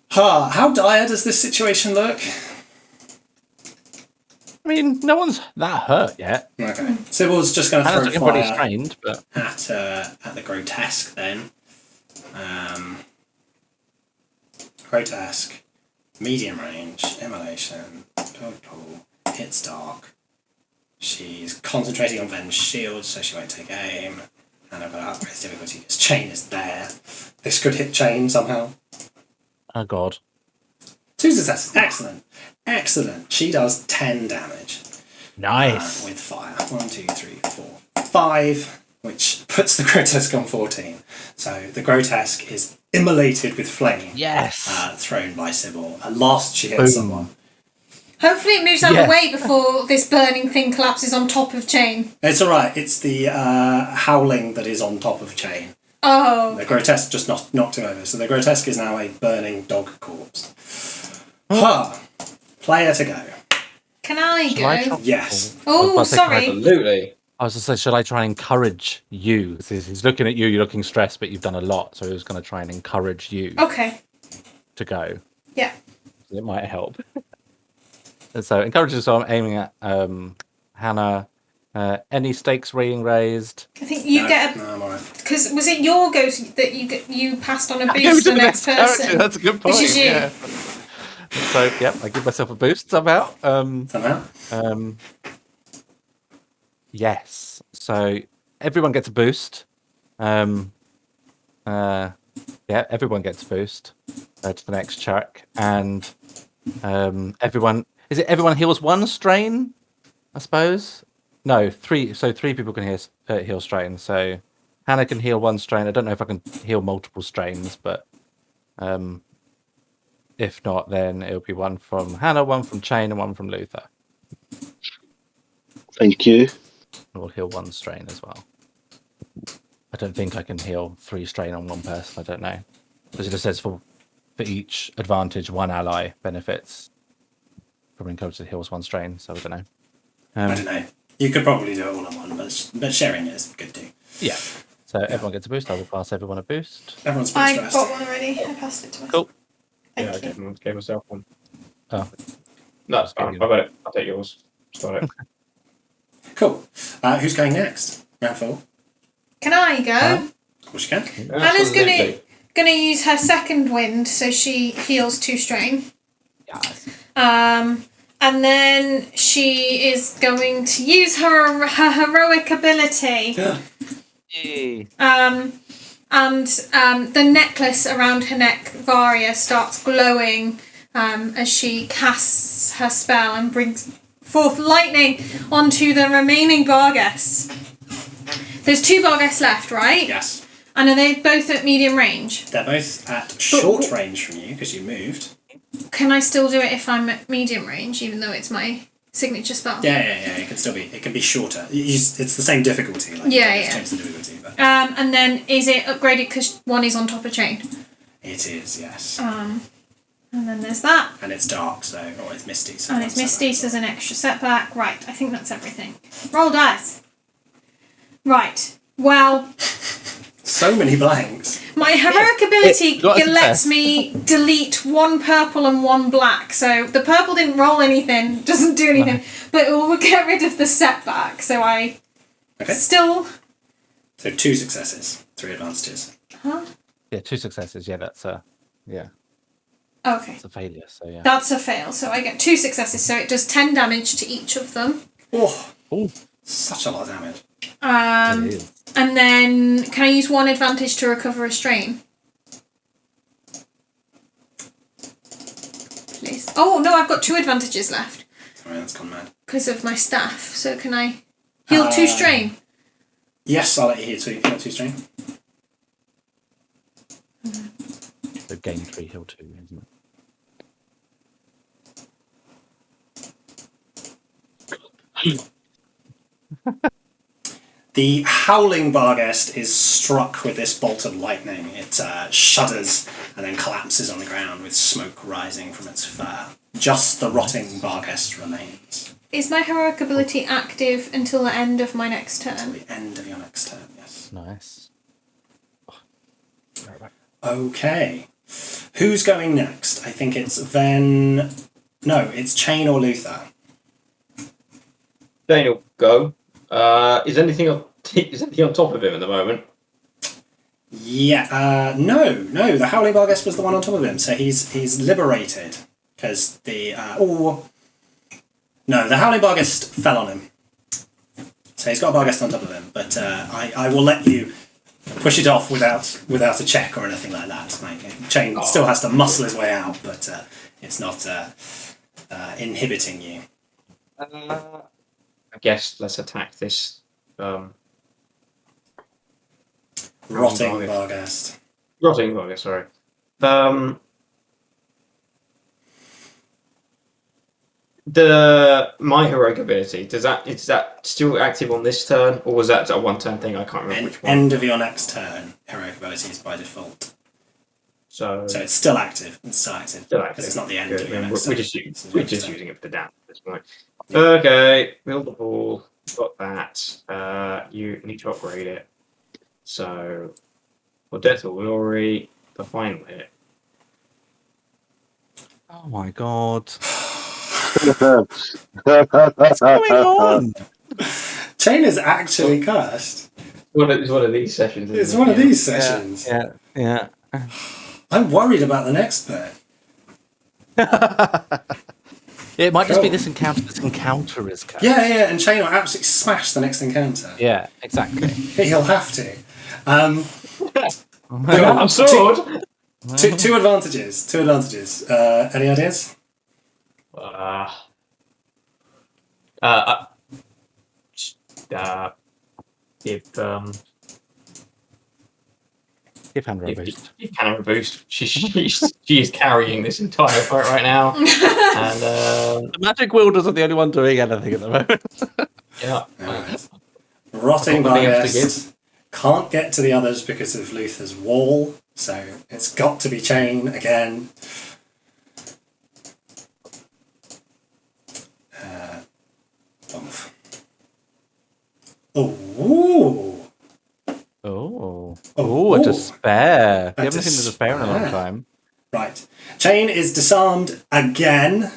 How dire does this situation look? I mean, no one's that hurt yet. Okay, Sybil's just going to Hannah's throw looking pretty fire strained, but at the grotesque then. Grotesque, medium range, immolation, total, hits dark. She's concentrating on Ven's shield, so she won't take aim. And I've got to upgrade difficulty because chain is there. This could hit chain somehow. oh god. 2 successes. Excellent. She does 10 damage. Nice. With fire. 1, 2, 3, 4, 5, which puts the grotesque on 14. So the grotesque is immolated with flame. Yes. Thrown by Sybil. At last she hits someone. Hopefully it moves out of Yeah. the way before this burning thing collapses on top of chain. It's alright. It's the howling that is on top of chain. Oh. The grotesque just knocked him over. So the grotesque is now a burning dog corpse. Player to go. Can I Shall I go? try- Yes. Oh, I was about to say, sorry. Absolutely. I was just saying, should I try and encourage you? He's looking at you, you're looking stressed, but you've done a lot, so he was going to try and encourage you Okay. to go. Yeah. It might help. And so, encouraging, so I'm aiming at Hannah. Any stakes being raised? I think you get No, I'm alright. because was it your ghost that you passed on a boost to the next person? That's a good point. Which is you. Yeah. So, yep, I give myself a boost somehow. Somehow. Yes. So everyone gets a boost. Yeah, everyone gets a boost to the next check, and everyone heals 1 strain, I suppose. No, 3. So 3 people can heal strain. So Hannah can heal 1 strain. I don't know if I can heal multiple strains, but if not, then it'll be 1 from Hannah, 1 from Chain, and 1 from Luther. Thank you. And we'll heal 1 strain as well. I don't think I can heal 3 strain on 1 person. I don't know. Because it just says for each advantage, 1 ally benefits. Probably encouraged to heals 1 strain, so I don't know. I don't know. You could probably do it all in one, but sharing it is good too. Yeah. So everyone gets a boost. I will pass everyone a boost. Everyone's pretty I stressed. got one already. I passed it to myself. Cool. Thank Yeah, you. I gave myself one. Oh. No, it's fine. I've got it. I'll take yours. Got it. Cool. Who's going next? Round 4. Can I go? Of course you can. Hannah's Absolutely. gonna use her second wind, so she heals 2 strain. Yes. And then she is going to use her heroic ability. Yay. And the necklace around her neck, Varia, starts glowing as she casts her spell and brings forth lightning onto the remaining Barguests. There's 2 Barguests left, right? Yes. And are they both at medium range? They're both at short range from you because you moved. Can I still do it if I'm at medium range, even though it's my signature spell? Yeah. It can still be. It can be shorter. It's the same difficulty. Like, Yeah, you just yeah. change the difficulty, but And then is it upgraded because 1 is on top of chain? it is, yes. And then there's that. And it's dark, so or it's misty. So And it's misty, so there's an extra setback. Right, I think that's everything. Roll dice. Right. Well, So so many blanks. My heroic ability got a it lets success. me delete 1 purple and 1 black. So the purple didn't roll anything, doesn't do anything, but it will get rid of the setback. So I still... So 2 successes, 3 advantages. Huh? Yeah, 2 successes. Yeah, that's yeah, Okay. it's a failure. So yeah. That's a fail. So I get 2 successes. So it does 10 damage to each of them. Oh, Ooh, such a lot of damage. it is. And then can I use 1 advantage to recover a strain? Please. Oh no, I've got 2 advantages left Sorry, that's gone mad. because of my staff. So can I heal 2 strain? Yes, I'll let you heal 2 strain. So gain 3, heal 2, isn't it? The Howling Barghest is struck with this bolt of lightning. It shudders and then collapses on the ground with smoke rising from its fur. Just the rotting Barghest remains. Is my heroic ability active until the end of my next Till turn? the end of your next turn, yes. Nice. Right. Okay. Who's going next? I think it's Ven... No, it's Chain or Luther. Daniel, go. Is anything on top of him at the moment? Yeah, no, the Howling Barghest was the one on top of him, so he's liberated. Because the... No, the Howling Barghest fell on him. So he's got a Barghest on top of him, but I will let you push it off without a check or anything like that. Like, Chain still has to muscle his way out, but it's not inhibiting you. I guess let's attack this. Rotting Barghest. Rotting Barghest, sorry. My heroic ability, is that still active on this turn, or was that a 1-turn thing? I can't remember which one. End of your next turn, heroic ability is by default. So it's still active. It's still active. Because it's not the end of your next We're turn. we're just using it for the damage at this point. Okay, build the ball. Got that. You need to upgrade it. So, for Death or Glory, the final hit. Oh my god. What's going on? Chain is actually cursed. It's one of these sessions. Isn't It's it? one of these sessions. Yeah. I'm worried about the next bit. It might just be Cool. this encounter. This encounter is cursed. Yeah, and Chain will absolutely smash the next encounter. Yeah, exactly. He'll have to. I'm sword. Two advantages. Any ideas? Give Hannah a boost. Give Hannah a boost. She is carrying this entire fight right now. And The magic wielders are the only one doing anything at the moment. yeah. Alright. Rotting What were they able to Barghest can't get to the others because of Luther's wall, so it's got to be Chain again. Oomph. Ooh. Oh, a despair. A You haven't seen the despair in a long despair. time. Right. Chain is disarmed again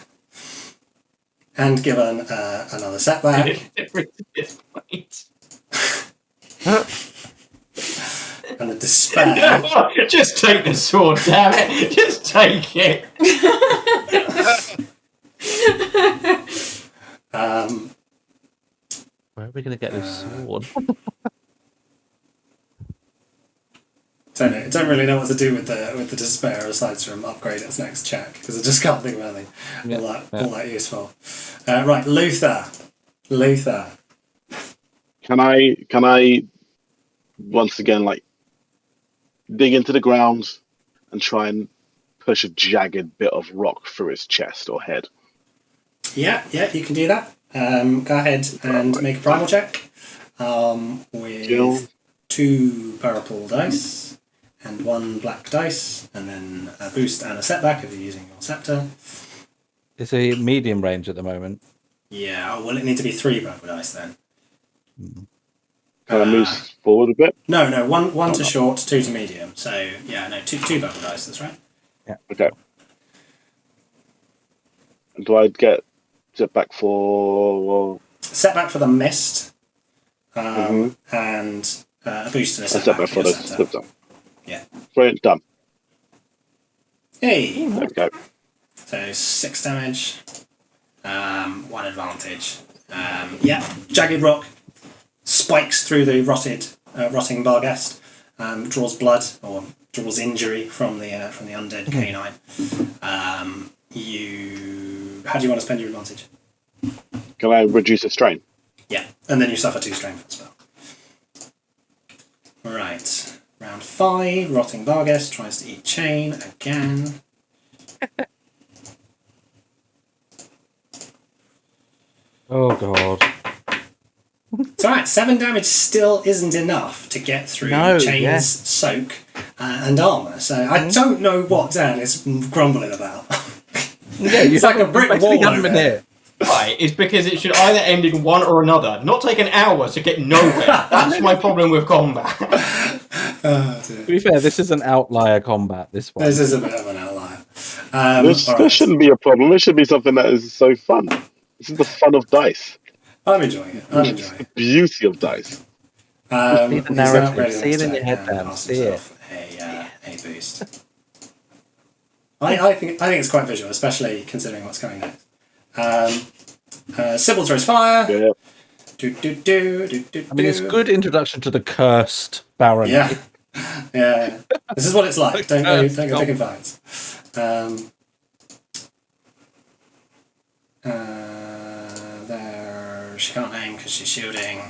and given another setback. And the despair. Just take the sword, damn it! Just take it. Where are we going to get this sword? Don't really know what to do with the despair aside from upgrade its next check because I just can't think of anything all that useful. Right, Luther. Can I once again dig into the ground and try and push a jagged bit of rock through his chest or head? Yeah, you can do that. Go ahead and make a primal check with 2 purple dice and 1 black dice, and then a boost and a setback if you're using your scepter. It's a medium range at the moment. Yeah, will it need to be 3 purple dice then? Kind of moves forward a bit. No, one to short, 2 to medium. So yeah, no, two purple dice. That's right. Okay. Do I get setback for? Setback for the mist, Mhm. and a boost and a A setback setback for your the center. slip. Yeah. Brilliant. Done. Hey. There we go. So 6 damage, 1 advantage. Yeah, jagged rock spikes through the rotting Barghest, draws blood or draws injury from the undead canine. How do you want to spend your advantage? Can I reduce the strain? Yeah, and then you suffer 2 strain for the spell. Right, round 5. Rotting Barghest tries to eat chain again. Oh god. It's alright, 7 damage still isn't enough to get through Chain's soak and armour, so I don't know what Dan is grumbling about. Yeah, It's like a brick wall over there. Right, it's because it should either end in one or another. Not take an hour to get nowhere. That's my problem with combat. Oh, dear. To be fair, this is an outlier combat, this one. This is a bit of an outlier. This shouldn't be a problem. It should be something that is so fun. This is the fun of dice. I'm enjoying it. The beauty of dice. See the he's narrative, not ready see it in your to head, Dan, pass see himself a boost. I think it's quite visual, especially considering what's coming next. Sybil throws fire. Yeah. I mean, it's a good introduction to the cursed Barony. Yeah. Yeah. This is what it's like. Don't go picking fights. There, she can't aim because she's shielding.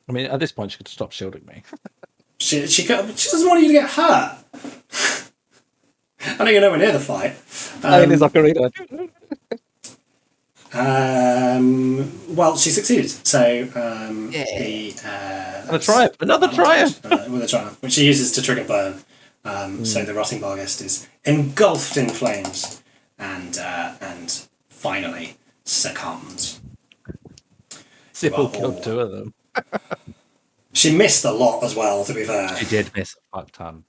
I mean, at this point, she could stop shielding me. She doesn't want you to get hurt. I know you're nowhere near the fight. Hey, there's Ocarina. Well, she succeeded. So Another triumph. Another triumph. With a triumph, which she uses to trigger burn. So the rotting Barghest is engulfed in flames and finally succumbs. Sybil killed 2 of them. She missed a lot as well, to be fair. She did miss a fuck ton.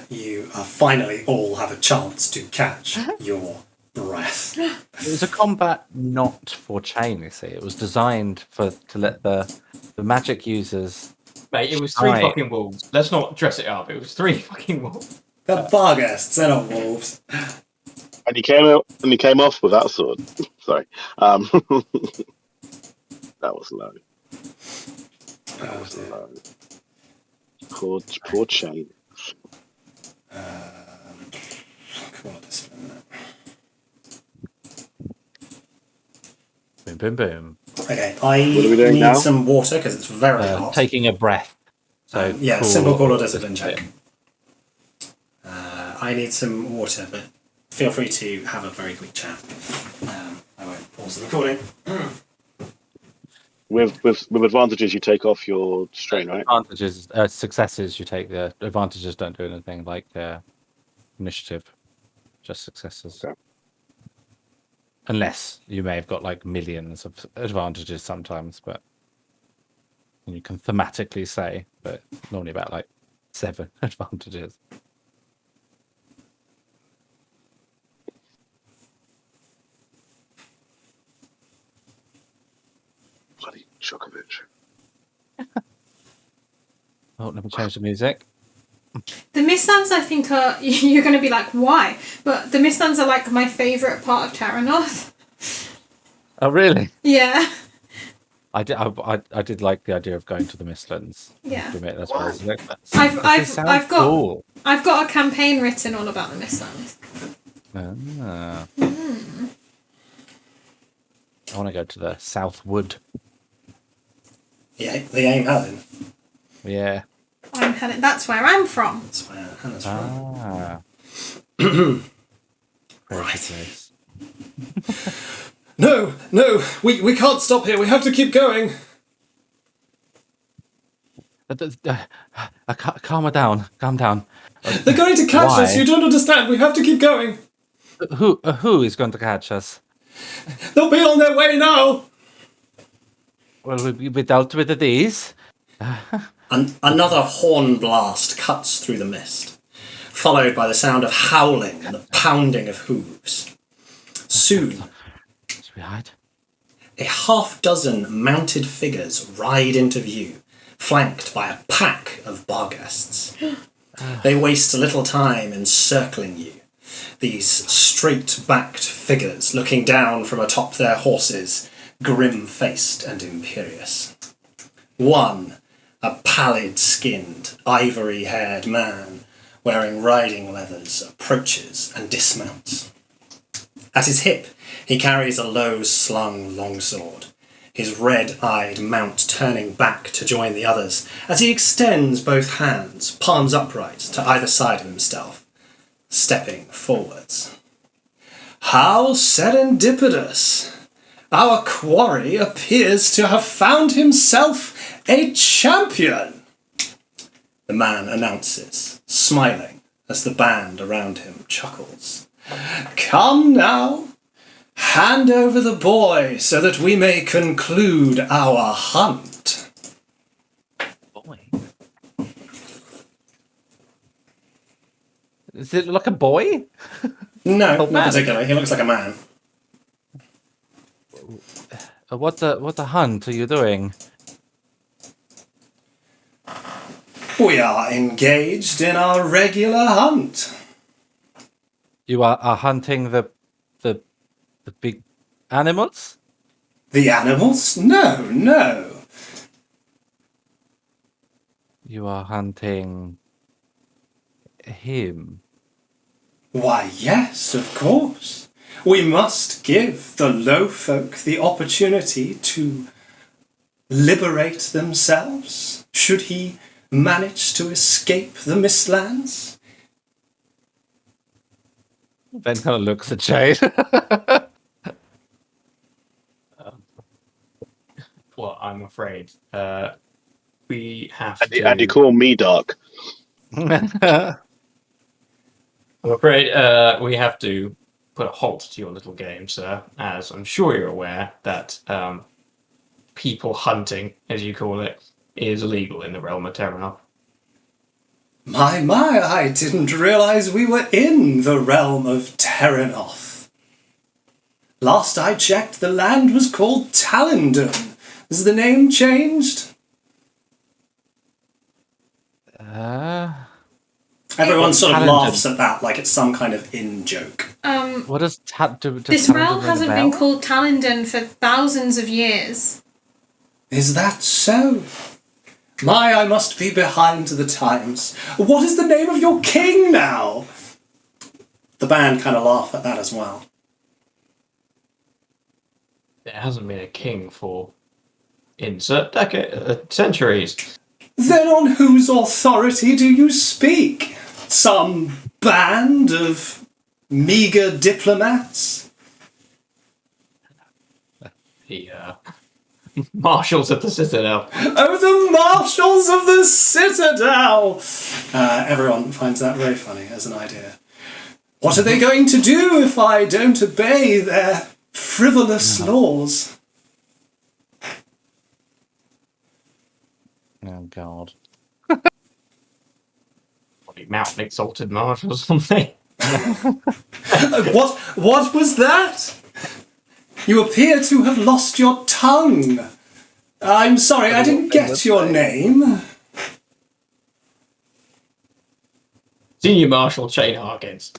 You finally all have a chance to catch your breath. It was a combat not for chain, you see. It was designed to let the magic users... Mate, it was 3 fucking wolves. Let's not dress it up. It was 3 fucking wolves. The Barghests, they're not wolves. And he came off without a sword. Sorry. That was low. That was low. Poor chain. Cool, this one. Boom, boom, boom. Okay, I What are we doing need now? some water because it's very hot. Taking a breath. So Yeah, cool. simple call or discipline check. I need some water, but feel free to have a very quick chat. I won't pause the recording. With advantages, you take off your strain, right? Advantages, successes, you take the advantages. Don't do anything like initiative, just successes. Okay. Unless you may have got like millions of advantages sometimes, but you can thematically say, but normally about like 7 advantages. Bloody Shokovich. Oh, let me change the music. The Mistlands, I think, are... You're going to be like, why? But the Mistlands are, like, my favourite part of Terrinoth. Oh, really? Yeah. I did like the idea of going to the Mistlands. Yeah. To admit, that's what I was like. I've got cool. I've got a campaign written all about the Mistlands. Ah. I want to go to the South Wood. Yeah, the aim Helen. Yeah. I'm Helen. That's where I'm from. That's where Helen's from. Ah. Right. No, we can't stop here. We have to keep going. Calm down. They're going to catch Why? us. You don't understand. We have to keep going. Who is going to catch us? They'll be on their way now. Well, we dealt with these. Another horn blast cuts through the mist, followed by the sound of howling and the pounding of hooves. Soon, Should we hide? a half-dozen mounted figures ride into view, flanked by a pack of barghests. They waste little time encircling you, these straight-backed figures looking down from atop their horses, grim-faced and imperious. One, a pallid-skinned, ivory-haired man wearing riding leathers, approaches and dismounts. At his hip, he carries a low-slung longsword, his red-eyed mount turning back to join the others as he extends both hands, palms upright, to either side of himself, stepping forwards. How serendipitous! Our quarry appears to have found himself a champion! The man announces, smiling as the band around him chuckles. Come now, hand over the boy so that we may conclude our hunt. Boy. Does it look like a boy? No, Oh, not man. particularly. He looks like a man. What the hunt are you doing? We are engaged in our regular hunt. You are hunting the big animals? The animals? No. You are hunting him. Why, yes, of course. We must give the low folk the opportunity to liberate themselves, should he manage to escape the Mistlands. Ben kind of looks at Jade. Well, I'm afraid we have to. And you call me dark. I'm afraid we have to put a halt to your little game, sir, as I'm sure you're aware that people hunting, as you call it, is illegal in the realm of Terrinoth. My, I didn't realise we were in the realm of Terrinoth. Last I checked, the land was called Talendon. Has the name changed? Everyone sort of Talendon. laughs at that like it's some kind of in-joke. What does This realm hasn't been called Talendon for thousands of years. Is that so? My, I must be behind the times. What is the name of your king now? The band kind of laugh at that as well. There hasn't been a king for insert centuries. Then on whose authority do you speak? Some band of meagre diplomats? The marshals of the Citadel. Oh, the marshals of the Citadel! Everyone finds that very funny as an idea. What are they going to do if I don't obey their frivolous laws? Oh God. Mountain exalted marshal or something. What was that? You appear to have lost your tongue. I'm sorry, I didn't get your name. Senior Marshal Chain Harkins.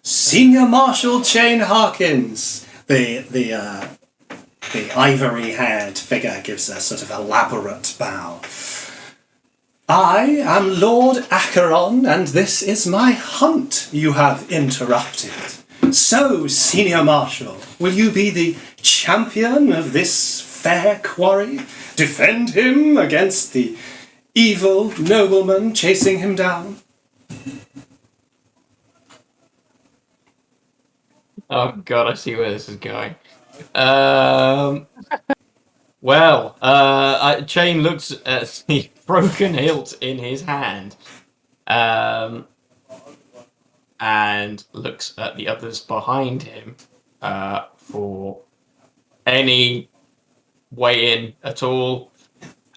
Senior Marshal Chain Harkins. The ivory-haired figure gives a sort of elaborate bow. I am Lord Acheron, and this is my hunt you have interrupted. So, Senior Marshal, will you be the champion of this fair quarry? Defend him against the evil nobleman chasing him down? Oh God, I see where this is going. Chain looks at the broken hilt in his hand, and looks at the others behind him for any weigh in at all?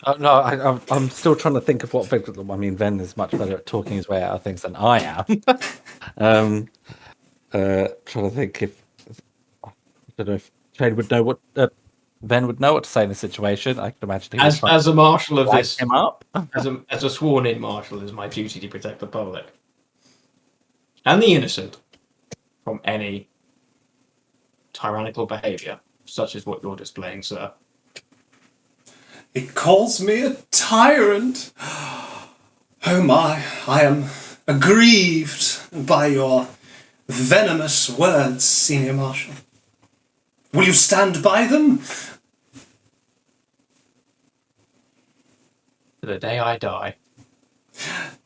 Oh, no, I'm still trying to think of what Victor. I mean, Ven is much better at talking his way out of things than I am. Trying to think if I don't know if Shane would know what Ven would know what to say in the situation. I can imagine he would try As a marshal of to this, him up. as a sworn-in marshal, it is my duty to protect the public and the innocent from any tyrannical behaviour, such as what you're displaying, sir. He calls me a tyrant. Oh my, I am aggrieved by your venomous words, Senior Marshal. Will you stand by them? To the day I die.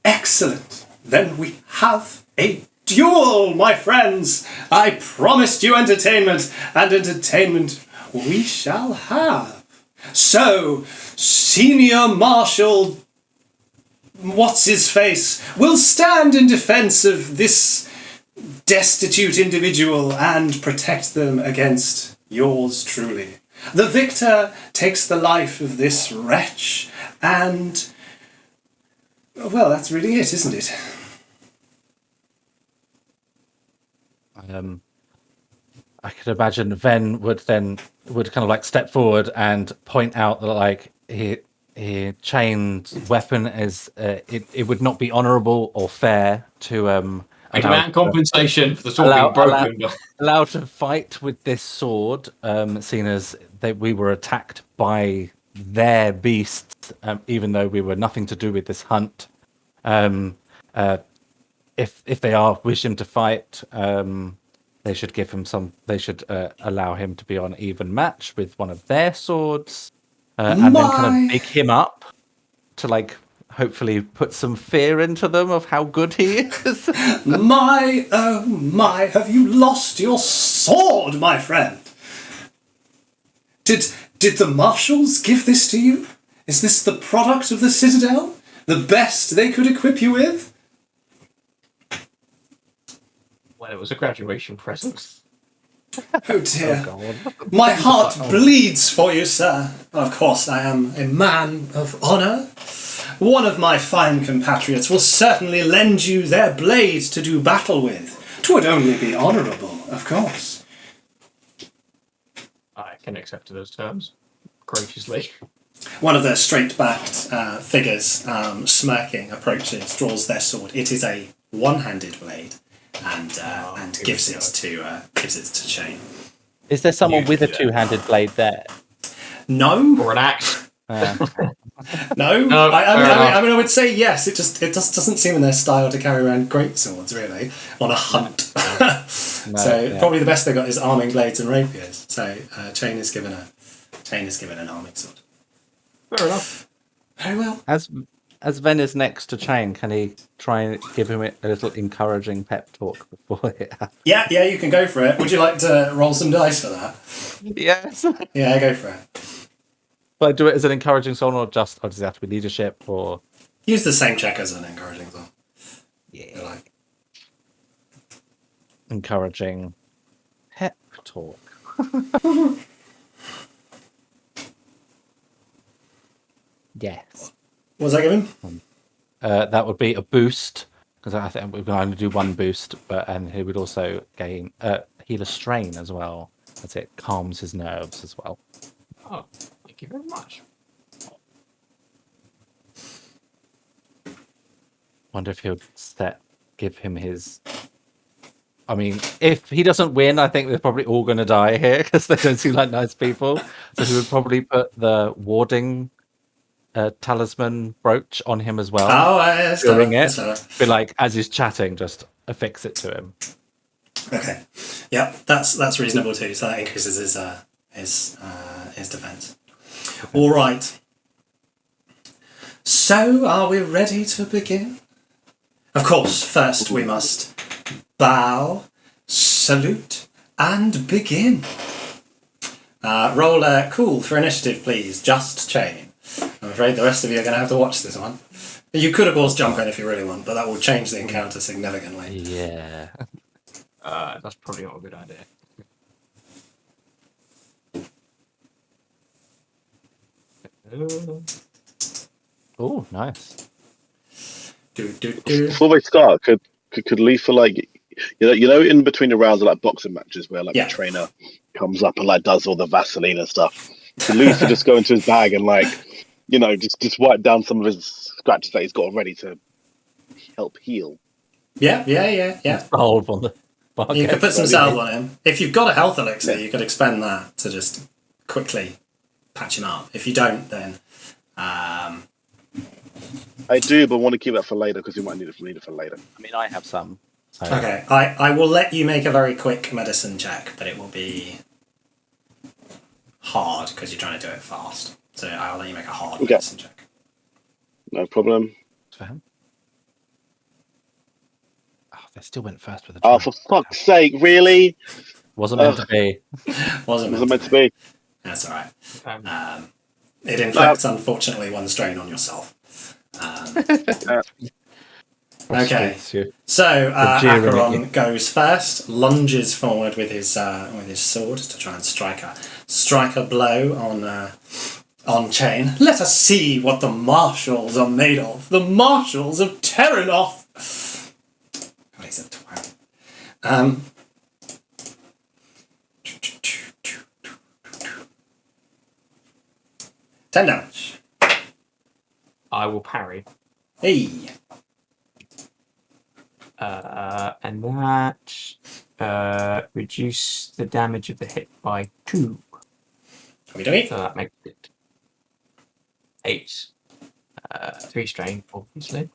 Excellent. Then we have a duel, my friends. I promised you entertainment, and entertainment we shall have. So, Senior Marshal What's-His-Face will stand in defence of this destitute individual and protect them against yours truly. The victor takes the life of this wretch, and, well, that's really it, isn't it? I could imagine Ven would kind of like step forward and point out that like he chained weapon is it would not be honourable or fair to I demand compensation for the sword being broken. allow to fight with this sword, seeing as we were attacked by their beasts, even though we were nothing to do with this hunt. If they are wishing to fight, they should give him some. They should allow him to be on even match with one of their swords, and then kind of big him up to like hopefully put some fear into them of how good he is. My, oh my, have you lost your sword, my friend? Did the marshals give this to you? Is this the product of the Citadel? The best they could equip you with? Well, it was a graduation present. Oh dear. Oh, God. My heart bleeds for you, sir. Of course, I am a man of honour. One of my fine compatriots will certainly lend you their blade to do battle with. 'Twould only be honourable, of course. I can accept those terms graciously. One of the straight-backed figures, smirking, approaches, draws their sword. It is a one-handed blade, and gives it to Shane. Is there someone with a two-handed blade there? No. Or an axe. No, No, I mean, I would say yes. It just doesn't seem in their style to carry around great swords, really, on a hunt. Probably the best they got is arming blades and rapiers. So Chain is given an arming sword. Fair enough. Very well. As Ven is next to Chain, can he try and give him a little encouraging pep talk before it happens? Yeah, you can go for it. Would you like to roll some dice for that? Yes. Yeah, go for it. But I do it as an encouraging song, or does it have to be leadership, or Use the same check as an encouraging song. yeah, Like. encouraging pep talk? Yes. What was I giving? That would be a boost, because I think we can only do one boost, and he would also gain heal a strain as well, as it calms his nerves as well. Oh, thank you very much. Wonder if he'll give him his. I mean, if he doesn't win, I think they're probably all going to die here because they don't seem like nice people. So he would probably put the warding talisman brooch on him as well. Oh, yes. Doing it, be like as he's chatting, just affix it to him. Okay. Yep, that's reasonable too. So that increases his defense. All right. So, are we ready to begin? Of course, first we must bow, salute, and begin. Roll cool for initiative, please. Just Chain. I'm afraid the rest of you are going to have to watch this one. You could, of course, jump in if you really want, but that will change the encounter significantly. Yeah. That's probably not a good idea. Oh, nice. Before they start, could Lisa in between the rounds of like boxing matches where like Yeah. the trainer comes up and like does all the Vaseline and stuff? Could Lisa just go into his bag and just wipe down some of his scratches that he's got already to help heal? Yeah. Hold on the You could put some salve on him. If you've got a health elixir, you could expend that to just quickly patch him up. If you don't, then I do, but want to keep that for later because we might need it for later. I mean, I have some. So. Okay, I will let you make a very quick medicine check, but it will be hard because you're trying to do it fast. So I'll let you make a hard medicine check. No problem. For him. Oh, they still went first with the. Oh, for fuck's sake! Really? Wasn't meant to be. Wasn't meant to be. That's all right. It inflicts, unfortunately, one strain on yourself. Okay, so Acheron goes first, lunges forward with his sword to try and strike a blow on Chain. Let us see what the marshals are made of. The marshals of Terrinoth. God, he's a twat. 10 damage. I will parry. Hey. And that reduce the damage of the hit by 2. So that makes it 8. 3 strain, obviously.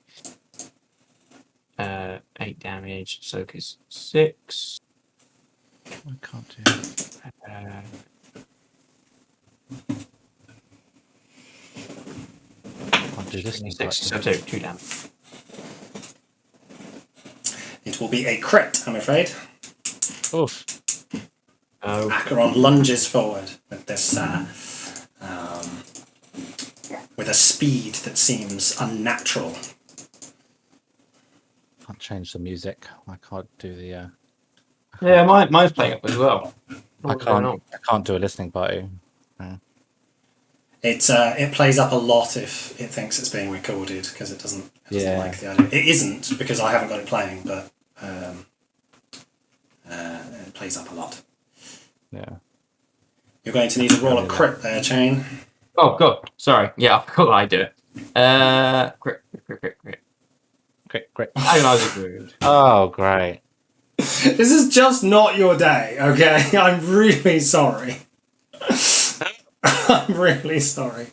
8 damage, soak is 6. I can't do it. Can't do this. 6, so 2 damage. It will be a crit, I'm afraid. Oof. Acheron lunges forward with this with a speed that seems unnatural. Can't change the music. I can't do the. Yeah, mine's playing up as well. I can't do a listening party. It plays up a lot if it thinks it's being recorded because it doesn't like the idea. It isn't because I haven't got it playing, but it plays up a lot. Yeah. You're going to need to roll a crit there, Chain. Oh god, sorry. Yeah, I forgot I do it. Crit. Agonize wound. Oh, great. This is just not your day, okay? I'm really sorry. I'm really sorry.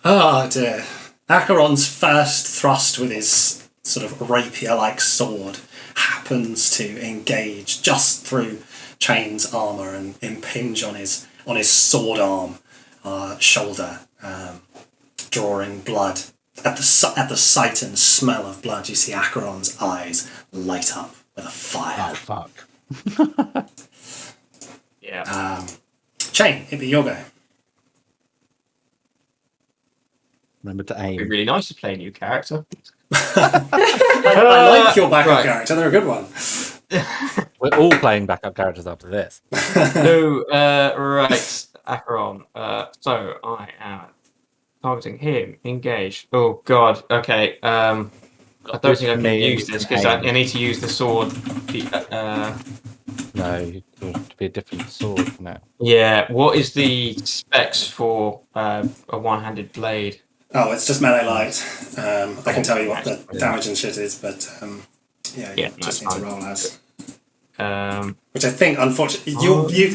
Oh dear. Acheron's first thrust with his sort of rapier-like sword happens to engage just through Chain's armour and impinge on his sword arm shoulder, drawing blood. At the sight and smell of blood, you see Acheron's eyes light up with a fire. Oh, fuck. Yeah. Chain, it'd be your go. Remember to It'd be aim. really nice to play a new character. I like your backup character, they're a good one. We're all playing backup characters after this. No, right, Acheron. So I am targeting him. Engage. Oh god. Okay. I don't think I can use this because I need to use the sword. No, it would be a different sword. No. Yeah. What is the specs for a one-handed blade? Oh, it's just melee light. I can tell you what the damage and shit is, but you just need to roll as. Which I think, unfortunately,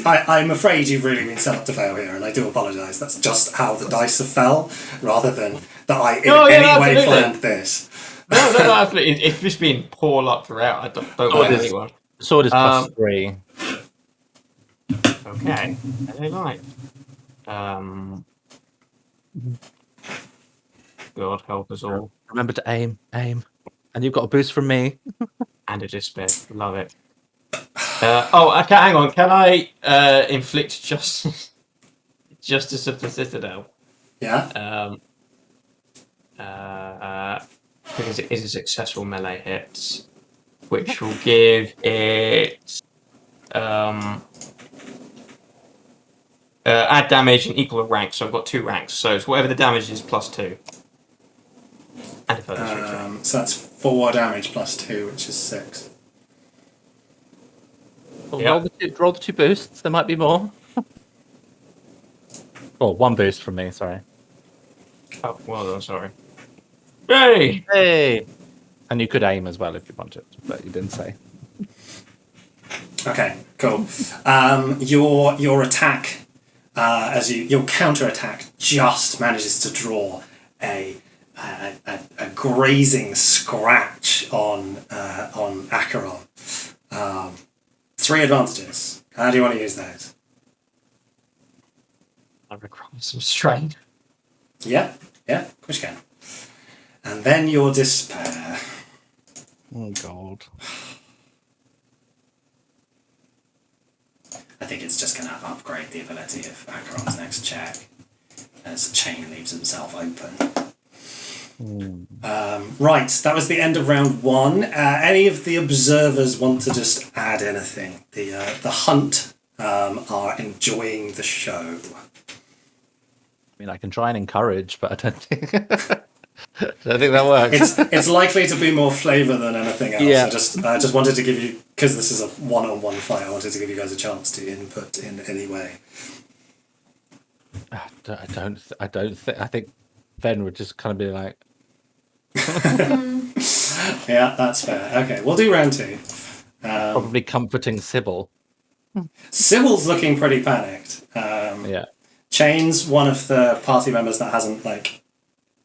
I'm afraid you've really been set up to fail here, and I do apologise. That's just how the dice have fell, rather than that I in any way planned this. No, absolutely. It's just been poor luck throughout. I don't blame anyone. The sword is +3. Okay. Melee light. God help us all. Remember to aim. And you've got a boost from me. And a despair. Love it. Okay, hang on. Can I inflict justice of the Citadel? Yeah. Because it is a successful melee hit, which will give it Add damage and equal rank, so I've got 2 ranks. So it's whatever the damage is plus 2. And a further switch. So that's 4 damage plus 2, which is 6. Well, Yeah. roll the 2 boosts. There might be more. Oh, 1 boost from me. Sorry. Oh, well done, sorry. Yay! Hey! And you could aim as well if you wanted, but you didn't say. Okay, cool. Your attack, your counter attack, just manages to draw a grazing scratch on Acheron. 3 advantages. How do you want to use those? I require some strain. Yeah, of course you can. And then your despair. Oh, God. I think it's just going to upgrade the ability of Acheron's next check as Chain leaves himself open. Right, that was the end of round 1. Any of the observers want to just add anything? The hunt are enjoying the show. I mean, I can try and encourage, but I don't think that works. It's likely to be more flavour than anything else. Yeah. I just wanted to give you, because this is a one-on-one fight, I wanted to give you guys a chance to input in any way. I think Ben would just kind of be like, Yeah, that's fair. Okay, we'll do round 2. probably comforting Sybil. Sybil's looking pretty panicked. Yeah. Chain's one of the party members that hasn't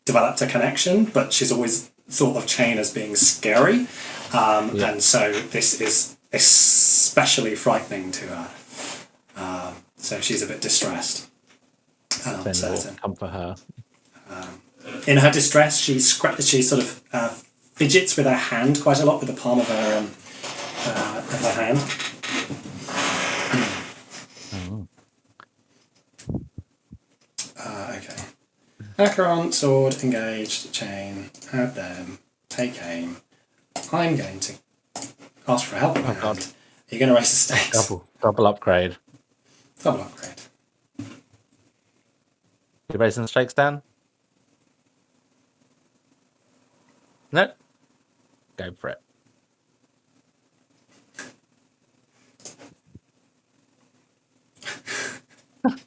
developed a connection, but she's always thought of Chain as being scary, and so this is especially frightening to her. So she's a bit distressed and Ben will uncertain. comfort her. In her distress, she sort of fidgets with her hand quite a lot, with the palm of her hand. Okay. Acheron, sword, engaged, Chain, add them, take aim. I'm going to ask for help. Oh, God. You're going to raise the stakes. Double upgrade. Double upgrade. You raising the stakes, Dan? No? Go for it.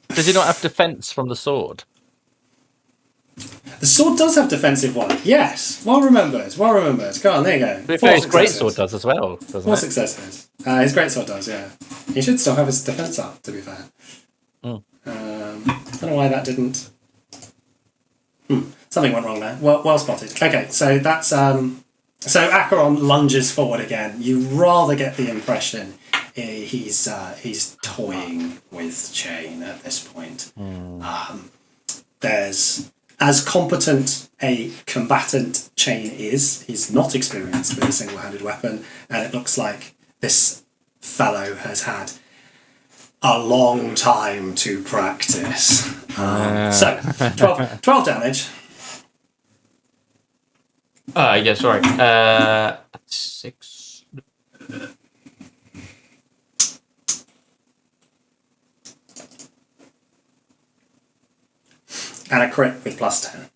Does he not have defense from the sword? The sword does have defensive one. Yes. Well remembered. Go on, there you go. But Four his great successes. sword does as well, doesn't 4 it? successes. His greatsword does, yeah. He should still have his defense up, to be fair. Mm. Don't know why that didn't. Something went wrong there. Well spotted. Okay, so that's so Acheron lunges forward again. You rather get the impression he's toying with Chain at this point. There's, as competent a combatant Chain is, he's not experienced with a single-handed weapon, and it looks like this fellow has had a long time to practice. So, 12 damage. Yeah, sorry. 6. And a crit with +10.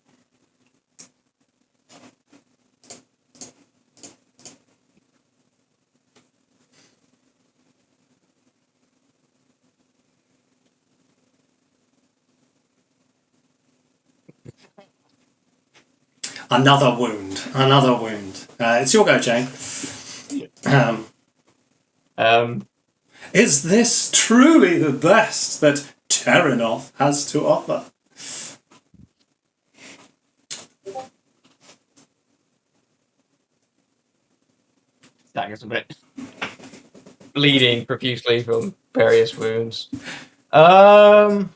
Another wound. It's your go, Jane. Is this truly the best that Terrinoth has to offer? That gets a bit bleeding profusely from various wounds. Right.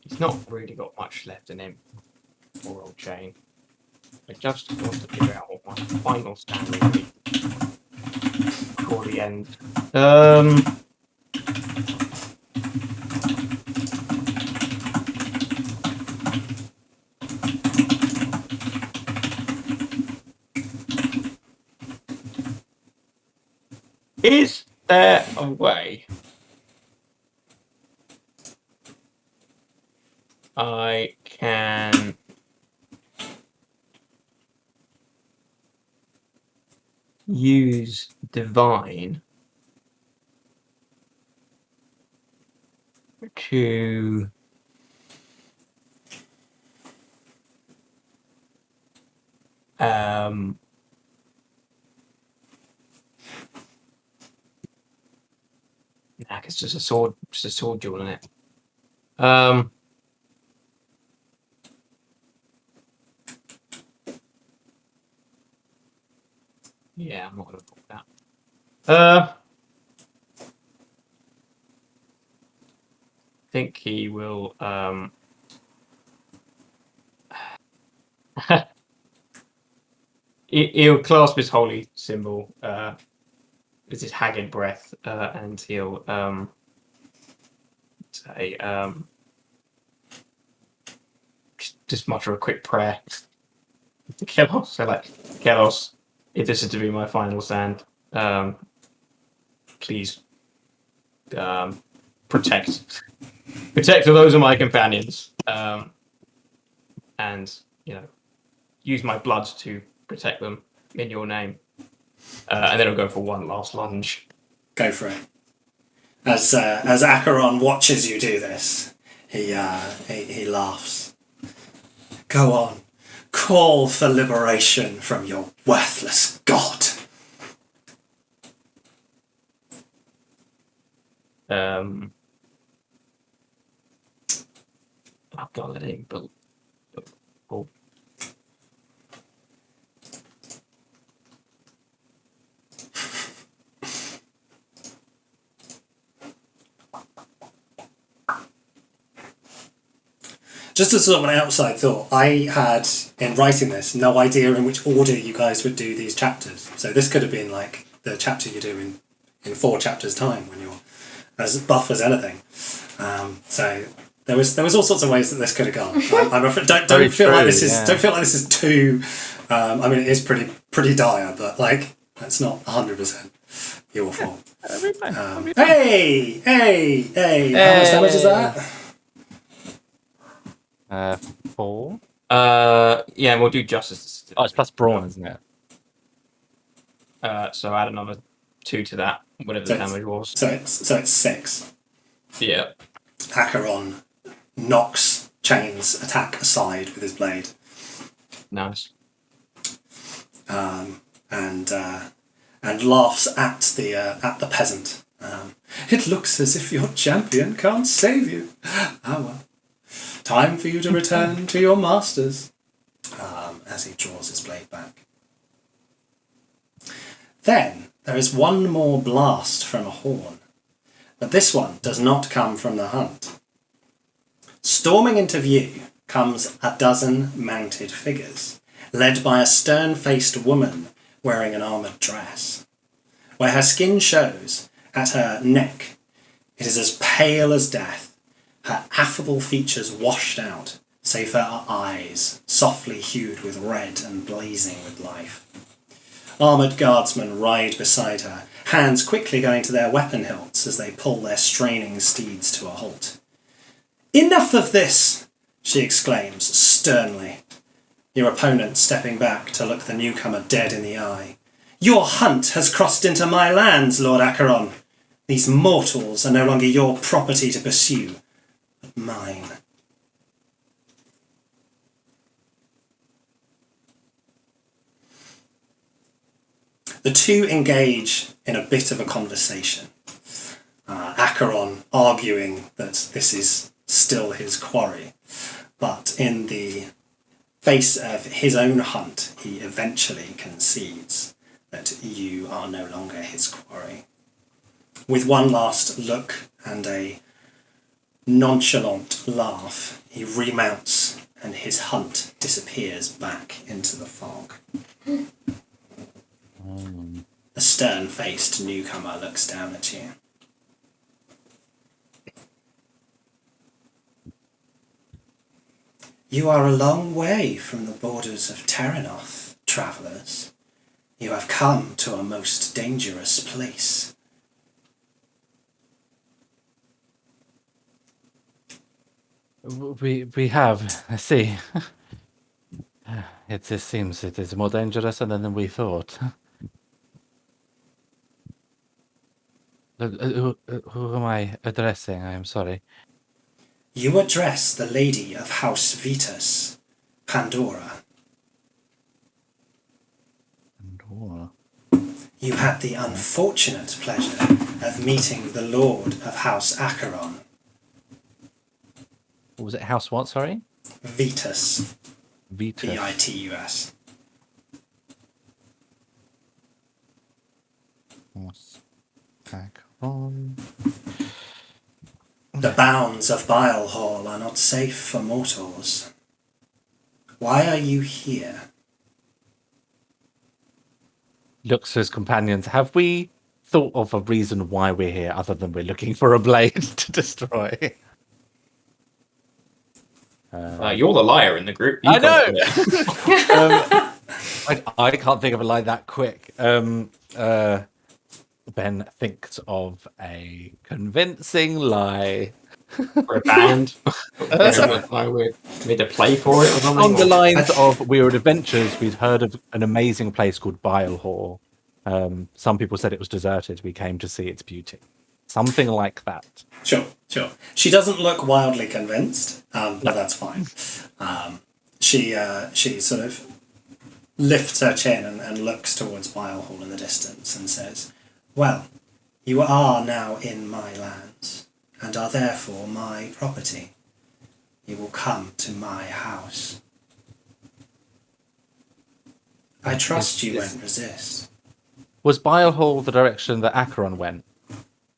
He's not really got much left in him, poor old Chain. I just want to figure out what my final stand will be before the end. Is there a way I can use divine to it's just a sword duel in it. Yeah, I'm not gonna put that. I think he will he'll clasp his holy symbol with his haggard breath, and he'll say just mutter a quick prayer to Kelos. So like, Kelos, if this is to be my final stand, please protect those of my companions, and use my blood to protect them in your name. And then I'll go for one last lunge. Go for it. As Acheron watches you do this, he laughs. Go on, call for liberation from your worthless god. I've got to let him build. Oh. Just as sort of an outside thought, I had, in writing this, no idea in which order you guys would do these chapters. So this could have been like the chapter you do in 4 chapters' time when you're as buff as anything. So there was all sorts of ways that this could have gone. I'm afraid, don't feel like this is too. I mean, it is pretty dire, but like that's not 100% your fault. Hey! How much damage is that? 4. Yeah, we'll do justice. Oh, it's plus brawn, isn't it? So add another 2 to that, whatever the damage was. So it's 6. Yeah. Acheron knocks Chain's attack aside with his blade. Nice. And laughs at the peasant. It looks as if your champion can't save you. Ah well. Time for you to return to your masters. As he draws his blade back. Then there is one more blast from a horn, but this one does not come from the hunt. Storming into view comes a dozen mounted figures, led by a stern-faced woman wearing an armoured dress. Where her skin shows, at her neck, it is as pale as death, her affable features washed out, save for her eyes, softly hued with red and blazing with life. Armoured guardsmen ride beside her, hands quickly going to their weapon hilts as they pull their straining steeds to a halt. "Enough of this!" she exclaims sternly, your opponent stepping back to look the newcomer dead in the eye. "Your hunt has crossed into my lands, Lord Acheron. These mortals are no longer your property to pursue, but mine." The two engage in a bit of a conversation. Acheron arguing that this is still his quarry, but in the face of his own hunt, he eventually concedes that you are no longer his quarry. With one last look and a nonchalant laugh, he remounts and his hunt disappears back into the fog. The stern-faced newcomer looks down at you. "You are a long way from the borders of Terrinoth, travellers. You have come to a most dangerous place, We have. I see. It seems it is more dangerous than we thought. Who am I addressing? I am sorry. You address the lady of House Vitus, Pandora. Pandora. You had the unfortunate pleasure of meeting the Lord of House Acheron. Was it House what, sorry? Vitus. Vitus. Vitus. Acheron. The bounds of Bilehall are not safe for mortals. Why are you here? Looks to his companions. Have we thought of a reason why we're here other than we're looking for a blade to destroy? You're the liar in the group. You I can't know! do it. I can't think of a line that quick. Ben thinks of a convincing lie. For a band. We made a play for it or something. On the lines of, we were adventurers, we'd heard of an amazing place called Bilehall. Some people said it was deserted. We came to see its beauty. Something like that. Sure. She doesn't look wildly convinced, but that's fine. She sort of lifts her chin and looks towards Bilehall in the distance and says, "Well, you are now in my lands, and are therefore my property. You will come to my house. I trust you won't resist." Was Bilehall the direction that Acheron went?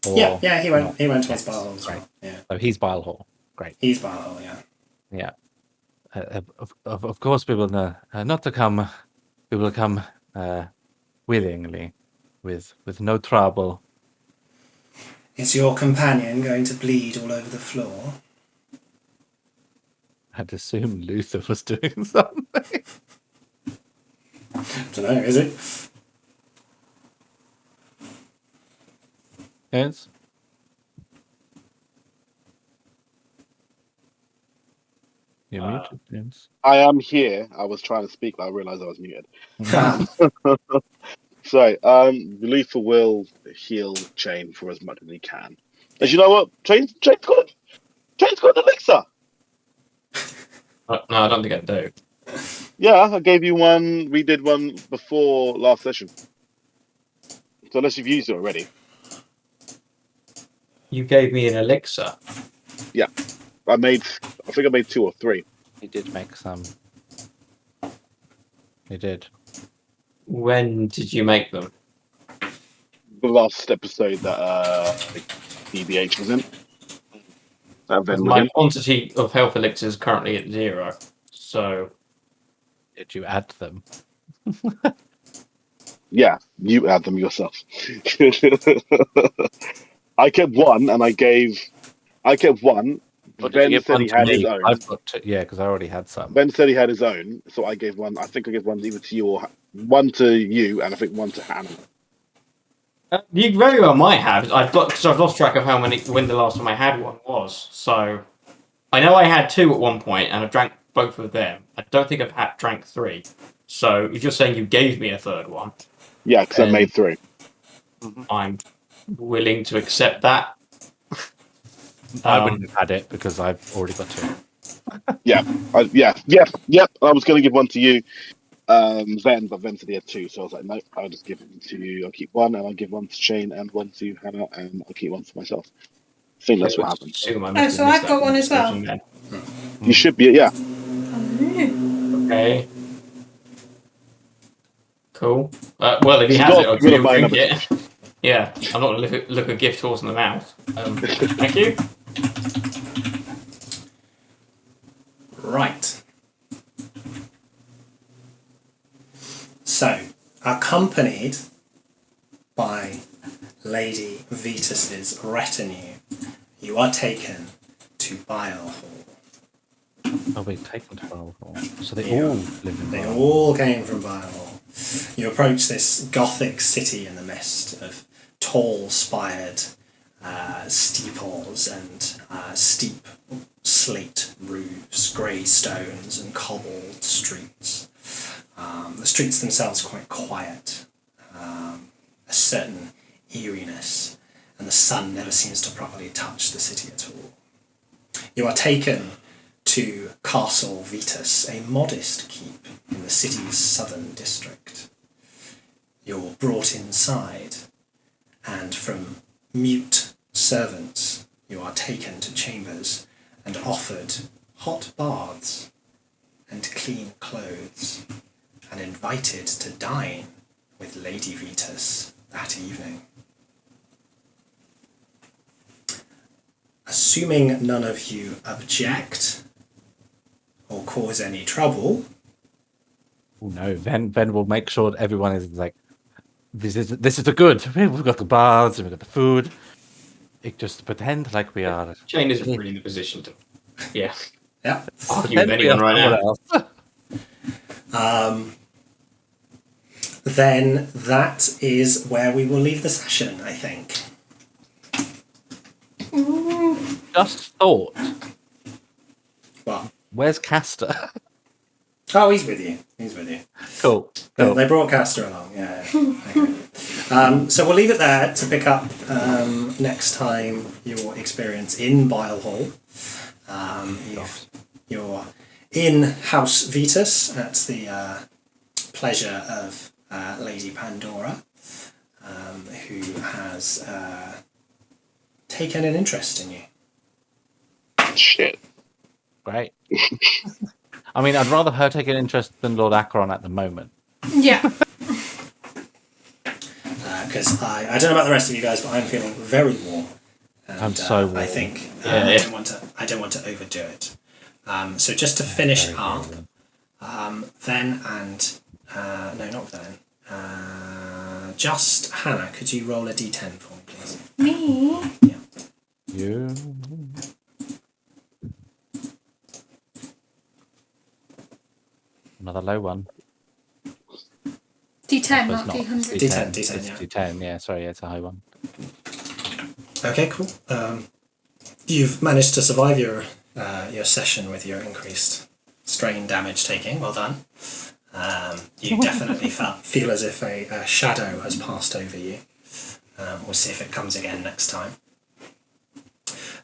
Or Yeah, he went not? towards Yes, Bilehall as right. well. Yeah. So he's Bilehall. Great. He's Bilehall, yeah. Yeah. Of course, we will not to come. We will come willingly, with no trouble. Is your companion going to bleed all over the floor? I'd assume Luther was doing something. Don't know, is it? Yes. You're muted, James. I am here. I was trying to speak, but I realised I was muted. Sorry. Luther will heal Chain for as much as he can. As you know what? Chain's got an elixir. No, I don't think I do. Yeah, I gave you one. We did one before last session. So unless you've used it already. You gave me an elixir. Yeah. I think I made 2 or 3. He did make some. He did. When did you make them? The last episode that DBH was in. My quantity of health elixirs is currently at 0. So Did you add them? Yeah, you add them yourself. I kept 1 and I kept 1. Ben said he had his own. I've got 2, yeah, because I already had some. Ben said he had his own, so I gave 1. I think I gave 1 either to you or 1 to you, and I think 1 to Hannah. You very well might have. Because I've lost track of when the last time I had one was. So I know I had 2 at one point, and I drank both of them. I don't think I've drank 3. So if you're saying you gave me a third one, yeah, because I made 3. I'm willing to accept that. Um, I wouldn't have had it because I've already got 2. Yep. I was going to give 1 to you, Ven, but Ven said he had 2, so I was like, no, I'll just give it to you. I'll keep 1, and I'll give 1 to Shane and 1 to Hannah, and I'll keep 1 for myself. I think that's what happened. Oh, so I've got 1 as well. You should be, yeah. Okay. Cool. Well, if he has it, I'll drink it. Yeah, I'm not going to look a gift horse in the mouth. Thank you. Right. So, accompanied by Lady Vitus's retinue, you are taken to Bilehall. Oh, we've taken to Bilehall. So they all live in They Bilehall. all came from Bilehall. You approach this Gothic city in the mist of tall spired steeples and steep slate roofs, grey stones, and cobbled streets. The streets themselves are quite quiet, a certain eeriness, and the sun never seems to properly touch the city at all. You are taken to Castle Vetus, a modest keep in the city's southern district. You're brought inside, and from mute servants, you are taken to chambers and offered hot baths and clean clothes, and invited to dine with Lady Vetus that evening. Assuming none of you object or cause any trouble. Oh no, Ben will make sure that everyone is like, this is the good. We've got the baths and we've got the food. Just pretend like we are. Jane isn't really in the position to, Yeah. argue with anyone right now. Then that is where we will leave the session, I think. Just thought. Well, Where's Castor? oh, he's with you. Cool. They brought Castor along, yeah. Okay. So we'll leave it there to pick up next time your experience in Bilehall. You're in House Vetus at the pleasure of Lady Pandora, who has taken an interest in you. Shit. Great. I mean, I'd rather her take an interest than Lord Acheron at the moment. Yeah. Because I don't know about the rest of you guys, but I'm feeling very warm. And, I'm so warm. I think Yeah. I don't want to overdo it. So just to finish up, Ven and no, not Ven. Just Hannah, could you roll a d10 for me, please? Me? Yeah. You. Another low one. D10, It's not D100. D10, It's yeah. D10, yeah, sorry, it's a high one. Okay, cool. You've managed to survive your session with your increased strain damage taking. Well done. You definitely feel as if a shadow has passed over you. We'll see if it comes again next time.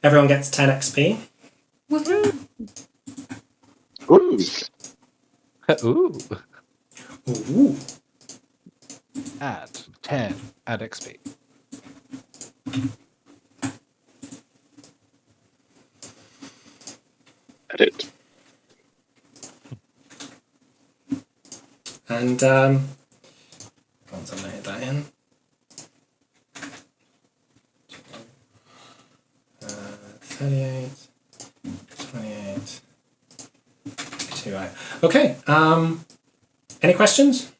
Everyone gets 10 XP. Woohoo! Ooh. Ooh. Ooh. Add 10 add XP. Edit. And once I noted that in. 38, 28, 2. Okay. Any questions?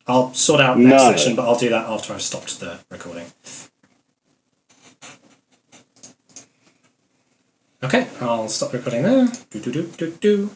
I'll sort out next No. session, but I'll do that after I've stopped the recording. Okay, I'll stop recording there. Do.